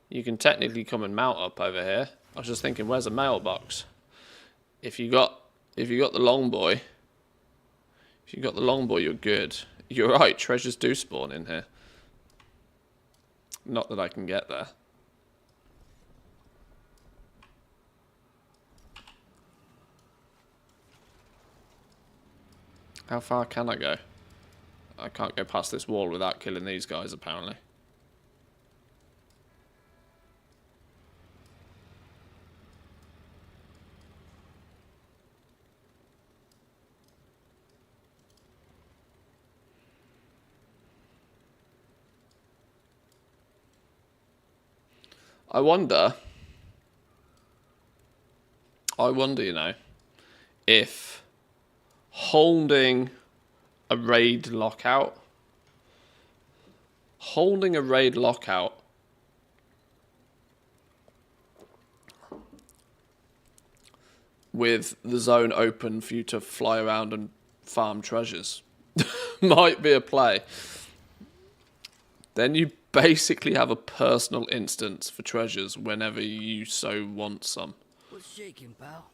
You can technically come and mount up over here. I was just thinking, where's a mailbox? If you got the long boy, you're good. You're right, treasures do spawn in here. Not that I can get there. How far can I go? I can't go past this wall without killing these guys, apparently. I wonder, you know, if holding a raid lockout with the zone open for you to fly around and farm treasures might be a play. Then you basically have a personal instance for treasures whenever you so want some. What's shaking, pal?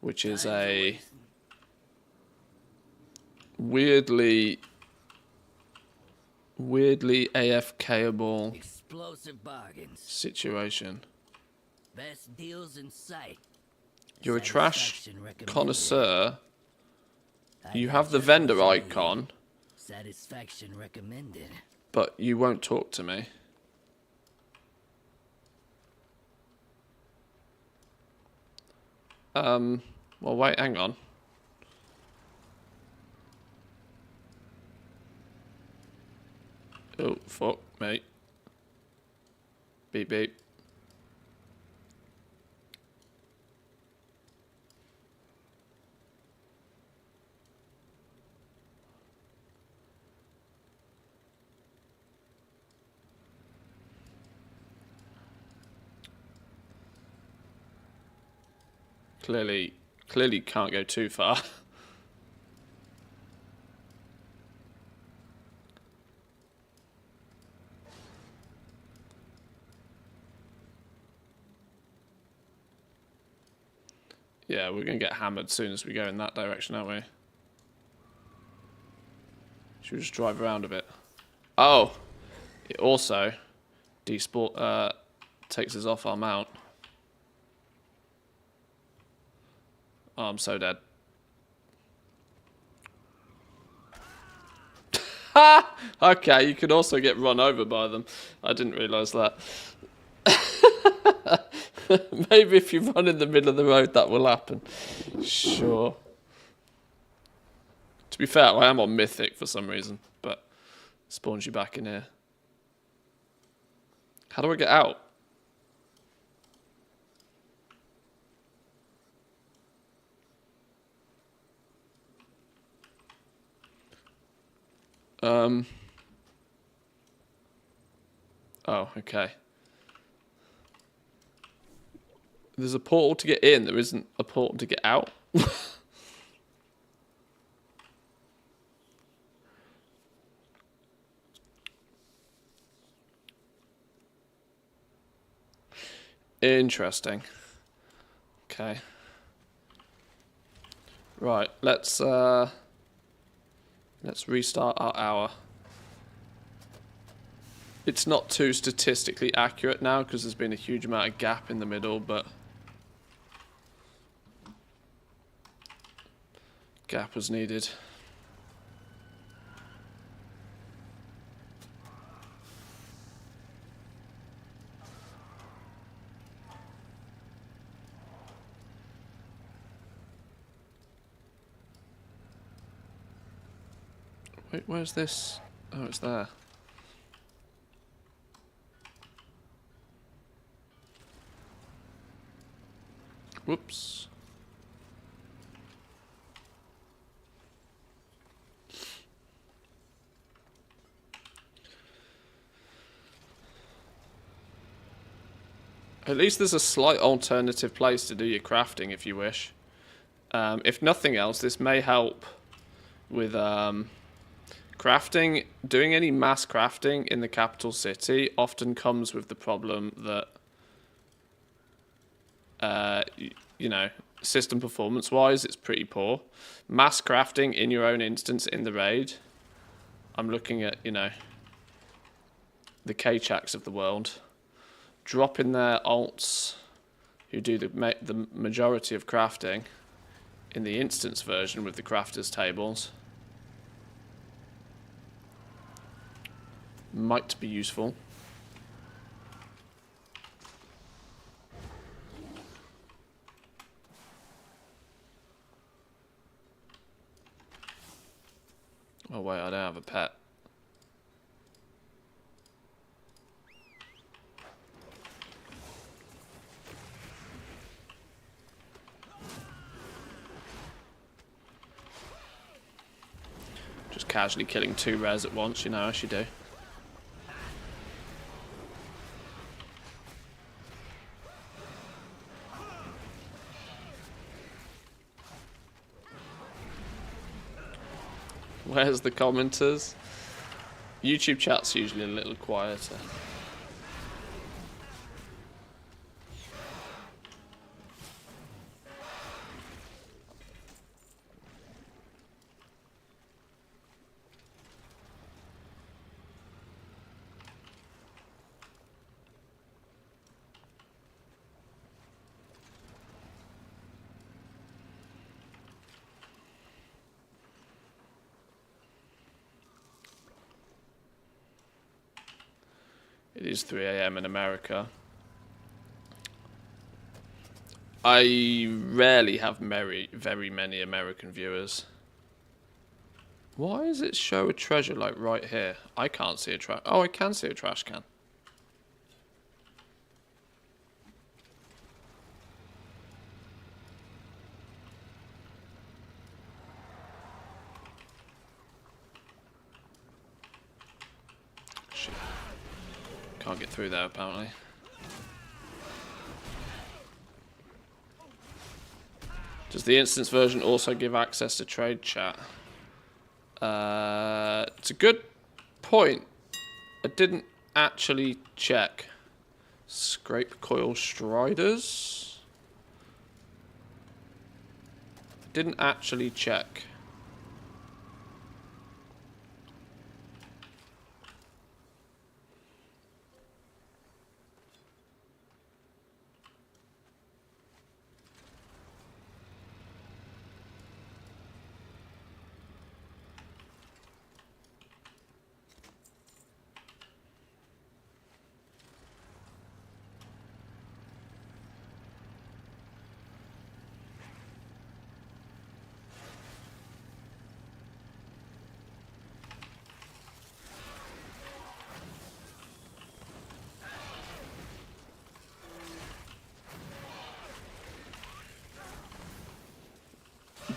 Which is a weirdly AFK-able Explosive bargains. situation. Best deals in sight. You're a trash Satisfaction recommended. connoisseur. I You got have the just vendor what you need. icon, Satisfaction recommended. but you won't talk to me. Well, wait, hang on. Oh, fuck, mate. Beep, beep. Clearly can't go too far. Yeah, we're going to get hammered as soon as we go in that direction, aren't we? Should we just drive around a bit? Oh! It also takes us off our mount. Oh, I'm so dead. Ha! Okay, you can also get run over by them. I didn't realise that. Maybe if you run in the middle of the road, that will happen. Sure. To be fair, I am on Mythic for some reason, but spawns you back in here. How do I get out? Oh, okay. There's a portal to get in. There isn't a portal to get out. Interesting. Okay. Right, let's restart our hour. It's not too statistically accurate now because there's been a huge amount of gap in the middle, but gap was needed. Wait, where's this? Oh, it's there. Whoops. At least there's a slight alternative place to do your crafting if you wish. If nothing else, this may help with crafting. Doing any mass crafting in the capital city often comes with the problem that you know, system performance wise, it's pretty poor. Mass crafting in your own instance in the raid, I'm looking at, you know, the K-Chaks of the world, dropping their alts who do the majority of crafting in the instance version with the crafters tables might be useful. Oh wait, I don't have a pet. Just casually killing 2 rares at once, you know, as you do. Where's the commenters? YouTube chat's usually a little quieter. It is 3 AM in America. I rarely have very many American viewers. Why does it show a treasure like right here? I can't see a trash. Oh, I can see a trash can. Shit. Can't get through there apparently. Does the instance version also give access to trade chat? It's a good point. I didn't actually check. Scrape coil striders? Didn't actually check.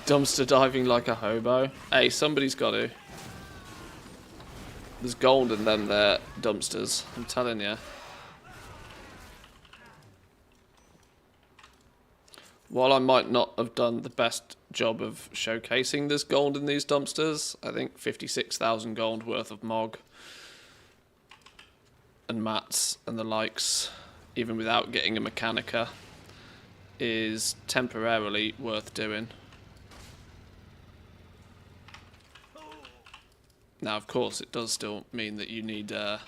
Dumpster diving like a hobo. Hey, somebody's got to. There's gold in them there dumpsters, I'm telling you. While I might not have done the best job of showcasing this gold in these dumpsters, I think 56,000 gold worth of Mog and mats and the likes, even without getting a Mechanica, is temporarily worth doing. Now, of course, it does still mean that you need to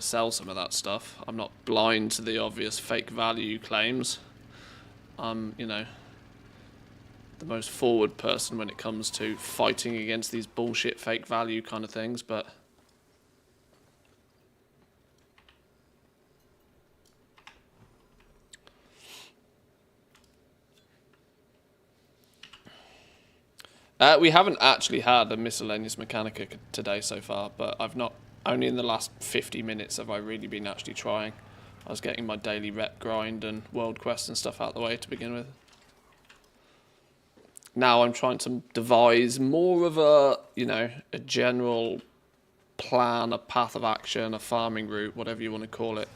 sell some of that stuff. I'm not blind to the obvious fake value claims. I'm, you know, the most forward person when it comes to fighting against these bullshit fake value kind of things, but we haven't actually had a miscellaneous Mechanica today so far, but I've not, only in the last 50 minutes have I really been actually trying. I was getting my daily rep grind and world quest and stuff out the way to begin with. Now I'm trying to devise more of a, you know, a general plan, a path of action, a farming route, whatever you want to call it.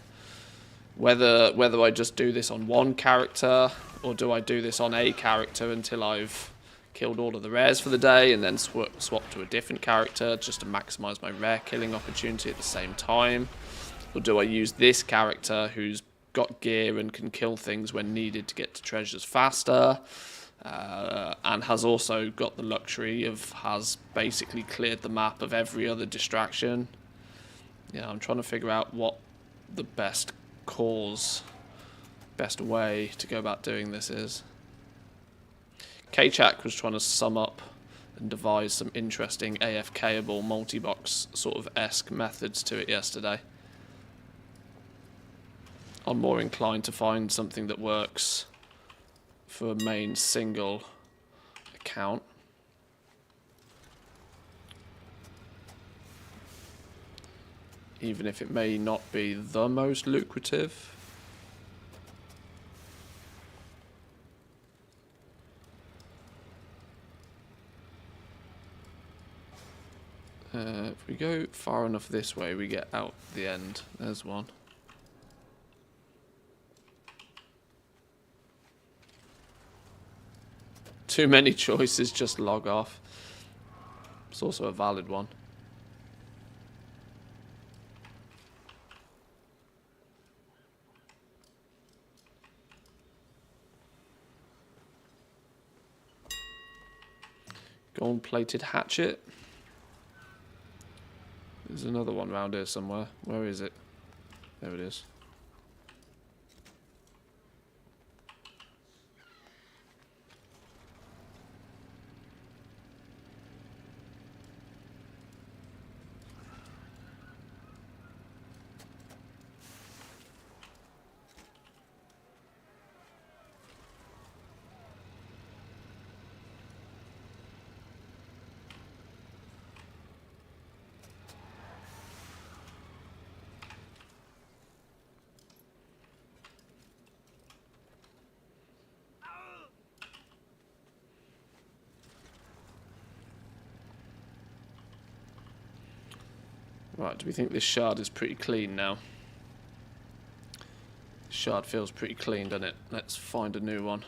Whether I just do this on one character, or do I do this on a character until I've killed all of the rares for the day and then swap to a different character just to maximize my rare killing opportunity at the same time? Or do I use this character who's got gear and can kill things when needed to get to treasures faster, and has also got the luxury of has basically cleared the map of every other distraction? Yeah, I'm trying to figure out what the best way to go about doing this is. K-Chak was trying to sum up and devise some interesting AFK-able multi-box sort of esque methods to it yesterday. I'm more inclined to find something that works for a main single account. Even if it may not be the most lucrative. If we go far enough this way, we get out the end. There's one. Too many choices, just log off. It's also a valid one. Gold-plated hatchet. There's another one around here somewhere. Where is it? There it is. Right, do we think this shard is pretty clean now? This shard feels pretty clean, doesn't it? Let's find a new one.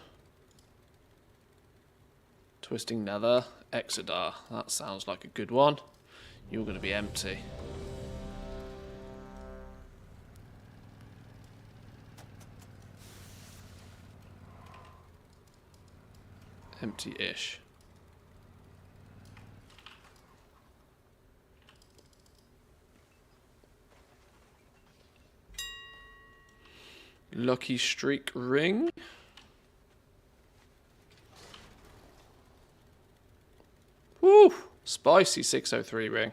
Twisting Nether, Exodar. That sounds like a good one. You're going to be empty. Empty-ish. Lucky Streak Ring. Woo! Spicy 603 ring.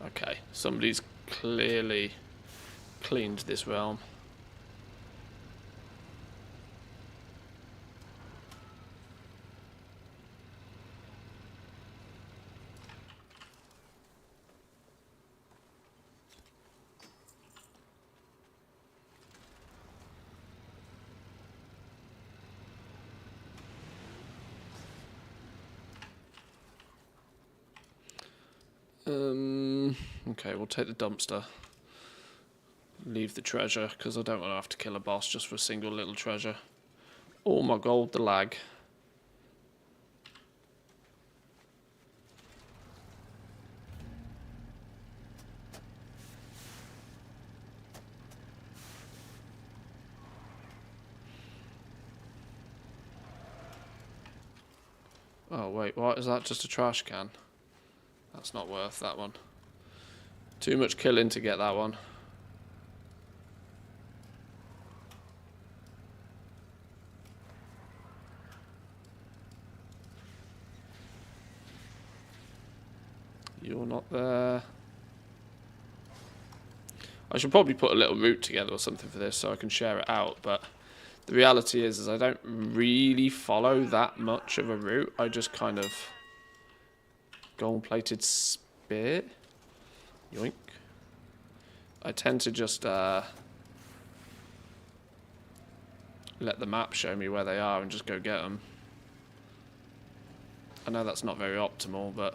Okay, somebody's clearly cleaned this realm. Okay, we'll take the dumpster. Leave the treasure, because I don't want to have to kill a boss just for a single little treasure. Oh my god, the lag. Oh wait, what? Is that just a trash can? That's not worth that one. Too much killing to get that one. You're not there. I should probably put a little route together or something for this so I can share it out, but the reality is I don't really follow that much of a route. I just kind of... Gold-plated spear? Yoink. I tend to just let the map show me where they are and just go get them. I know that's not very optimal, but...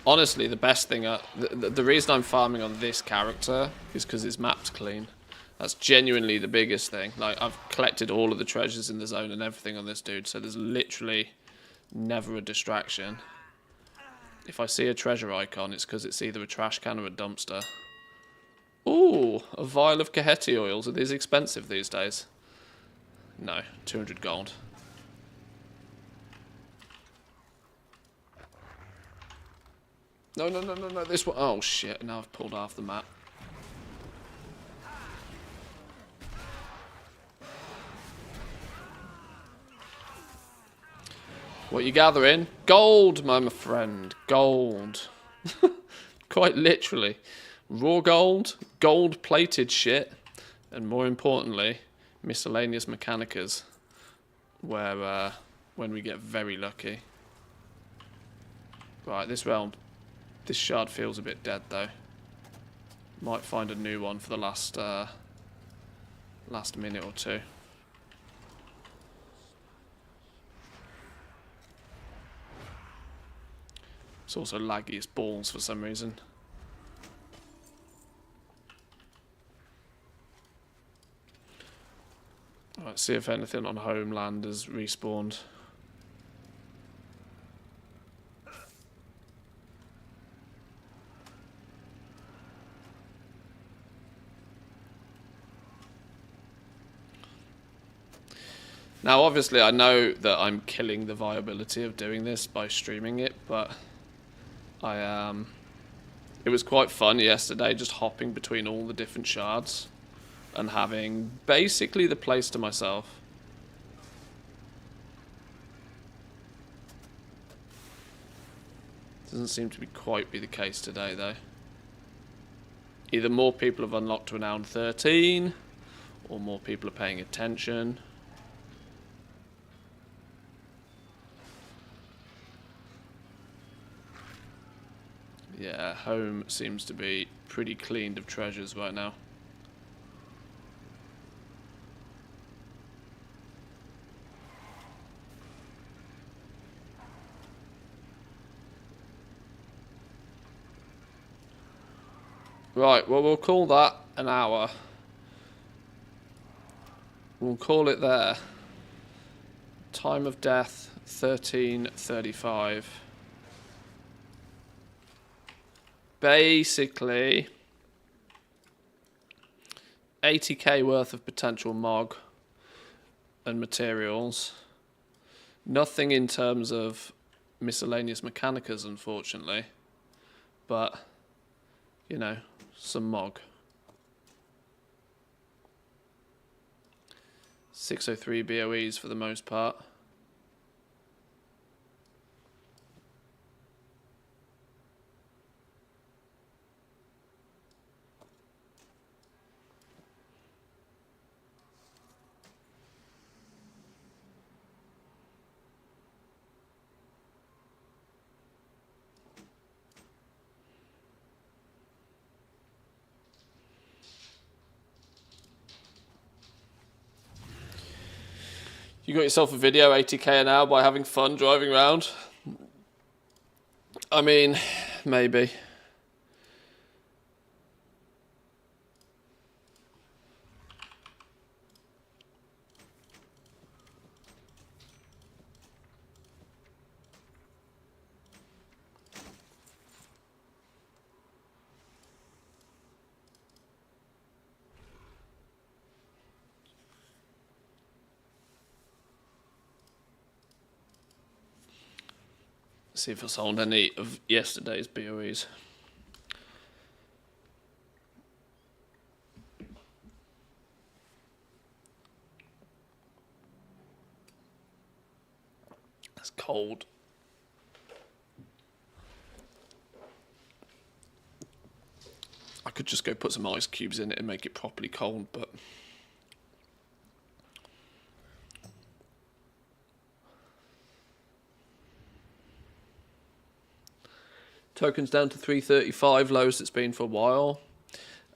Honestly, the best thing... the reason I'm farming on this character is because his map's clean. That's genuinely the biggest thing. Like, I've collected all of the treasures in the zone and everything on this dude, so there's literally never a distraction. If I see a treasure icon, it's because it's either a trash can or a dumpster. Ooh, a vial of Kaheti oils. Are these expensive these days? No, 200 gold. No, no, no, no, no, this one. Oh, shit, now I've pulled half the map. What you gathering? Gold, my friend. Gold. Quite literally. Raw gold, gold-plated shit, and more importantly, miscellaneous mechanicas, where when we get very lucky. Right, this realm, this shard feels a bit dead though. Might find a new one for the last minute or two. It's also laggy as balls for some reason. Alright, see if anything on Homeland has respawned. Now obviously I know that I'm killing the viability of doing this by streaming it, but it was quite fun yesterday just hopping between all the different shards and having basically the place to myself. Doesn't seem to be quite be the case today though. Either more people have unlocked Renown 13 or more people are paying attention. Yeah, home seems to be pretty cleaned of treasures right now. Right, well we'll call that an hour. We'll call it there. Time of death, 13:35. Basically 80k worth of potential MOG and materials. Nothing in terms of miscellaneous mechanicas, unfortunately, but you know, some MOG. 603 BOEs for the most part. You got yourself a video 80k an hour by having fun driving around? I mean, maybe. See if I sold any of yesterday's BOEs. It's cold. I could just go put some ice cubes in it and make it properly cold, but tokens down to 335, lowest it's been for a while.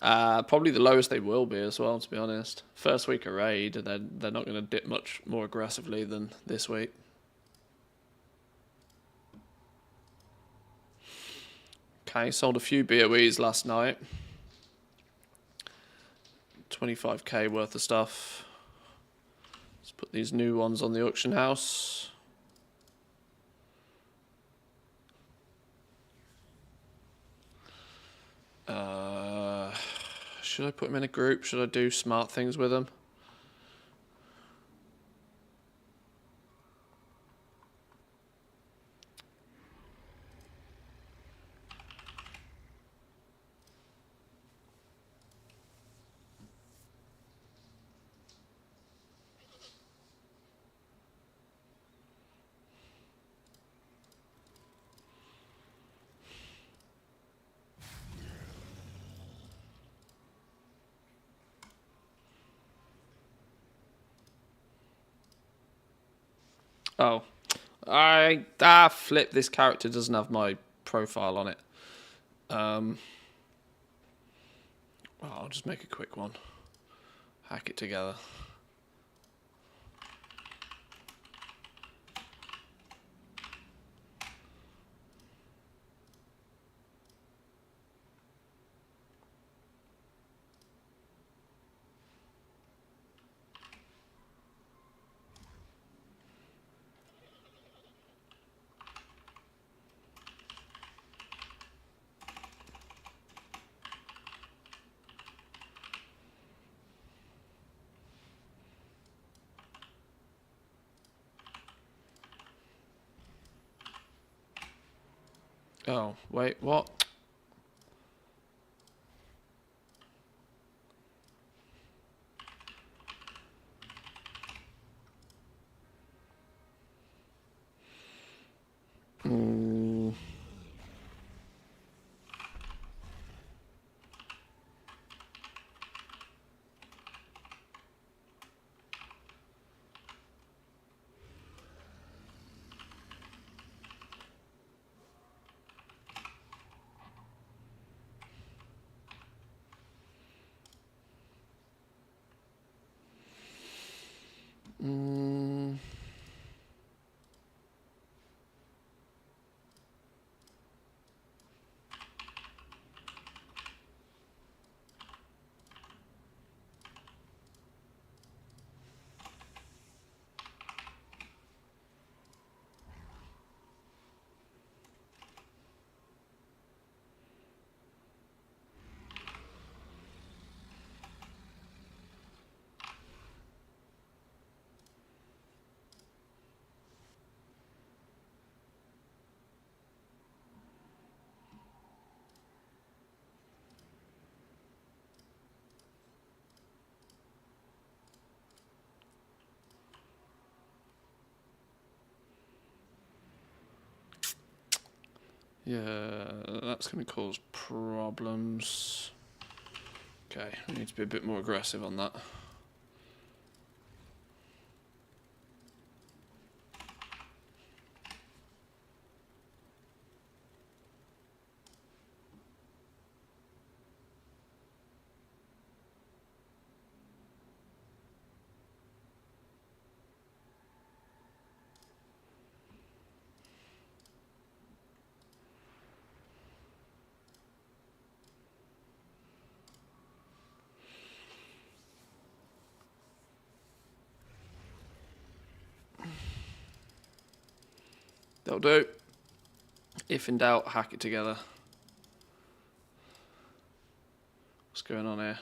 Probably the lowest they will be as well, to be honest. First week of raid, they're not going to dip much more aggressively than this week. Okay, sold a few BOEs last night. 25k worth of stuff. Let's put these new ones on the auction house. Should I put them in a group? Should I do smart things with them? Oh, flip. This character doesn't have my profile on it. Well, I'll just make a quick one. Hack it together. Oh, wait, what? Yeah, that's going to cause problems. Okay, we need to be a bit more aggressive on that. That'll do. If in doubt, hack it together. What's going on here?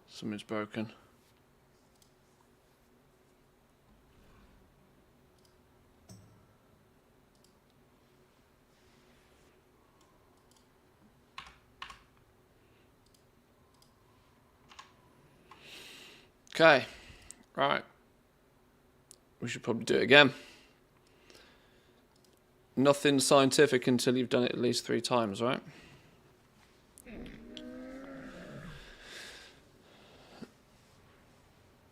Something's broken. Okay, right. We should probably do it again. Nothing scientific until you've done it at least 3 times, right?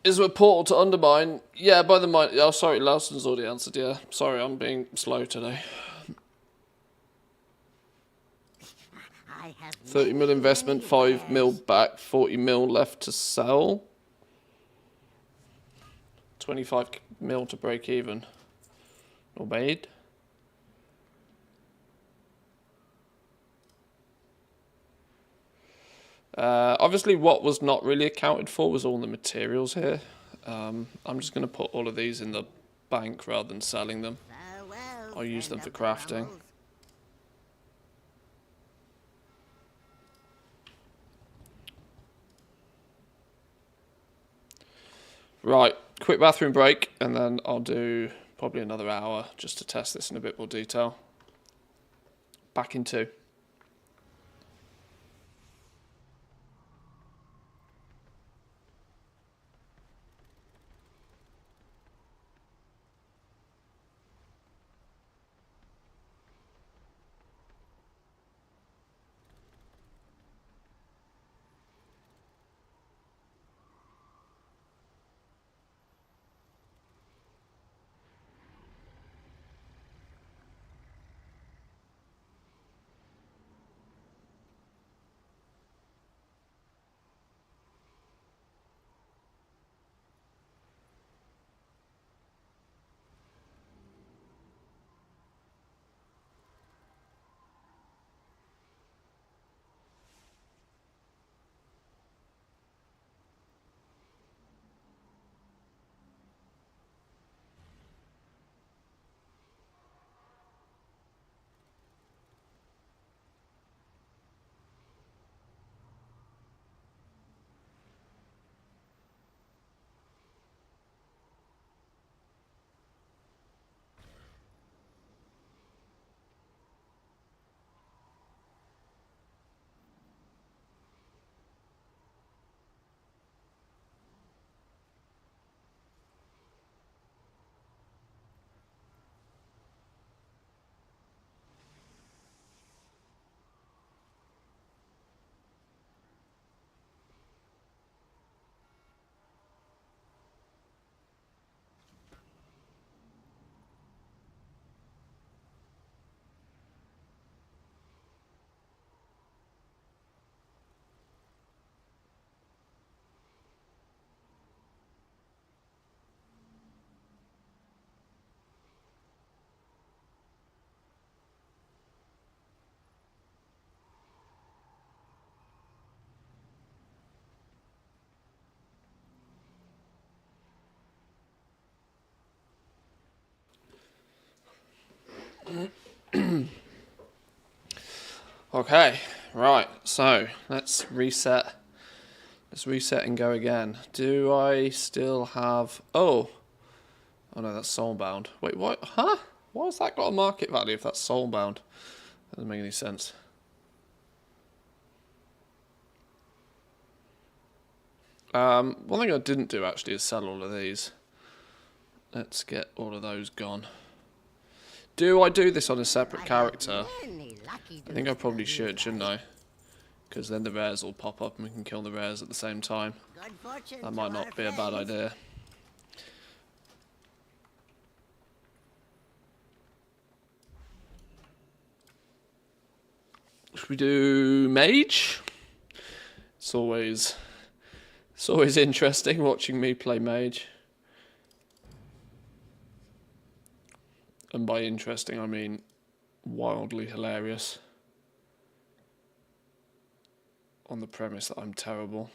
Is there a portal to undermine? Yeah, by the mind. Oh, sorry, Larson's already answered. Yeah, sorry, I'm being slow today. 30 mil investment, 5 mil back, 40 mil left to sell. 25 mil to break even. Obeyed. Obviously what was not really accounted for was all the materials here. I'm just going to put all of these in the bank rather than selling them. I'll use them for crafting. Right, quick bathroom break, and then I'll do probably another hour just to test this in a bit more detail. Back in 2. Okay, right, so let's reset. Let's reset and go again. Do I still have... Oh no, that's soulbound. Wait, what? Huh? Why has that got a market value if that's soulbound? That doesn't make any sense. One thing I didn't do actually is sell all of these. Let's get all of those gone. Do I do this on a separate character? I think I probably should, shouldn't I? Because then the rares will pop up and we can kill the rares at the same time. That might not be a bad idea. Should we do mage? It's always interesting watching me play mage. And by interesting, I mean wildly hilarious. On the premise that I'm terrible.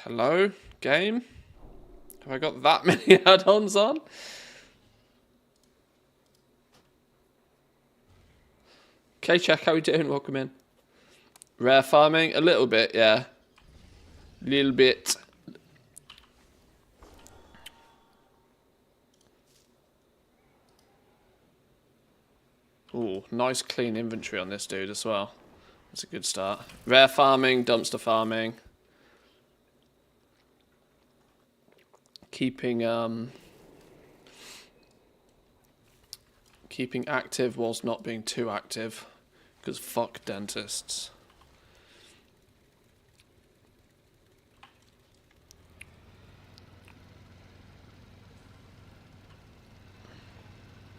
Hello, game? Have I got that many add-ons on? Okay, check, how we doing? Welcome in. Rare farming? A little bit, yeah. Little bit. Ooh, nice clean inventory on this dude as well. That's a good start. Rare farming, dumpster farming. Keeping active whilst not being too active. Because fuck dentists.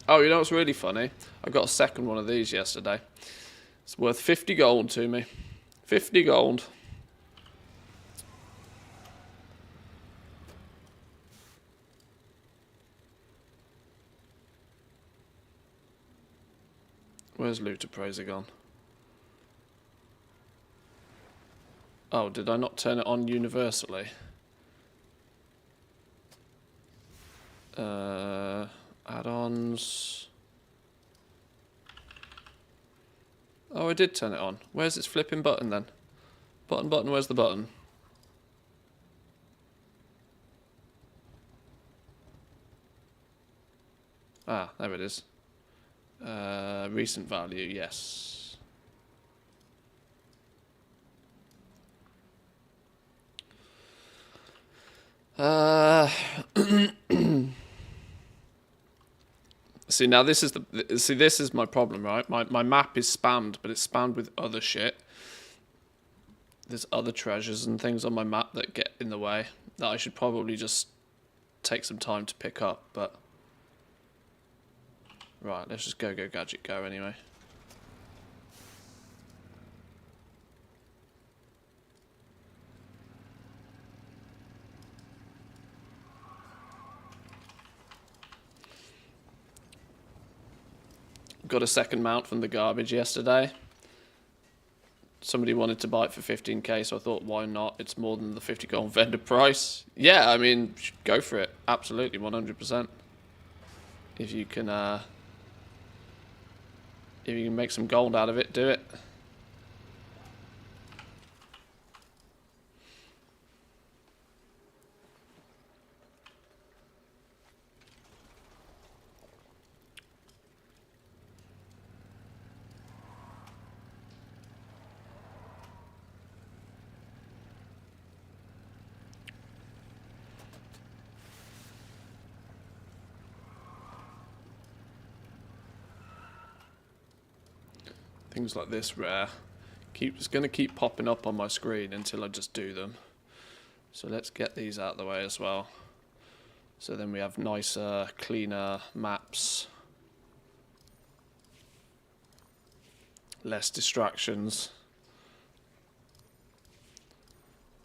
Oh, you know what's really funny? I got a second one of these yesterday. It's worth 50 gold to me. 50 gold. Where's Looter Praiser gone? Oh, did I not turn it on universally? Add-ons. Oh, I did turn it on. Where's its flipping button then? Button, where's the button? Ah, there it is. Recent value, yes. See, now this is this is my problem, right? My map is spammed, but it's spammed with other shit. There's other treasures and things on my map that get in the way that I should probably just take some time to pick up, but right, let's just go gadget go anyway. Got a second mount from the garbage yesterday. Somebody wanted to buy it for 15k, so I thought, why not? It's more than the 50 gold vendor price. Yeah, I mean, go for it. Absolutely, 100%. If you can make some gold out of it, do it. Things like this rare. It's going to keep popping up on my screen until I just do them. So let's get these out of the way as well. So then we have nicer, cleaner maps. Less distractions.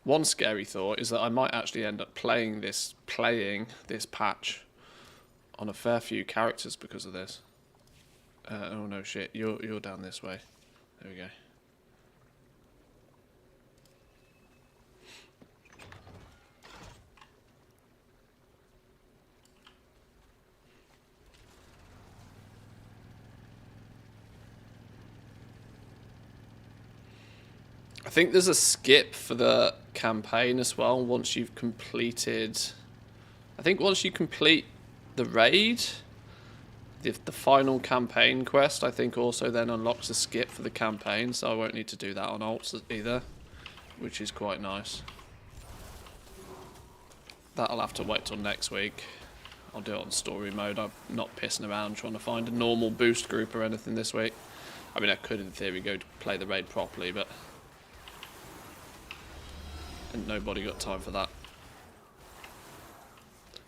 One scary thought is that I might actually end up playing this patch on a fair few characters because of this. Oh no shit, you're down this way. There we go. I think there's a skip for the campaign as well once you've completed... I think once you complete the raid... The final campaign quest, I think, also then unlocks a skip for the campaign, so I won't need to do that on alts either, which is quite nice. That'll have to wait till next week. I'll do it on story mode. I'm not pissing around trying to find a normal boost group or anything this week. I mean, I could, in theory, go to play the raid properly, but... and nobody got time for that.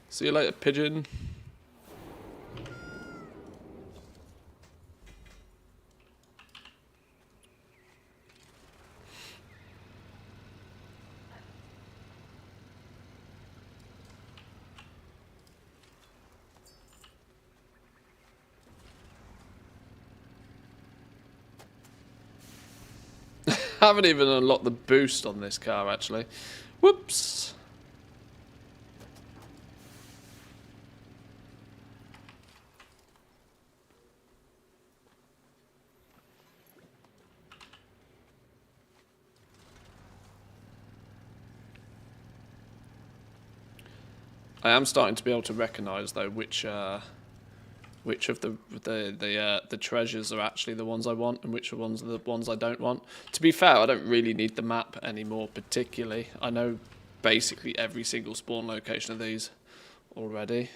See you later, pigeon. Haven't even unlocked the boost on this car actually. Whoops. I am starting to be able to recognise though which of the treasures are actually the ones I want and which ones are the ones I don't want. To be fair, I don't really need the map anymore particularly. I know basically every single spawn location of these already.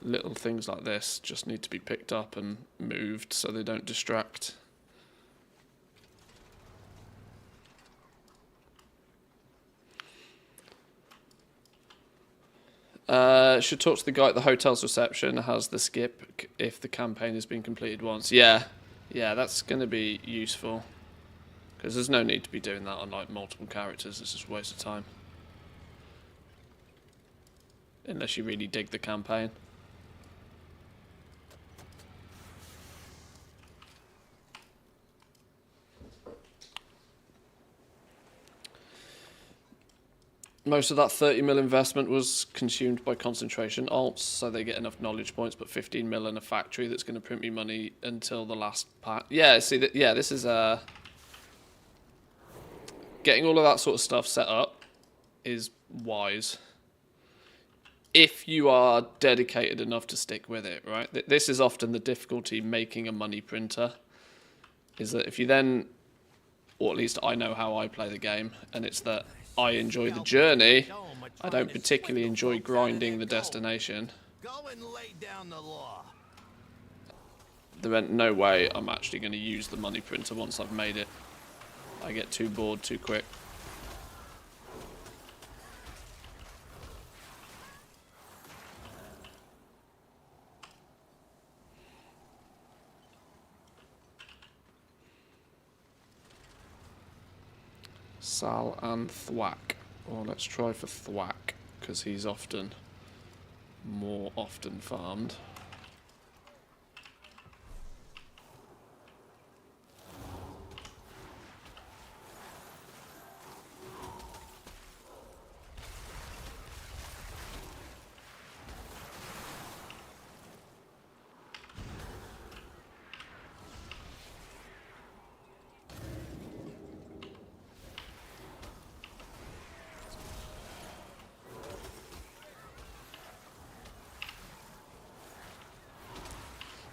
Little things like this just need to be picked up and moved so they don't distract. Should talk to the guy at the hotel's reception. Has the skip if the campaign has been completed once. Yeah, that's going to be useful. Because there's no need to be doing that on like multiple characters. It's just a waste of time. Unless you really dig the campaign. Most of that 30 mil investment was consumed by concentration alts, so they get enough knowledge points, but 15 mil in a factory that's going to print me money until the last part. Yeah, see, this is getting all of that sort of stuff set up is wise. If you are dedicated enough to stick with it, right? This is often the difficulty making a money printer, is that if you then, or at least I know how I play the game, and it's that I enjoy the journey. I don't particularly enjoy grinding the destination. There ain't no way I'm actually going to use the money printer once I've made it. I get too bored too quick. Sal and Thwack. Well, let's try for Thwack, because he's more often farmed.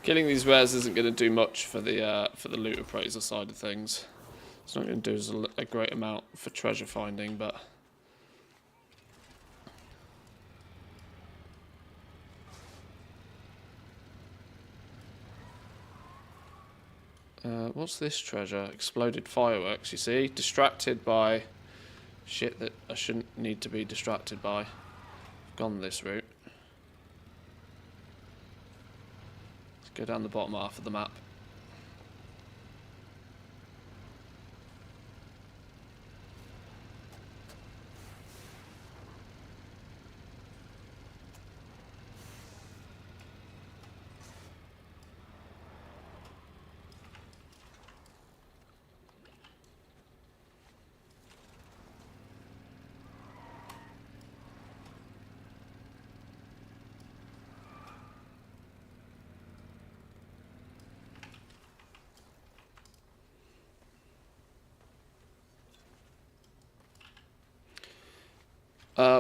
Killing these rares isn't going to do much for the loot appraiser side of things. It's not going to do a great amount for treasure finding, but what's this treasure? Exploded fireworks. You see, distracted by shit that I shouldn't need to be distracted by. I've gone this route. Go down the bottom half of the map.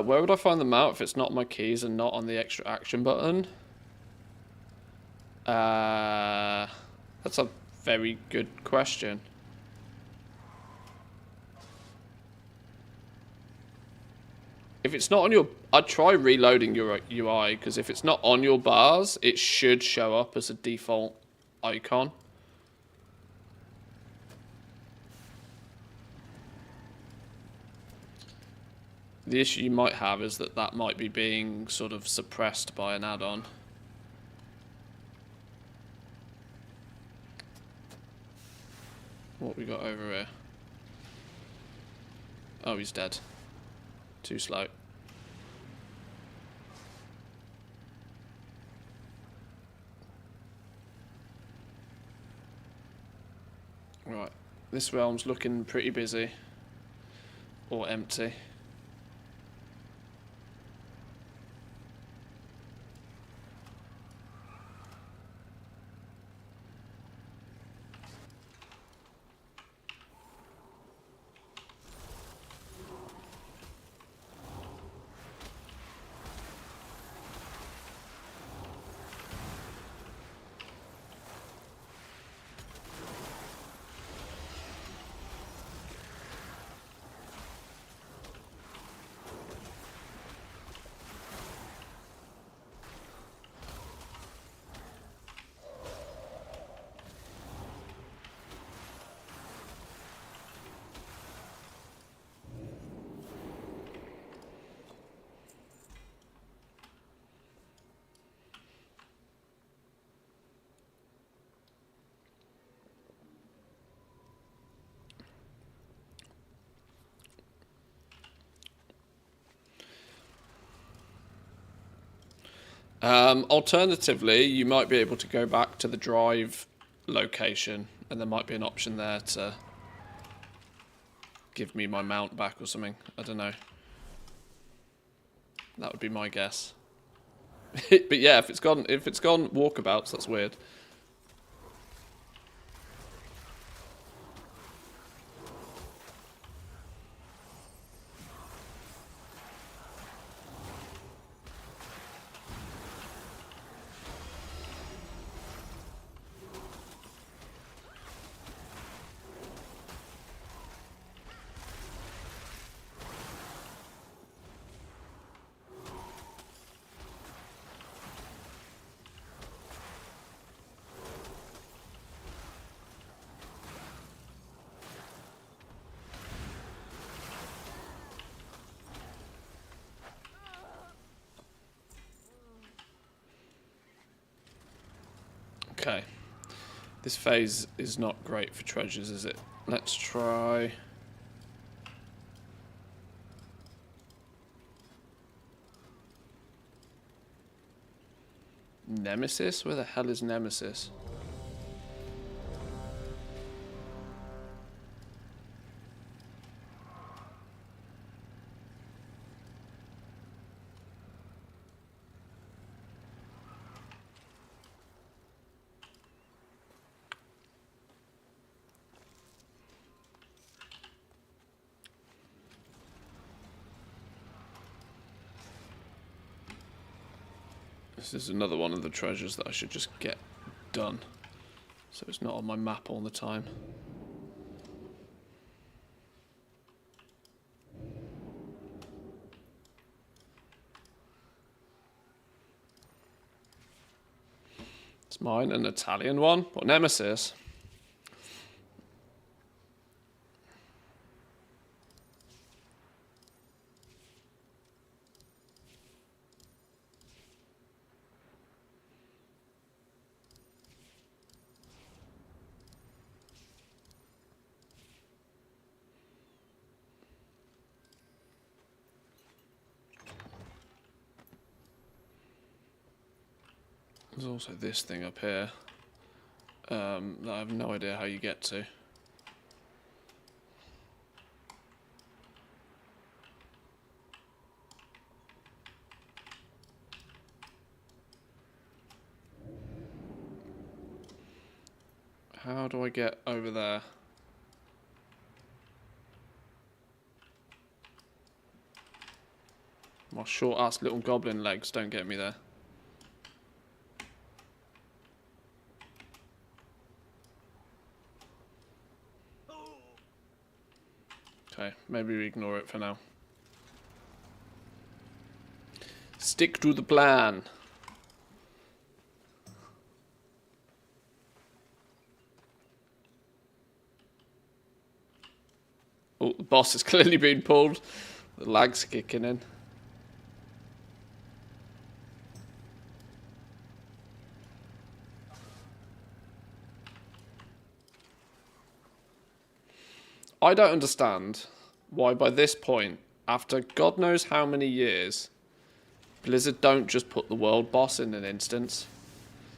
Where would I find them out if it's not my keys and not on the extra action button? That's a very good question. If it's not on your... I'd try reloading your UI, because if it's not on your bars, it should show up as a default icon. The issue you might have is that that might be being sort of suppressed by an add-on. What we got over here? Oh, he's dead. Too slow. This realm's looking pretty busy. Or empty. Alternatively, you might be able to go back to the drive location, and there might be an option there to give me my mount back or something. I don't know. That would be my guess. But yeah, if it's gone walkabouts, that's weird. Okay. This phase is not great for treasures, is it? Let's try... Nemesis? Where the hell is Nemesis? This is another one of the treasures that I should just get done, so it's not on my map all the time. It's mine, an Italian one. What, Nemesis? There's also this thing up here that I have no idea how you get to. How do I get over there? My short-ass little goblin legs don't get me there. Okay, maybe we ignore it for now. Stick to the plan. Oh, the boss has clearly been pulled. The lag's kicking in. I don't understand why by this point, after God knows how many years, Blizzard don't just put the world boss in an instance.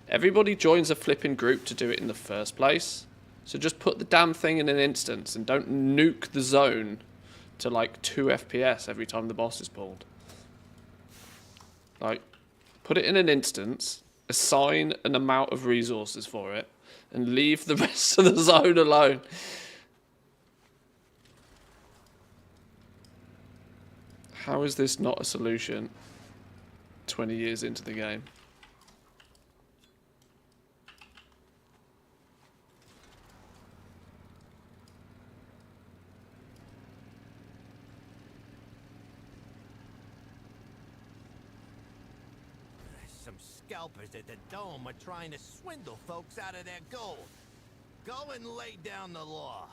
Everybody joins a flipping group to do it in the first place. So just put the damn thing in an instance and don't nuke the zone to like 2 FPS every time the boss is pulled. Like, put it in an instance, assign an amount of resources for it, and leave the rest of the zone alone. How is this not a solution 20 years into the game? Some scalpers at the Dome are trying to swindle folks out of their gold. Go and lay down the law.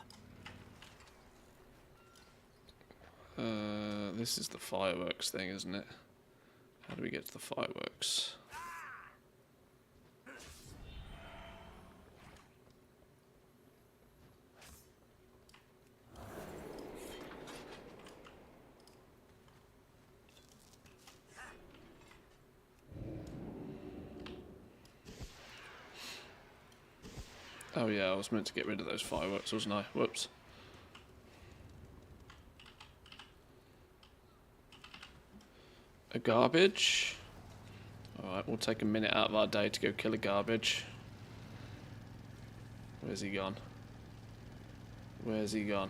This is the fireworks thing, isn't it? How do we get to the fireworks? Oh yeah, I was meant to get rid of those fireworks, wasn't I? Whoops. A garbage. Alright, we'll take a minute out of our day to go kill a garbage. Where's he gone? Where's he gone?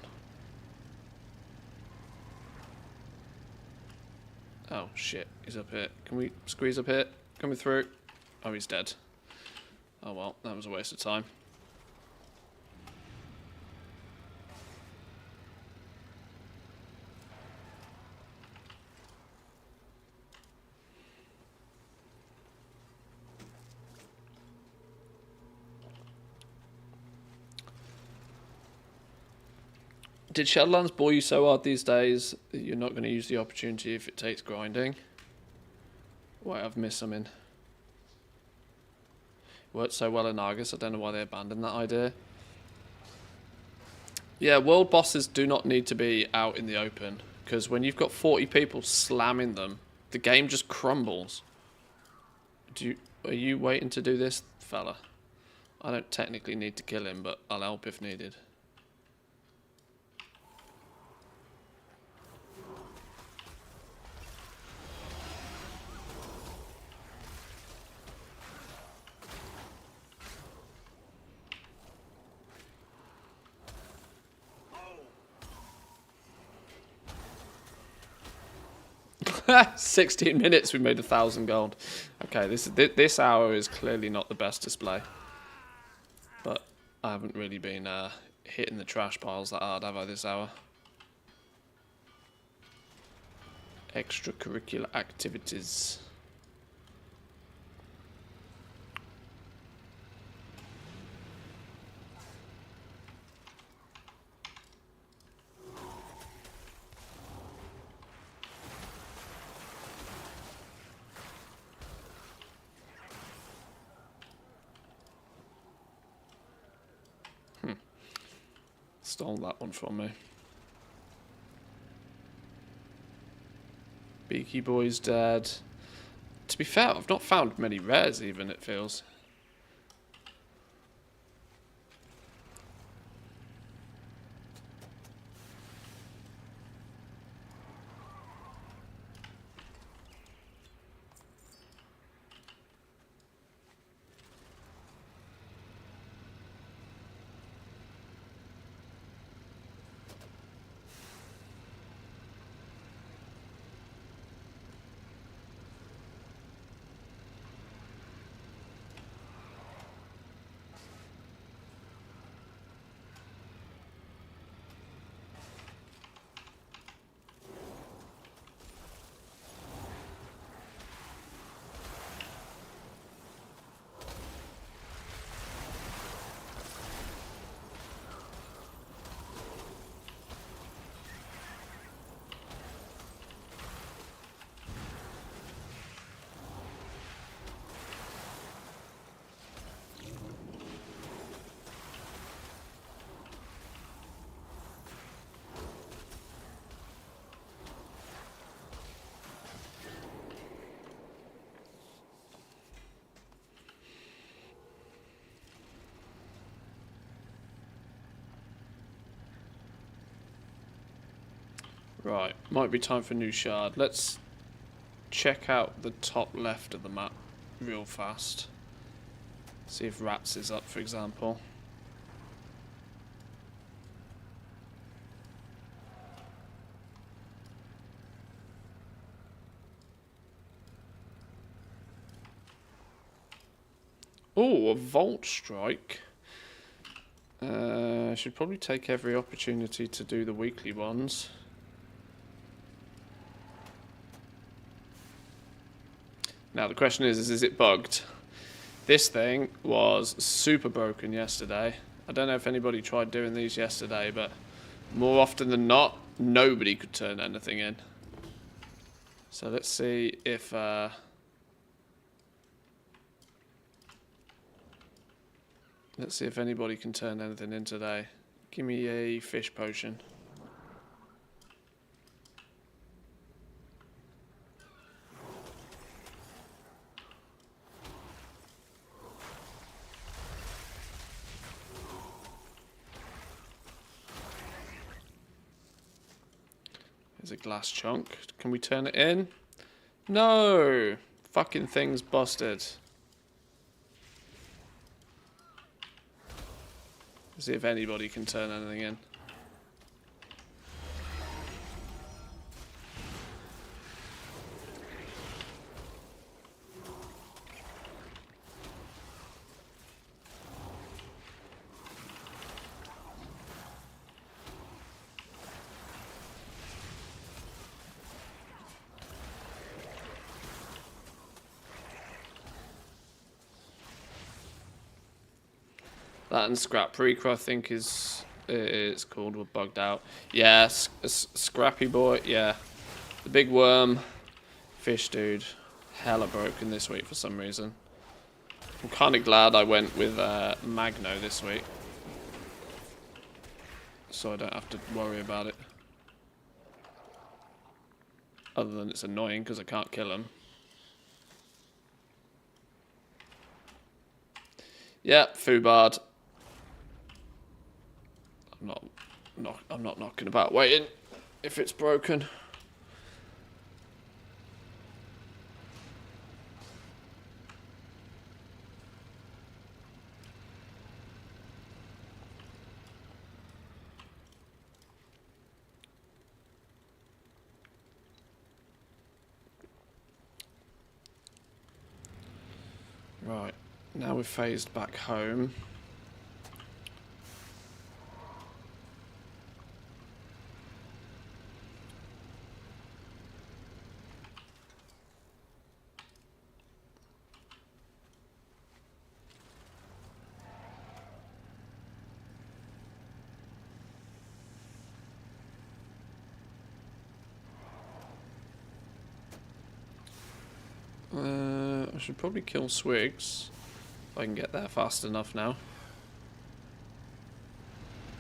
Oh shit, he's up here. Can we squeeze up here? Coming through. Oh, he's dead. Oh well, that was a waste of time. Did Shadowlands bore you so hard these days that you're not going to use the opportunity if it takes grinding? Wait, I've missed something. Worked so well in Argus, I don't know why they abandoned that idea. Yeah, world bosses do not need to be out in the open, because when you've got 40 people slamming them, the game just crumbles. Are you waiting to do this, fella? I don't technically need to kill him, but I'll help if needed. Ha! 16 minutes, we made 1,000 gold. Okay, this hour is clearly not the best display. But I haven't really been hitting the trash piles that hard, have I, this hour? Extracurricular activities. Stole that one from me. Beaky Boy's dead. To be fair, I've not found many rares even, it feels. Right, might be time for a new shard. Let's check out the top left of the map real fast. See if Rats is up, for example. Oh, a Vault Strike. I should probably take every opportunity to do the weekly ones. Now the question is it bugged? This thing was super broken yesterday. I don't know if anybody tried doing these yesterday, but more often than not, nobody could turn anything in. So let's see if... let's see if anybody can turn anything in today. Give me a fish potion. There's a glass chunk. Can we turn it in? No! Fucking thing's busted. See if anybody can turn anything in. That and Scrap Prequel, I think it's called, were bugged out. Yeah, Scrappy Boy, yeah. The big worm, fish dude, hella broken this week for some reason. I'm kind of glad I went with Magno this week. So I don't have to worry about it. Other than it's annoying because I can't kill him. Yep, Fubard. I'm not knocking about waiting if it's broken. Right, now we've phased back home. I should probably kill Swigs if I can get there fast enough now.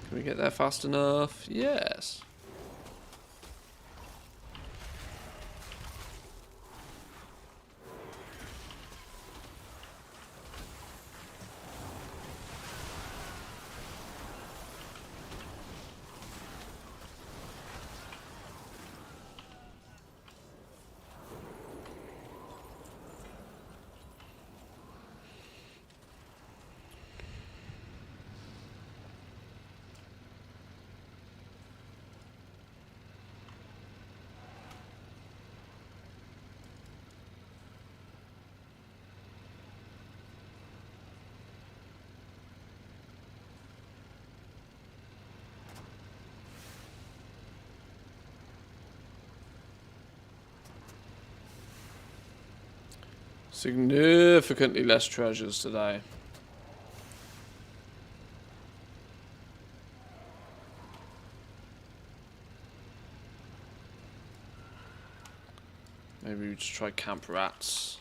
Can we get there fast enough? Yes. Significantly less treasures today. Maybe we just try Camp Rats.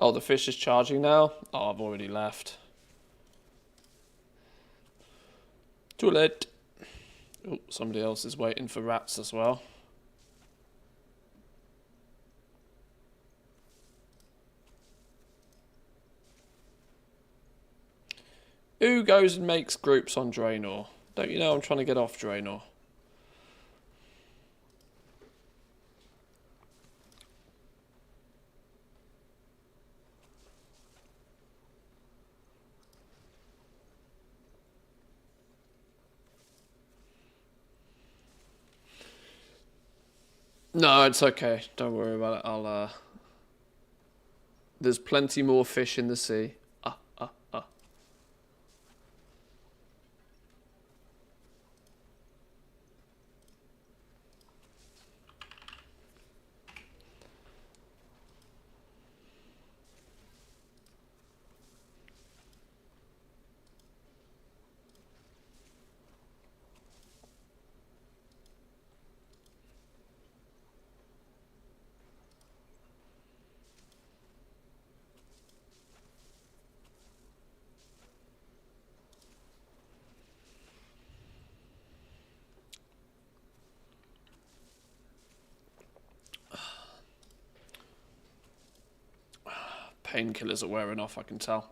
Oh, the fish is charging now? Oh, I've already left. Too late. Oh, somebody else is waiting for rats as well. Who goes and makes groups on Draenor? Don't you know I'm trying to get off Draenor? No, it's okay. Don't worry about it. I'll, there's plenty more fish in the sea. Painkillers are wearing off, I can tell.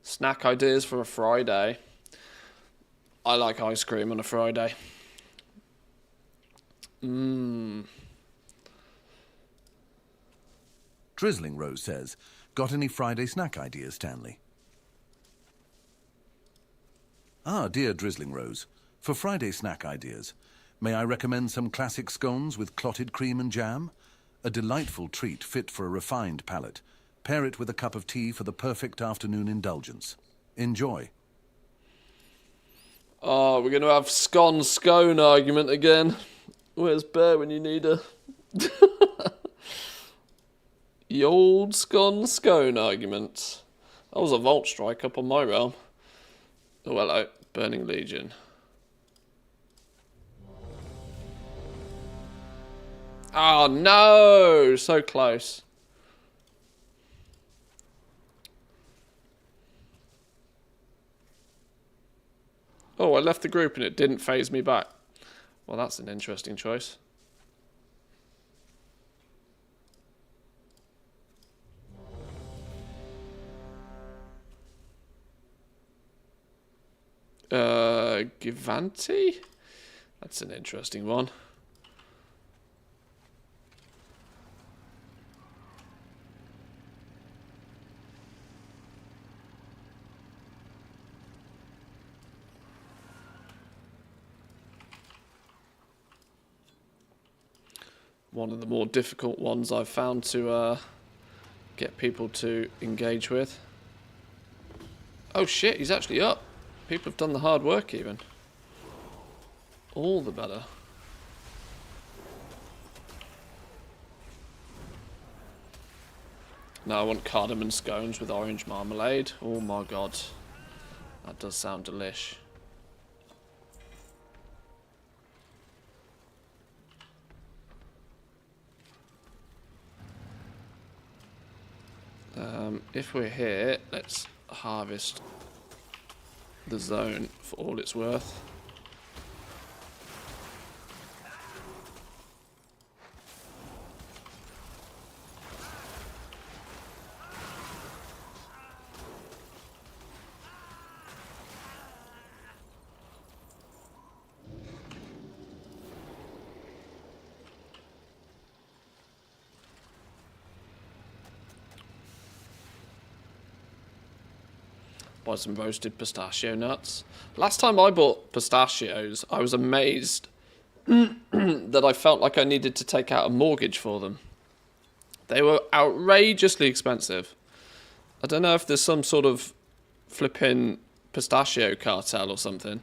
Snack ideas for a Friday. I like ice cream on a Friday. Drizzling Rose says, got any Friday snack ideas, Stanley? Ah, dear Drizzling Rose, for Friday snack ideas, may I recommend some classic scones with clotted cream and jam? A delightful treat fit for a refined palate. Pair it with a cup of tea for the perfect afternoon indulgence. Enjoy. Oh, we're going to have scone argument again. Where's Bear when you need her? The old scone argument. That was a Vault Strike up on my realm. Oh, hello. Burning Legion. Oh, no! So close. Oh, I left the group and it didn't phase me back. Well, that's an interesting choice. Givanti? That's an interesting one. One of the more difficult ones I've found to get people to engage with. Oh shit, he's actually up. People have done the hard work even. All the better. Now I want cardamom scones with orange marmalade. Oh my god. That does sound delish. If we're here, let's harvest the zone for all it's worth. Buy some roasted pistachio nuts. Last time I bought pistachios, I was amazed that I felt like I needed to take out a mortgage for them. They were outrageously expensive. I don't know if there's some sort of flipping pistachio cartel or something.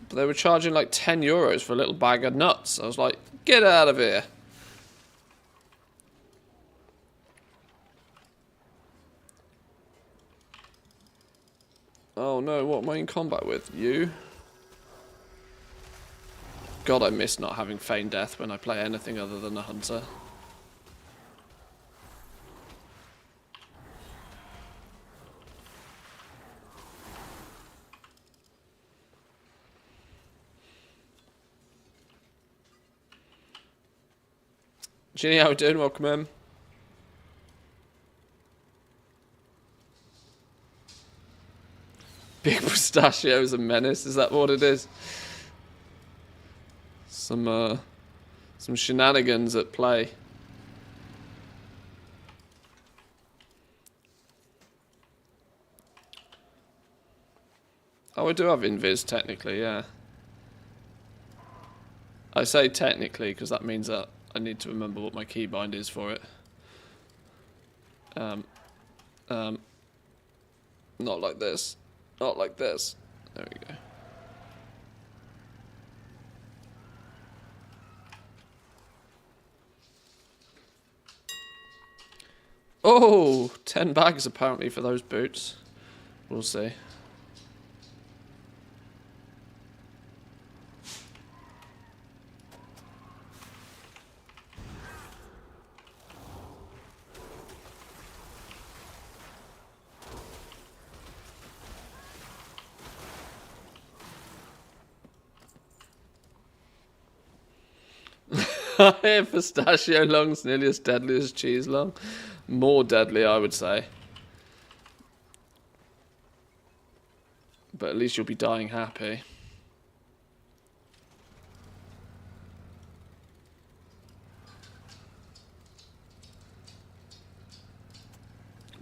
But they were charging like €10 for a little bag of nuts. I was like, get out of here. Oh no, what am I in combat with? You? God, I miss not having feign death when I play anything other than a hunter. Ginny, how we doing? Welcome in. Big Pistachio's a menace, is that what it is? Some shenanigans at play. Oh, I do have invis technically, yeah. I say technically because that means that I need to remember what my keybind is for it. Not like this. Not like this. There we go. Oh, 10 bags apparently for those boots. We'll see. Pistachio long's nearly as deadly as cheese long. More deadly, I would say. But at least you'll be dying happy.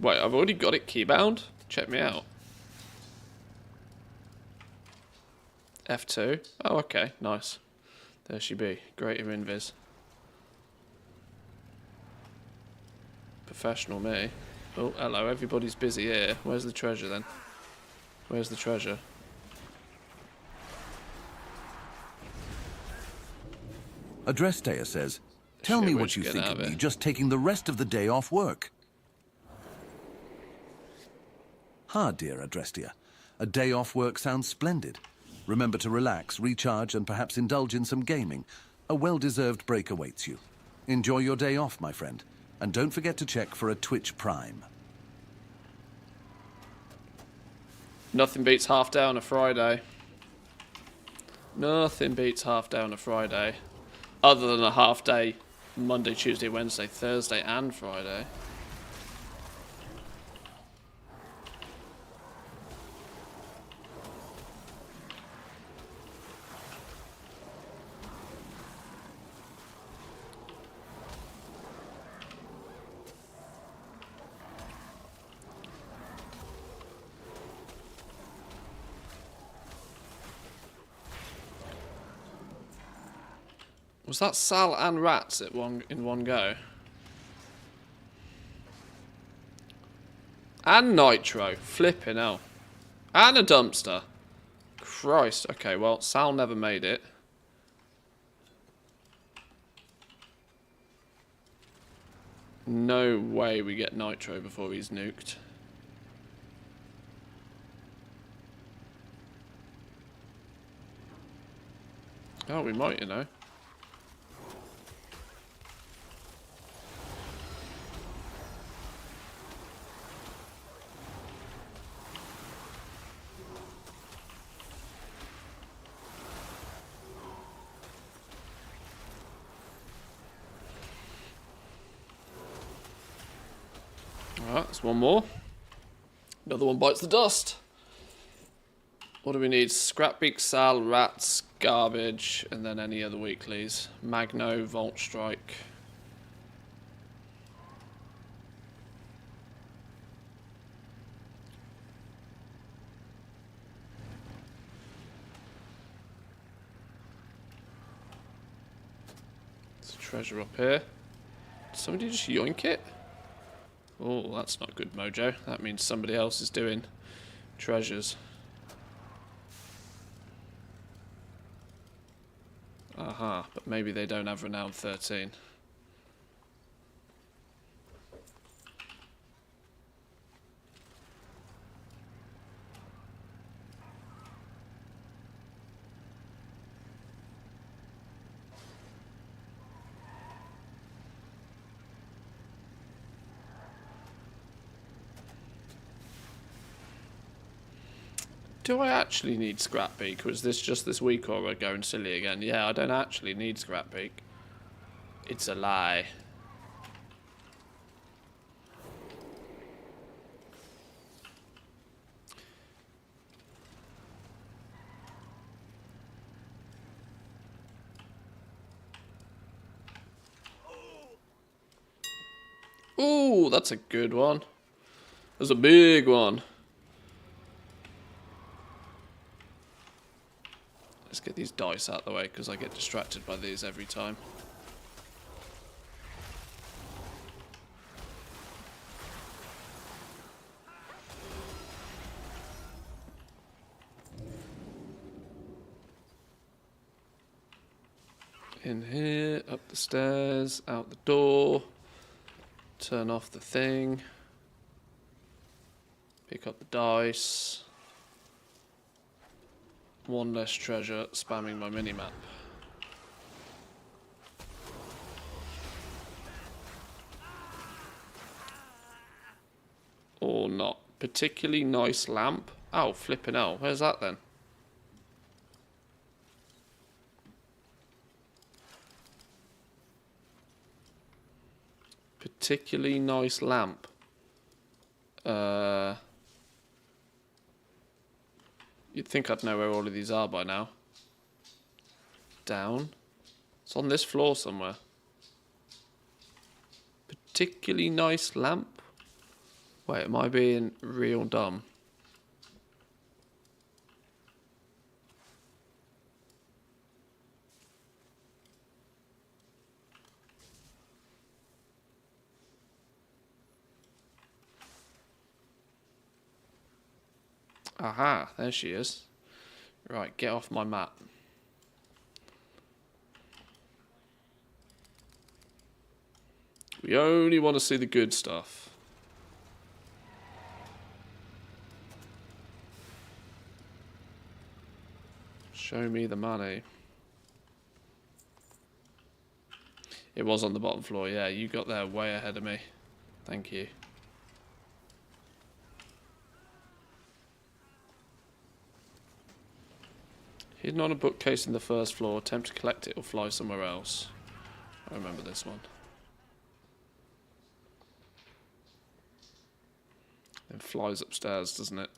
Wait, I've already got it keybound? Check me out. F2. Oh, okay, nice. There she be. Greater invis. Professional me. Oh, hello, everybody's busy here. Where's the treasure then? Where's the treasure? Adrestayer says, tell me what you think of me just taking the rest of the day off work. Dear Adrestayer. A day off work sounds splendid. Remember to relax, recharge, and perhaps indulge in some gaming. A well-deserved break awaits you. Enjoy your day off, my friend. And don't forget to check for a Twitch Prime. Nothing beats half day on a Friday. Nothing beats half day on a Friday. Other than a half day Monday, Tuesday, Wednesday, Thursday, and Friday. Was that Sal and rats in one go? And nitro. Flipping hell. And a dumpster. Christ. Okay, well, Sal never made it. No way we get nitro before he's nuked. Oh, we might, you know. Alright, that's one more. Another one bites the dust. What do we need? Scrapbeak, Sal, rats, garbage, and then any other weeklies. Magno, Volt Strike. There's a treasure up here. Did somebody just yoink it? Oh, that's not good mojo. That means somebody else is doing treasures. Aha, but maybe they don't have Renown 13. Do I actually need Scrap Peak, or is this just this week, or we're going silly again? Yeah, I don't actually need Scrap Peak. It's a lie. Ooh, that's a good one. That's a big one. Let's get these dice out of the way, because I get distracted by these every time. In here, up the stairs, out the door. Turn off the thing. Pick up the dice. One less treasure, spamming my minimap. Or not. Particularly nice lamp. Oh, flipping hell. Where's that then? Particularly nice lamp. You'd think I'd know where all of these are by now. Down. It's on this floor somewhere. Particularly nice lamp. Wait, am I being real dumb? Aha, there she is. Right, get off my map. We only want to see the good stuff. Show me the money. It was on the bottom floor, yeah. You got there way ahead of me. Thank you. Hidden on a bookcase in the first floor. Attempt to collect it or fly somewhere else. I remember this one. Then flies upstairs, doesn't it?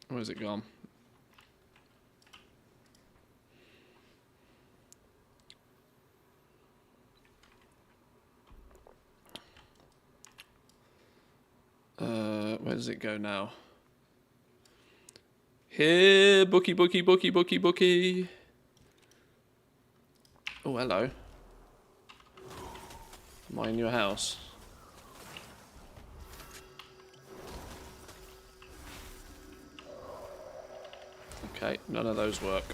Where's it gone? Where does it go now? Here, bookie, bookie, bookie, bookie, bookie. Oh, hello. Am I in your house? Okay, none of those work.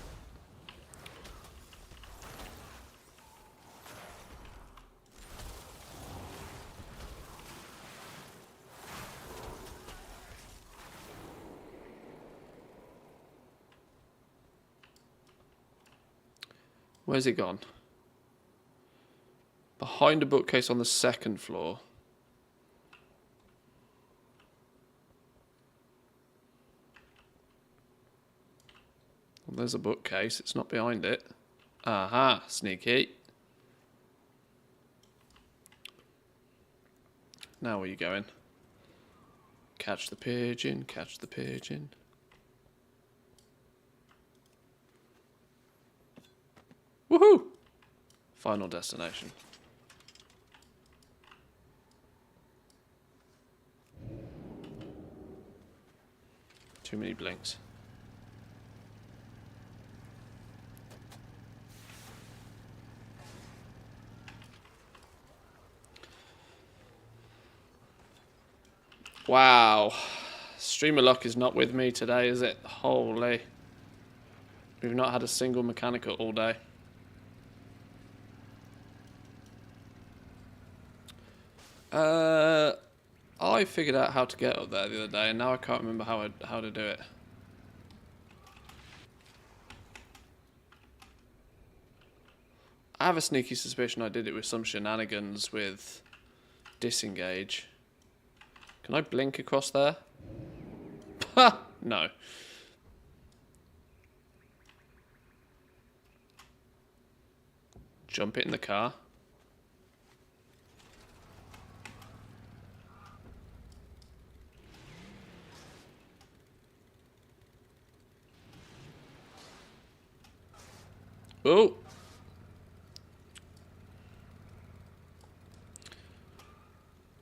Where's it gone? Behind a bookcase on the second floor. Well, there's a bookcase. It's not behind it. Aha, sneaky. Now where are you going? Catch the pigeon, catch the pigeon. Woohoo! Final destination. Too many blinks. Wow. Streamer luck is not with me today, is it? Holy. We've not had a single mechanical all day. I figured out how to get up there the other day, and now I can't remember how to do it. I have a sneaky suspicion I did it with some shenanigans with disengage. Can I blink across there? Ha! No. jump it in the car. Oh!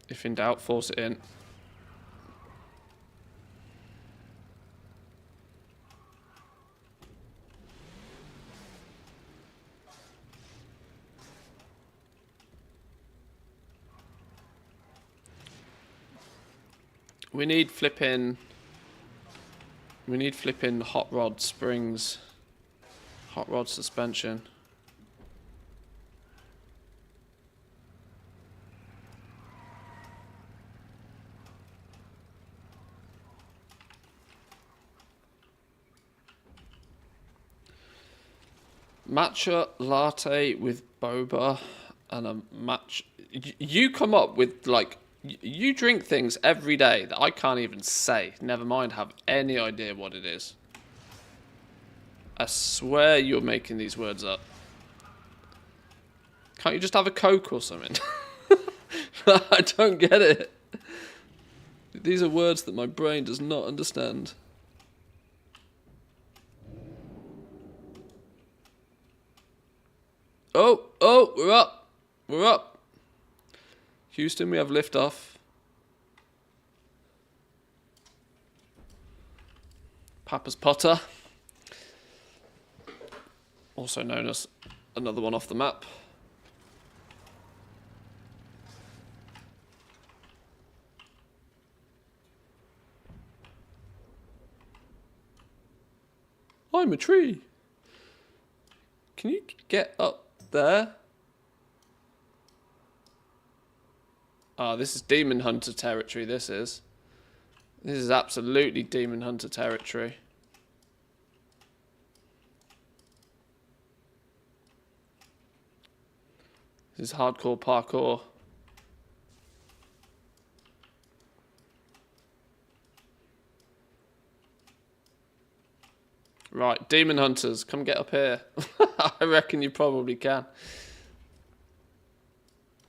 If in doubt, force it in. We need flipping hot rod springs. Hot rod suspension. Matcha latte with boba and a match. You come up with like you drink things every day that I can't even say. Never mind have any idea what it is. I swear you're making these words up. Can't you just have a Coke or something? I don't get it. These are words that my brain does not understand. Oh, we're up. We're up. Houston, we have liftoff. Papa's Potter. Also known as another one off the map. I'm a tree. Can you get up there? Ah, this is Demon Hunter territory, this is. This is absolutely Demon Hunter territory. This is hardcore parkour. Right, Demon Hunters, come get up here. I reckon you probably can.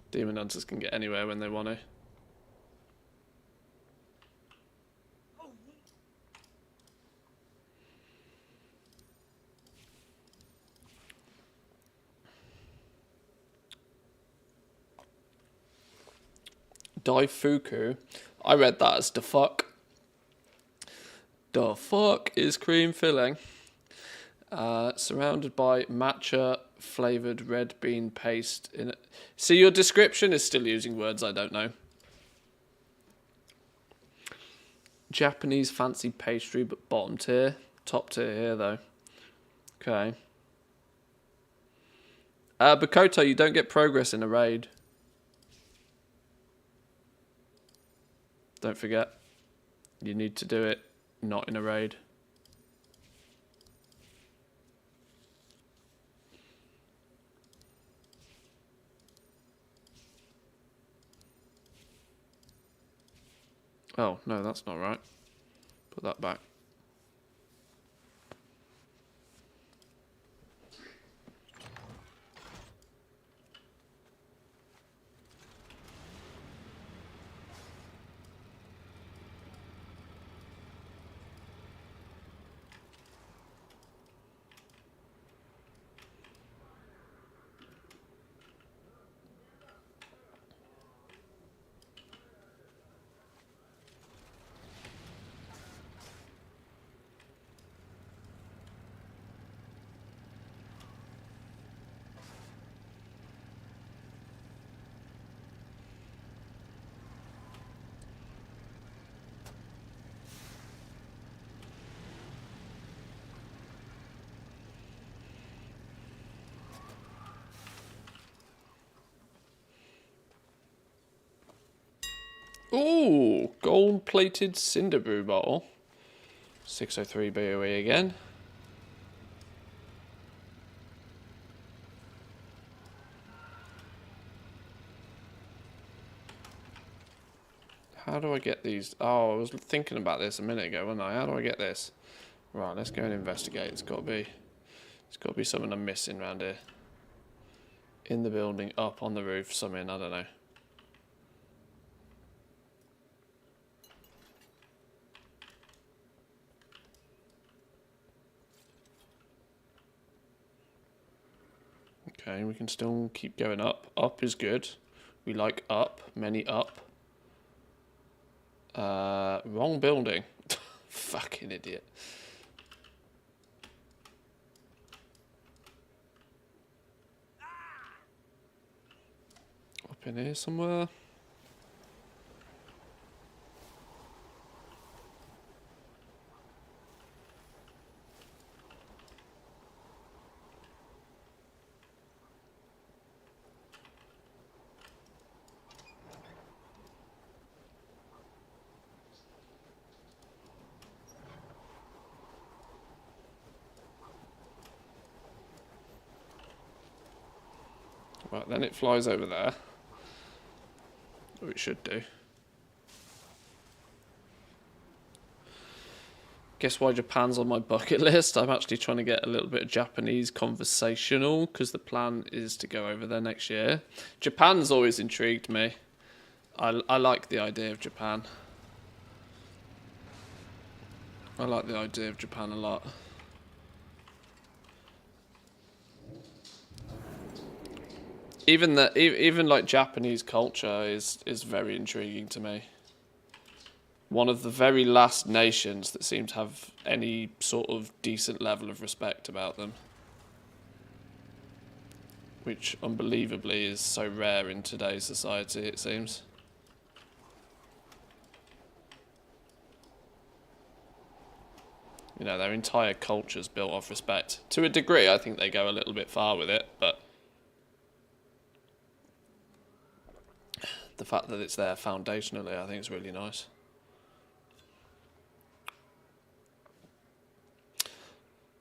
Demon Hunters can get anywhere when they want to. Daifuku. I read that as the fuck. The fuck is cream filling. Surrounded by matcha flavoured red bean paste in it. See, your description is still using words I don't know. Japanese fancy pastry, but bottom tier. Top tier here, though. Okay. Bakoto, you don't get progress in a raid. Don't forget. You need to do it, not in a raid. Oh, no, that's not right. Put that back. Ooh, gold-plated cinder brew bottle. 603 BOE again. How do I get these? Oh, I was thinking about this a minute ago, wasn't I? How do I get this? Right, let's go and investigate. It's got to be something I'm missing around here. In the building, up on the roof, something, I don't know. Okay, we can still keep going up. Up is good. We like up. Many up. Wrong building. Fucking idiot. Up in here somewhere. Right, then it flies over there. Or it should do. Guess why Japan's on my bucket list? I'm actually trying to get a little bit of Japanese conversational because the plan is to go over there next year. Japan's always intrigued me. I like the idea of Japan. I like the idea of Japan a lot. Even like Japanese culture is very intriguing to me. One of the very last nations that seem to have any sort of decent level of respect about them. Which unbelievably is so rare in today's society, it seems. You know, their entire culture's built off respect. To a degree, I think they go a little bit far with it, but the fact that it's there foundationally, I think is really nice.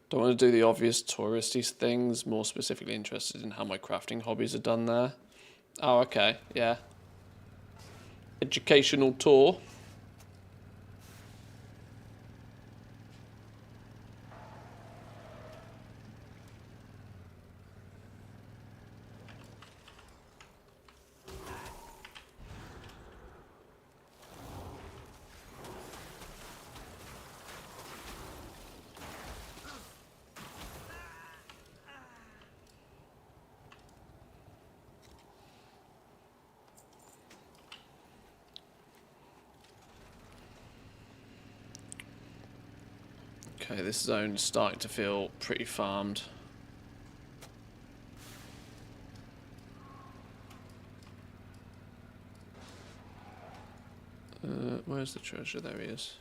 Don't want to do the obvious touristy things, more specifically interested in how my crafting hobbies are done there. Oh, okay, yeah. Educational tour. Okay, this zone is starting to feel pretty farmed. Where's the treasure? There he is.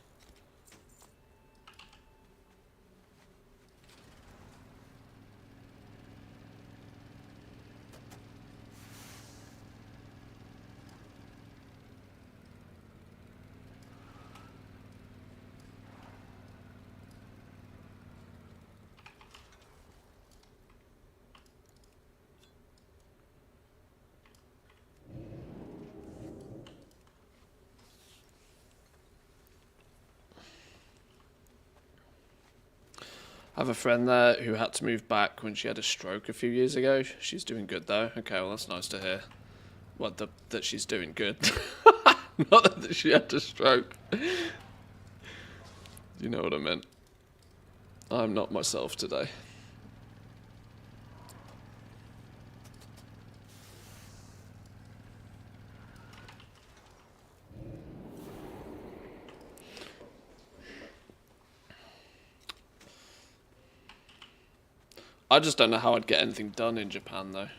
I have a friend there who had to move back when she had a stroke a few years ago. She's doing good though. Okay, well that's nice to hear. What, that she's doing good. Not that she had a stroke. You know what I meant. I'm not myself today. I just don't know how I'd get anything done in Japan though.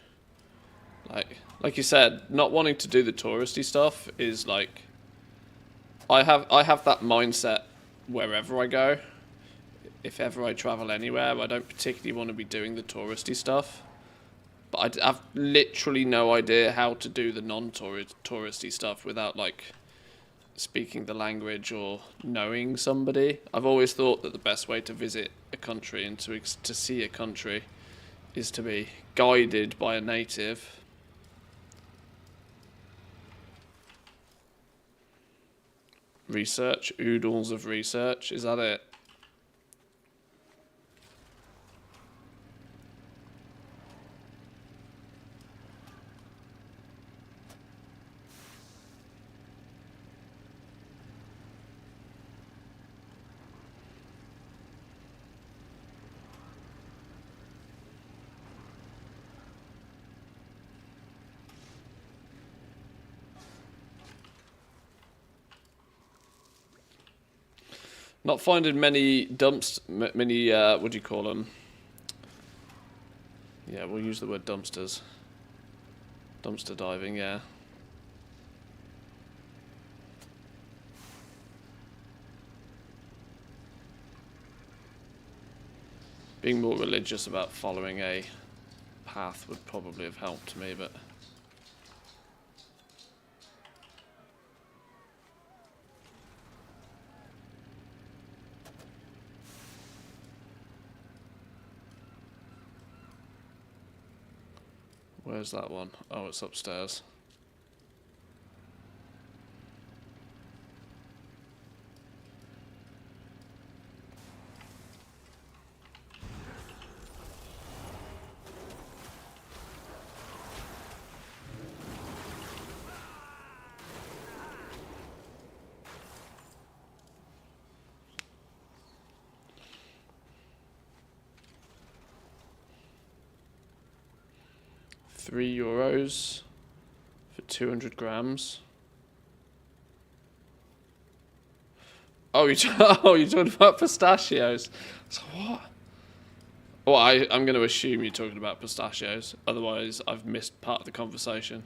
Like you said, not wanting to do the touristy stuff is like I have that mindset wherever I go. If ever I travel anywhere, I don't particularly want to be doing the touristy stuff. But I've literally no idea how to do the non-touristy stuff without like speaking the language or knowing somebody. I've always thought that the best way to visit a country and to see a country is to be guided by a native. Research, oodles of research, is that it? Not finding many many, what do you call them? Yeah, we'll use the word dumpsters. Dumpster diving, yeah. Being more religious about following a path would probably have helped me, but... Where's that one? Oh, it's upstairs. €3 for 200 grams. Oh, you're talking about pistachios. So what? Well, I'm going to assume you're talking about pistachios. Otherwise, I've missed part of the conversation.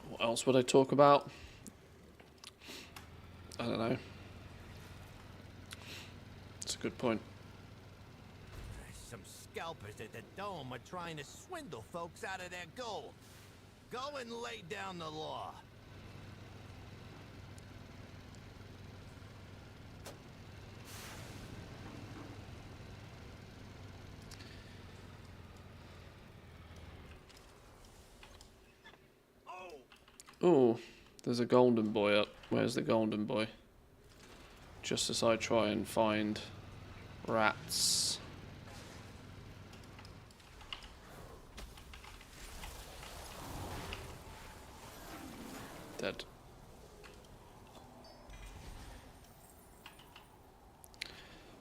What else would I talk about? I don't know. It's a good point. Some scalpers at the Dome are trying to swindle folks out of their gold. Go and lay down the law. Oh, there's a golden boy up. Where's the golden boy? Just as I try and find rats. Dead.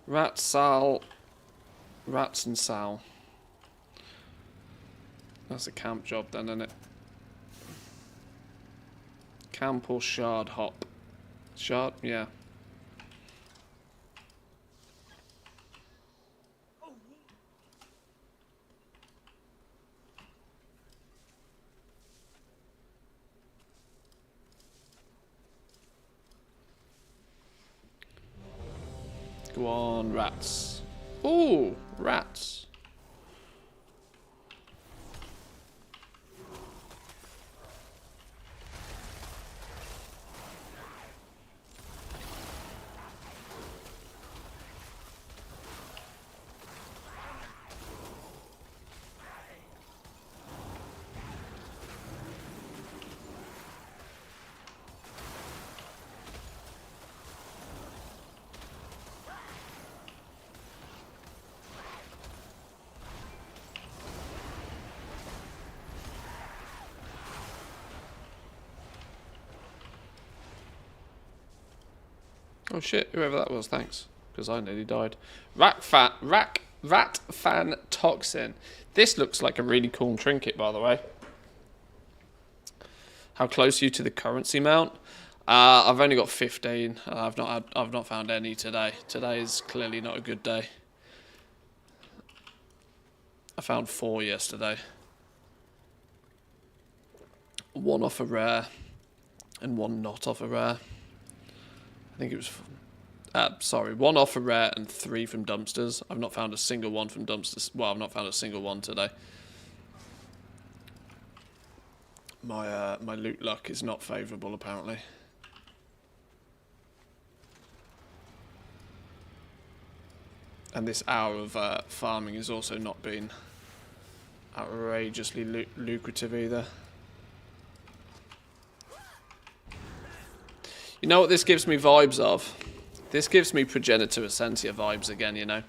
Rat, Sal. Rats and Sal. That's a camp job then, isn't it? Camp or shard hop? Shard? Yeah. Go on, rats. Ooh, rats. Oh shit, whoever that was, thanks. Because I nearly died. Rat fan toxin. This looks like a really cool trinket, by the way. How close are you to the currency mount? I've only got 15. I've not found any today. Today is clearly not a good day. I found 4 yesterday. 1 off a rare and 1 not off a rare. I think it was, sorry, 1 off a rare and 3 from dumpsters. I've not found a single one from dumpsters. Well, I've not found a single one today. My loot luck is not favourable, apparently. And this hour of farming has also not been outrageously lucrative either. You know what this gives me vibes of? This gives me Progenitor Essentia vibes again, you know.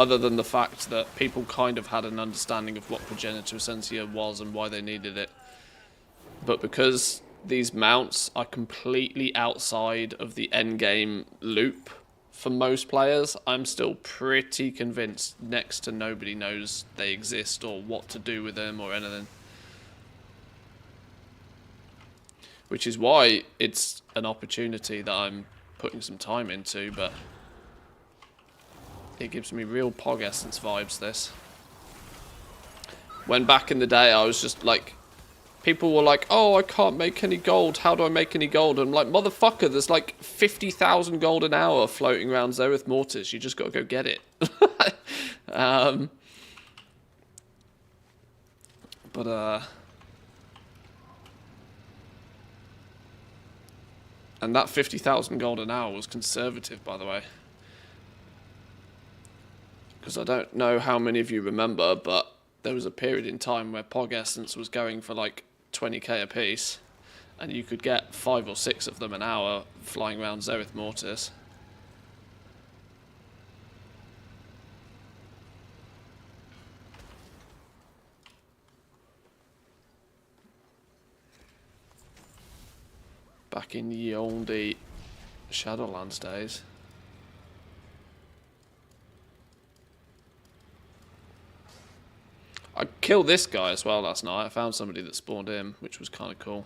other than the fact that people kind of had an understanding of what Progenitor Essentia was and why they needed it. But because these mounts are completely outside of the endgame loop for most players, I'm still pretty convinced next to nobody knows they exist or what to do with them or anything. Which is why it's an opportunity that I'm putting some time into, but it gives me real Pog Essence vibes, this. When back in the day I was just like, people were like, oh, I can't make any gold, how do I make any gold? And I'm like, motherfucker, there's like 50,000 gold an hour floating around Zereth Mortis, you just gotta go get it. And that 50,000 gold an hour was conservative, by the way. Because I don't know how many of you remember, but there was a period in time where Pog Essence was going for like 20k a piece, and you could get 5 or 6 of them an hour flying around Zereth Mortis. Back in the old Shadowlands days. I killed this guy as well last night. I found somebody that spawned him, which was kind of cool.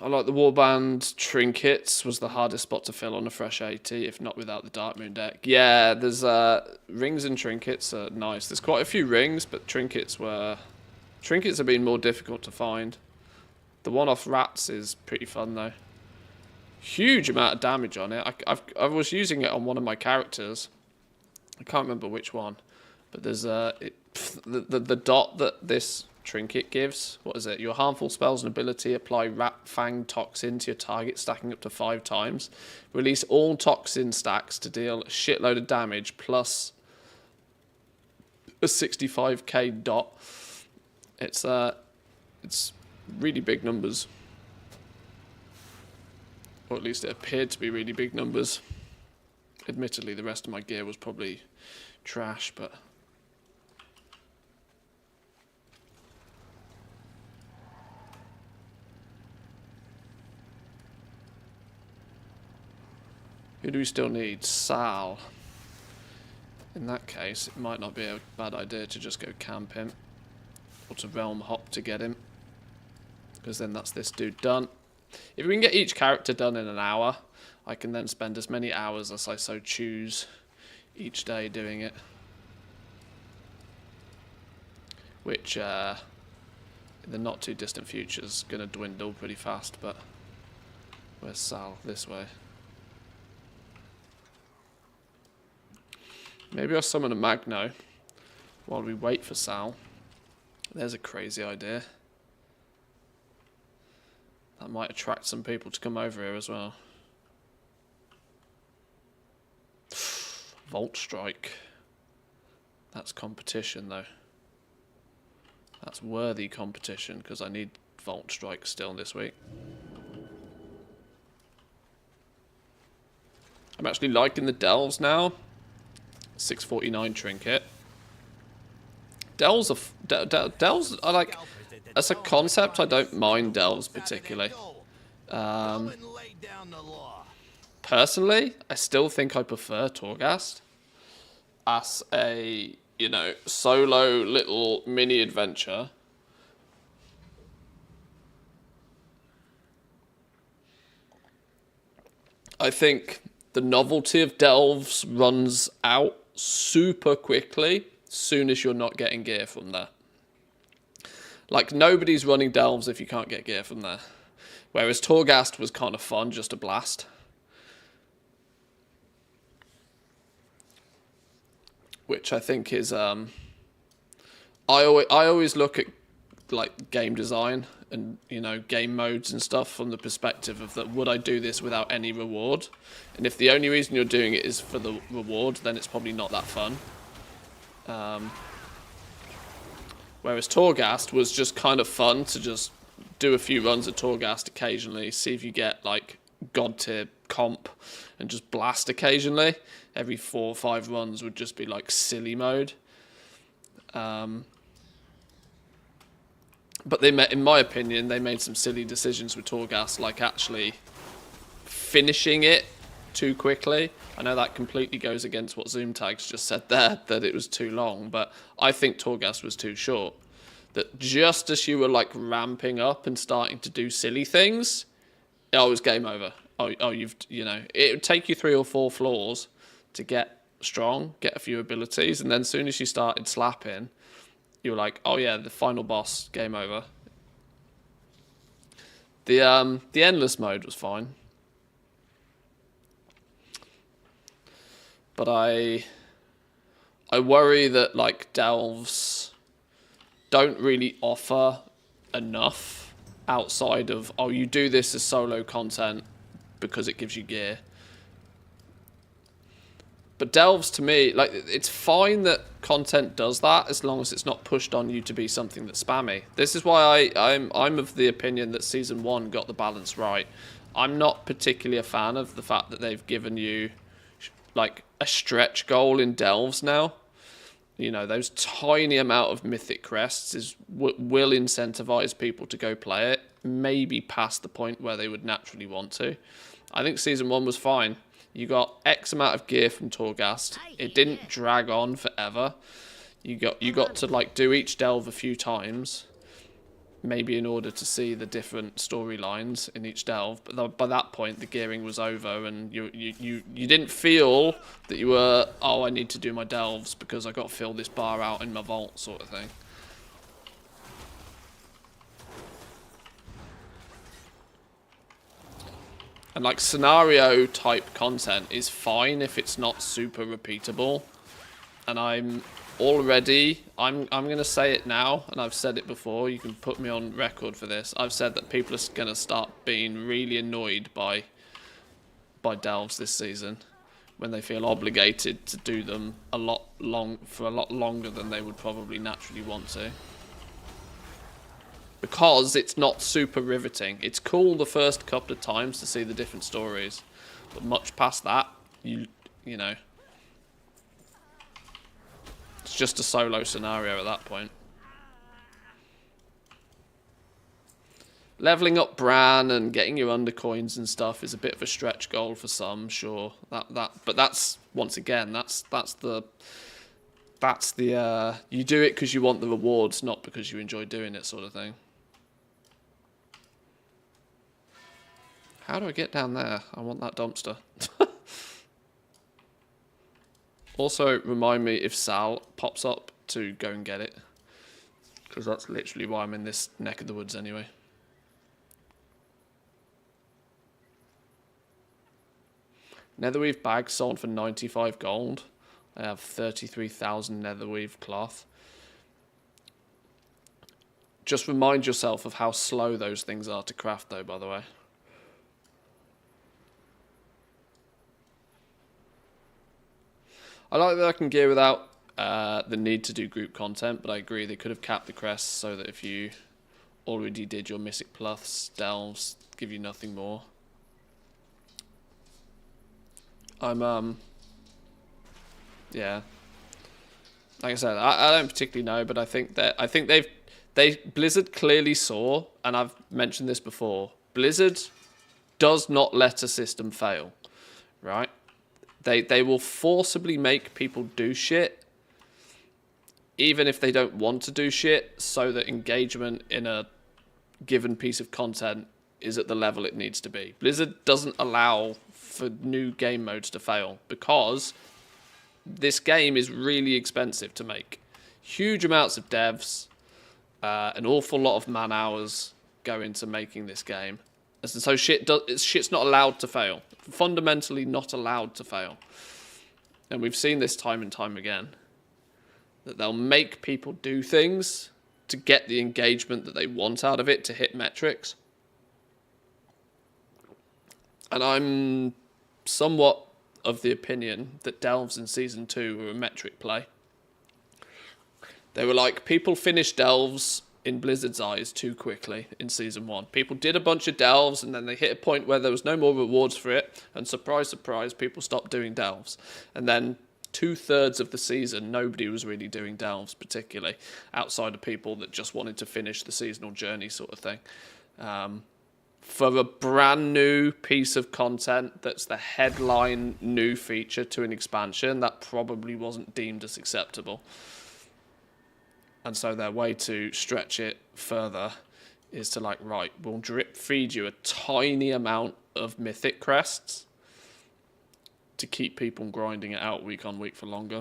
I like the Warband trinkets, was the hardest spot to fill on a fresh 80, if not without the Dark Moon deck. Yeah, there's rings and trinkets are nice. There's quite a few rings, but trinkets have been more difficult to find. The one-off rats is pretty fun though. Huge amount of damage on it. I was using it on one of my characters. I can't remember which one, but there's the dot that this trinket gives. What is it? Your harmful spells and ability apply Rat Fang Toxin to your target, stacking up to 5 times. Release all toxin stacks to deal a shitload of damage plus a 65k dot. It's really big numbers, or at least it appeared to be really big numbers. Admittedly, the rest of my gear was probably trash, but who do we still need? Sal. In that case, it might not be a bad idea to just go camp him. Or to realm hop to get him. Because then that's this dude done. If we can get each character done in an hour, I can then spend as many hours as I so choose each day doing it. Which, in the not too distant future is going to dwindle pretty fast, but where's Sal? This way. Maybe I'll summon a Magno while we wait for Sal. There's a crazy idea. That might attract some people to come over here as well. Volt Strike. That's competition though. That's worthy competition because I need Volt Strike still this week. I'm actually liking the Delves now. 649 trinket. Delves are like, as a concept, I don't mind Delves particularly. Personally, I still think I prefer Torghast as a, you know, solo little mini adventure. I think the novelty of Delves runs out super quickly soon as you're not getting gear from there. Like, nobody's running Delves if you can't get gear from there. Whereas Torghast was kind of fun, just a blast. which I think is I always look at like game design and, you know, game modes and stuff from the perspective of that, would I do this without any reward? And if the only reason you're doing it is for the reward, then it's probably not that fun. Whereas Torghast was just kind of fun to just do a few runs at Torghast occasionally, see if you get like god tier comp and just blast occasionally. Every 4 or 5 runs would just be like silly mode. But in my opinion, they made some silly decisions with Torghast, like actually finishing it too quickly. I know that completely goes against what Zoomtags just said there, that it was too long, but I think Torghast was too short. That just as you were like ramping up and starting to do silly things, it was game over. It would take you 3 or 4 floors to get strong, get a few abilities, and then as soon as you started slapping, you were like, oh yeah, the final boss, game over. The endless mode was fine. But I worry that like delves don't really offer enough outside of, oh, you do this as solo content because it gives you gear. But delves, to me, like, it's fine that content does that as long as it's not pushed on you to be something that's spammy. This is why I'm of the opinion that Season 1 got the balance right. I'm not particularly a fan of the fact that they've given you, like, a stretch goal in delves now. You know, those tiny amount of mythic crests will incentivize people to go play it, maybe past the point where they would naturally want to. I think Season 1 was fine. You got X amount of gear from Torghast. It didn't drag on forever. You got to like do each delve a few times, maybe in order to see the different storylines in each delve. But by that point, the gearing was over, and you didn't feel that you were, oh, I need to do my delves because I got to fill this bar out in my vault, sort of thing. And like scenario type content is fine if it's not super repeatable. And I'm gonna say it now, and I've said it before, you can put me on record for this. I've said that people are gonna start being really annoyed by delves this season when they feel obligated to do them for a lot longer than they would probably naturally want to. Because it's not super riveting. It's cool the first couple of times to see the different stories, but much past that, you know, it's just a solo scenario at that point. Leveling up Bran and getting your undercoins and stuff is a bit of a stretch goal for some, sure. But that's once again, that's the you do it because you want the rewards, not because you enjoy doing it, sort of thing. How do I get down there? I want that dumpster. Also, remind me if Sal pops up to go and get it. Because that's literally why I'm in this neck of the woods anyway. Netherweave bag sold for 95 gold. I have 33,000 netherweave cloth. Just remind yourself of how slow those things are to craft though, by the way. I like that I can gear without the need to do group content, but I agree they could have capped the crests so that if you already did your Mystic Plus, delves give you nothing more. Yeah. Like I said, I don't particularly know, but I think Blizzard clearly saw, and I've mentioned this before, Blizzard does not let a system fail, right? They will forcibly make people do shit, even if they don't want to do shit, so that engagement in a given piece of content is at the level it needs to be. Blizzard doesn't allow for new game modes to fail, because this game is really expensive to make. Huge amounts of devs, an awful lot of man hours go into making this game. And so shit's not allowed to fail. Fundamentally not allowed to fail. And we've seen this time and time again. that they'll make people do things to get the engagement that they want out of it to hit metrics. And I'm somewhat of the opinion that Delves in Season 2 were a metric play. They were like, people finished Delves in Blizzard's eyes too quickly in Season 1. People did a bunch of Delves, and then they hit a point where there was no more rewards for it, and surprise, surprise, people stopped doing Delves. And then 2/3 of the season, nobody was really doing Delves particularly, outside of people that just wanted to finish the seasonal journey sort of thing. For a brand new piece of content that's the headline new feature to an expansion, that probably wasn't deemed as acceptable. And so their way to stretch it further is to like, right, we'll drip feed you a tiny amount of mythic crests to keep people grinding it out week on week for longer.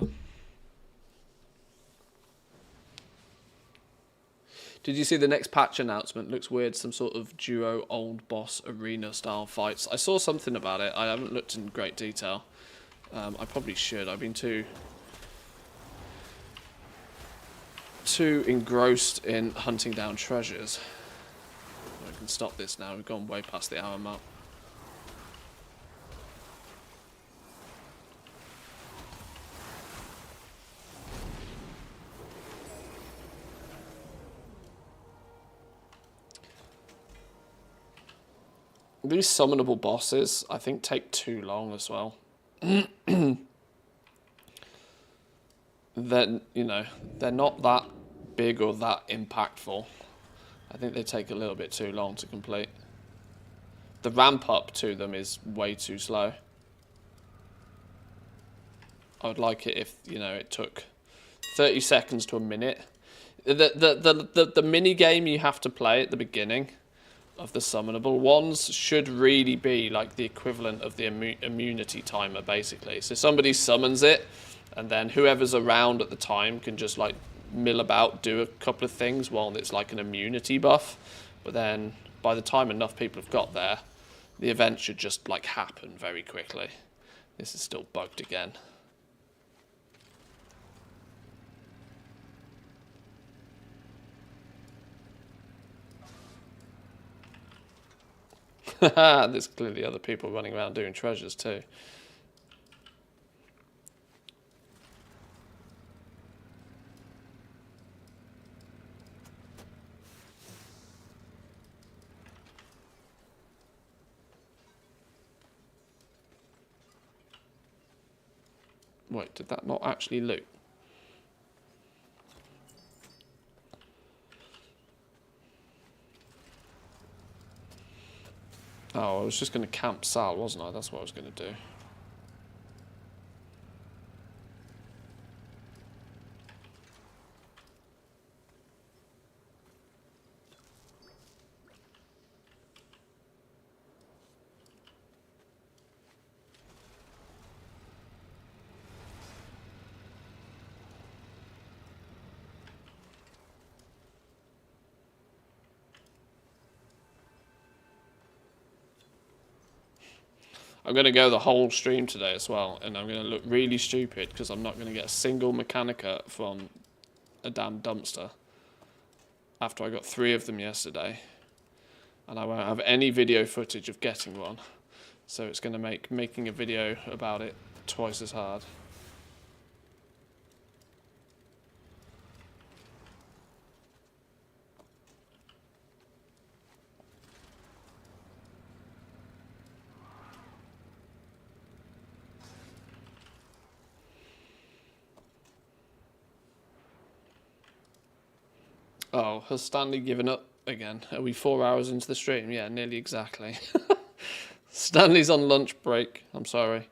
Did you see the next patch announcement? Looks weird, some sort of duo old boss arena style fights. I saw something about it. I haven't looked in great detail. I probably should. I've been too engrossed in hunting down treasures. I can stop this now. We've gone way past the hour mark. These summonable bosses, I think, take too long as well. Then, you know, they're not that big or that impactful. I think they take a little bit too long to complete. The ramp up to them is way too slow. I would like it if, you know, it took 30 seconds to a minute. The mini game you have to play at the beginning of the summonable ones should really be like the equivalent of the immunity timer, basically. So somebody summons it, and then whoever's around at the time can just like mill about, do a couple of things while it's like an immunity buff. But then by the time enough people have got there, the event should just like happen very quickly. This is still bugged again. There's clearly other people running around doing treasures too. Wait, did that not actually loot? Oh, I was just going to camp Sal, wasn't I? That's what I was going to do. I'm going to go the whole stream today as well, and I'm going to look really stupid because I'm not going to get a single Mechanica from a damn dumpster after I got 3 of them yesterday, and I won't have any video footage of getting one, so it's going to make making a video about it twice as hard. Oh, has Stanley given up again? Are we 4 hours into the stream? Yeah, nearly exactly. Stanley's on lunch break. I'm sorry.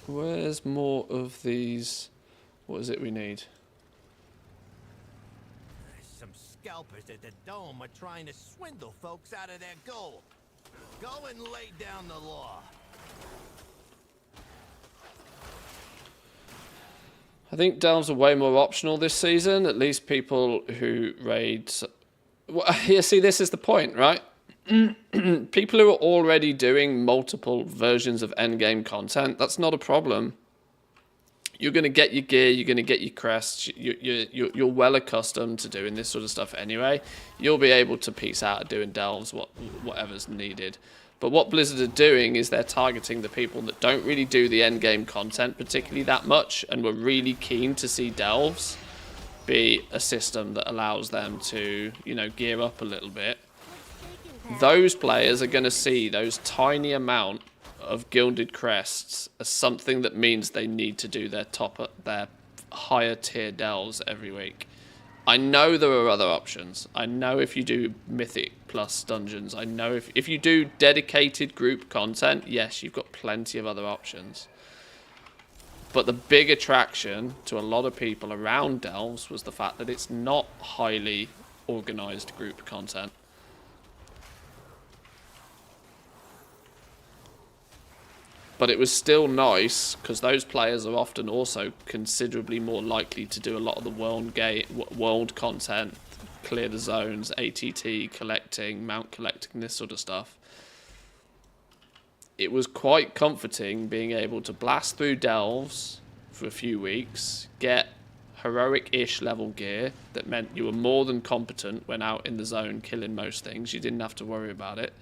Where's more of these? What is it we need? Some scalpers at the Dome are trying to swindle folks out of their gold. Go and lay down the law. think delves are way more optional this season. At least people who raid. Well, yeah, see, this is the point, right? People who are already doing multiple versions of endgame content, that's not a problem. You're going to get your gear, you're going to get your crests, you're well accustomed to doing this sort of stuff anyway. You'll be able to piece out at doing delves, whatever's needed. But what Blizzard are doing is they're targeting the people that don't really do the endgame content particularly that much and were really keen to see delves be a system that allows them to, you know, gear up a little bit. Those players are going to see those tiny amount of gilded crests as something that means they need to do their higher tier delves every week. I know there are other options. I know if you do Mythic plus dungeons, I know if you do dedicated group content, yes, you've got plenty of other options. But the big attraction to a lot of people around delves was the fact that it's not highly organized group content. But it was still nice because those players are often also considerably more likely to do a lot of the world content, clear the zones, ATT, collecting, mount collecting, this sort of stuff. It was quite comforting being able to blast through delves for a few weeks, get heroic-ish level gear that meant you were more than competent when out in the zone killing most things. You didn't have to worry about it.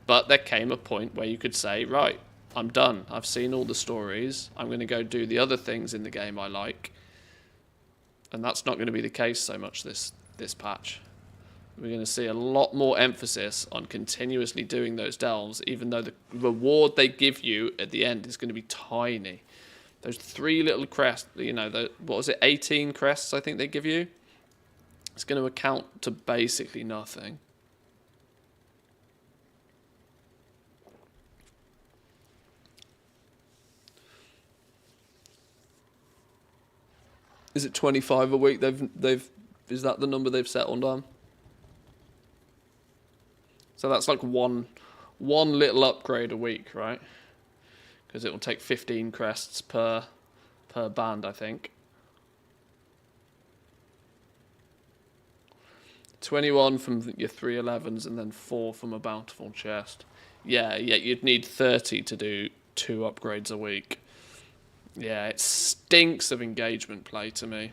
But there came a point where you could say, right, I'm done. I've seen all the stories. I'm going to go do the other things in the game I like. And that's not going to be the case so much this patch. We're going to see a lot more emphasis on continuously doing those delves, even though the reward they give you at the end is going to be tiny. Those 3 little crests, you know, what was it, 18 crests I think they give you? It's going to account to basically nothing. Is it 25 a week? Is that the number they've settled on? So that's like one little upgrade a week, right? Because it will take 15 crests per band, I think. 21 from your 311s and then 4 from a bountiful chest. Yeah, you'd need 30 to do 2 upgrades a week. Yeah, it stinks of engagement play to me.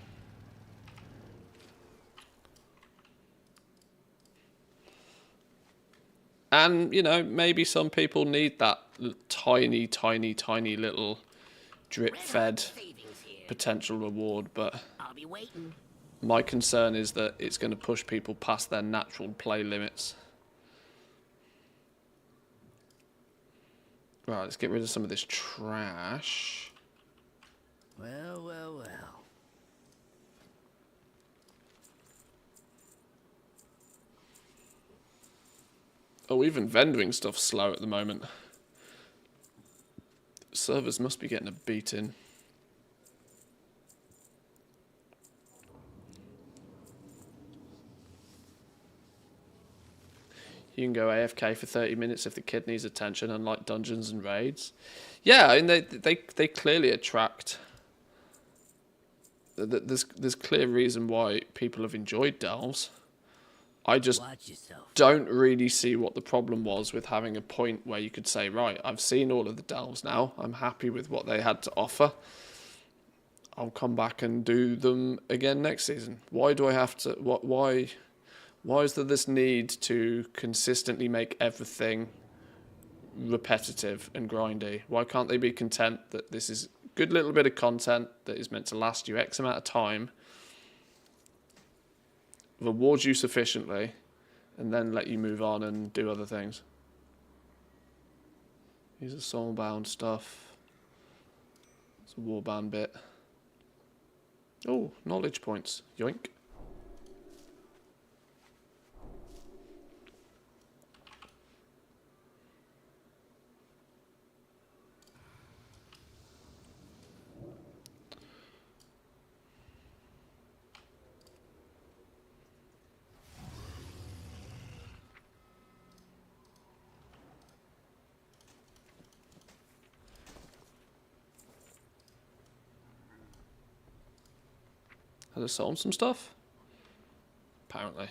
And, you know, maybe some people need that tiny, tiny, tiny little drip-fed potential reward, but I'll be waiting. my concern is that it's going to push people past their natural play limits. Right, let's get rid of some of this trash. Well, well, well. Oh, even vendoring stuff's slow at the moment. Servers must be getting a beating. You can go AFK for 30 minutes if the kid needs attention, unlike dungeons and raids. Yeah, I mean, they clearly attract... There's clear reason why people have enjoyed delves. I just don't really see what the problem was with having a point where you could say, right, I've seen all of the delves now. I'm happy with what they had to offer. I'll come back and do them again next season. Why do I have to... Why is there this need to consistently make everything repetitive and grindy? Why can't they be content that this is a good little bit of content that is meant to last you X amount of time, reward you sufficiently, and then let you move on and do other things? These are soulbound stuff. It's a warband bit. Oh, knowledge points. Yoink. Has it sold some stuff? Apparently.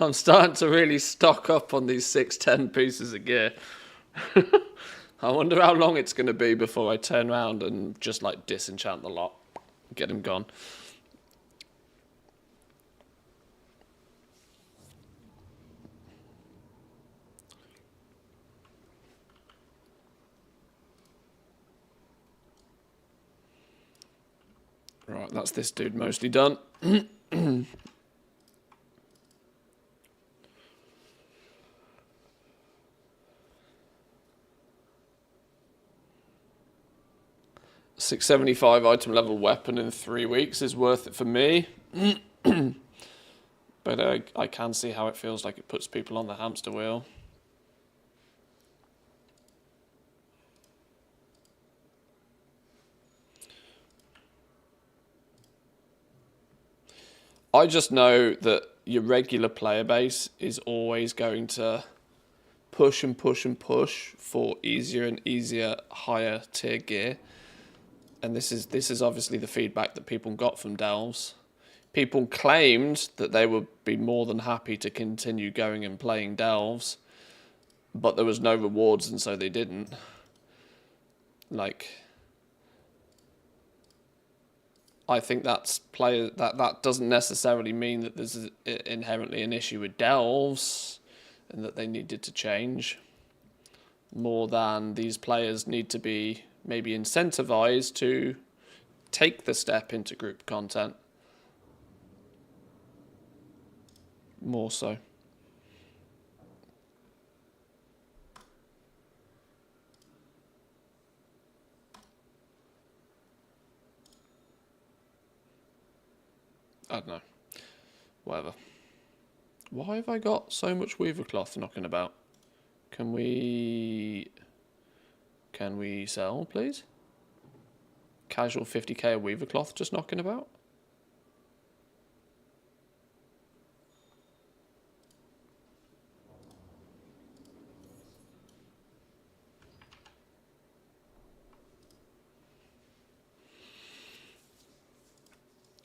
I'm starting to really stock up on these 610 pieces of gear. I wonder how long it's going to be before I turn around and just like disenchant the lot. Get him gone. Right, that's this dude mostly done. 675 item level weapon in 3 weeks is worth it for me. But I can see how it feels like it puts people on the hamster wheel. I just know that your regular player base is always going to push and push and push for easier and easier higher tier gear. And this is obviously the feedback that people got from Delves. People claimed that they would be more than happy to continue going and playing Delves, but there was no rewards and so they didn't. Like, I think that doesn't necessarily mean that there's inherently an issue with Delves and that they needed to change. More than these players need to be maybe incentivized to take the step into group content. More so. I don't know. Whatever. Why have I got so much weaver cloth knocking about? Can we sell, please? Casual 50k of weaver cloth just knocking about.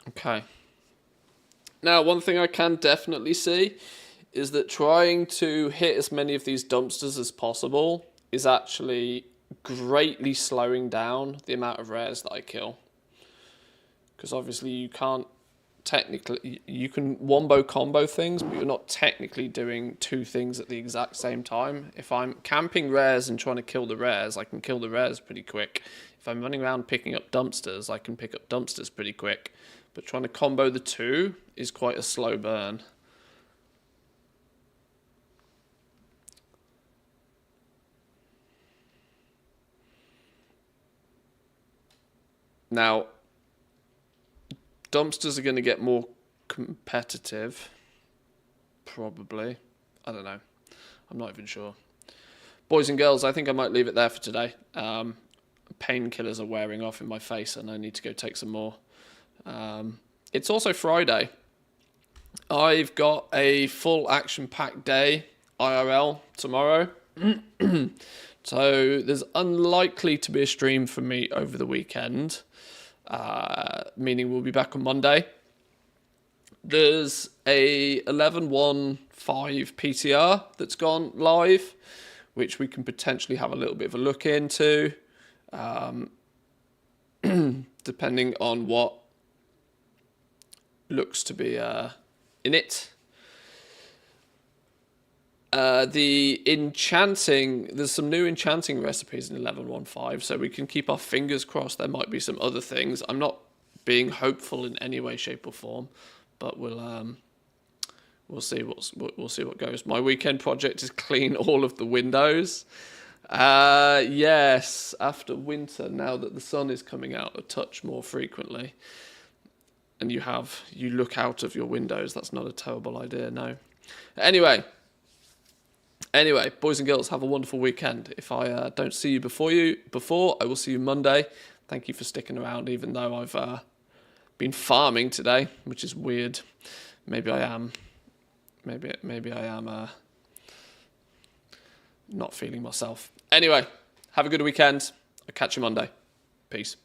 Okay. Now, one thing I can definitely see is that trying to hit as many of these dumpsters as possible is actually greatly slowing down the amount of rares that I kill. Because obviously you can't technically, you can wombo combo things, but you're not technically doing two things at the exact same time. If I'm camping rares and trying to kill the rares, I can kill the rares pretty quick. If I'm running around picking up dumpsters, I can pick up dumpsters pretty quick. But trying to combo the two is quite a slow burn. Now, dumpsters are going to get more competitive, probably. I don't know. I'm not even sure. Boys and girls, I think I might leave it there for today. Painkillers are wearing off in my face and I need to go take some more. It's also Friday. I've got a full action-packed day, IRL, tomorrow. So there's unlikely to be a stream from me over the weekend, meaning we'll be back on Monday. There's a 11.1.5 PTR that's gone live, which we can potentially have a little bit of a look into, depending on what looks to be in it. The enchanting, there's some new enchanting recipes in 11.1.5, so we can keep our fingers crossed there might be some other things. I'm not being hopeful in any way, shape or form, but we'll see we'll see what goes. My weekend project is clean all of the windows. Yes, after winter, now that the sun is coming out a touch more frequently, and you look out of your windows, that's not a terrible idea, no. Anyway, boys and girls, have a wonderful weekend. If I don't see you before, I will see you Monday. Thank you for sticking around, even though I've been farming today, which is weird. Maybe I am. Maybe I am not feeling myself. Anyway, have a good weekend. I'll catch you Monday. Peace.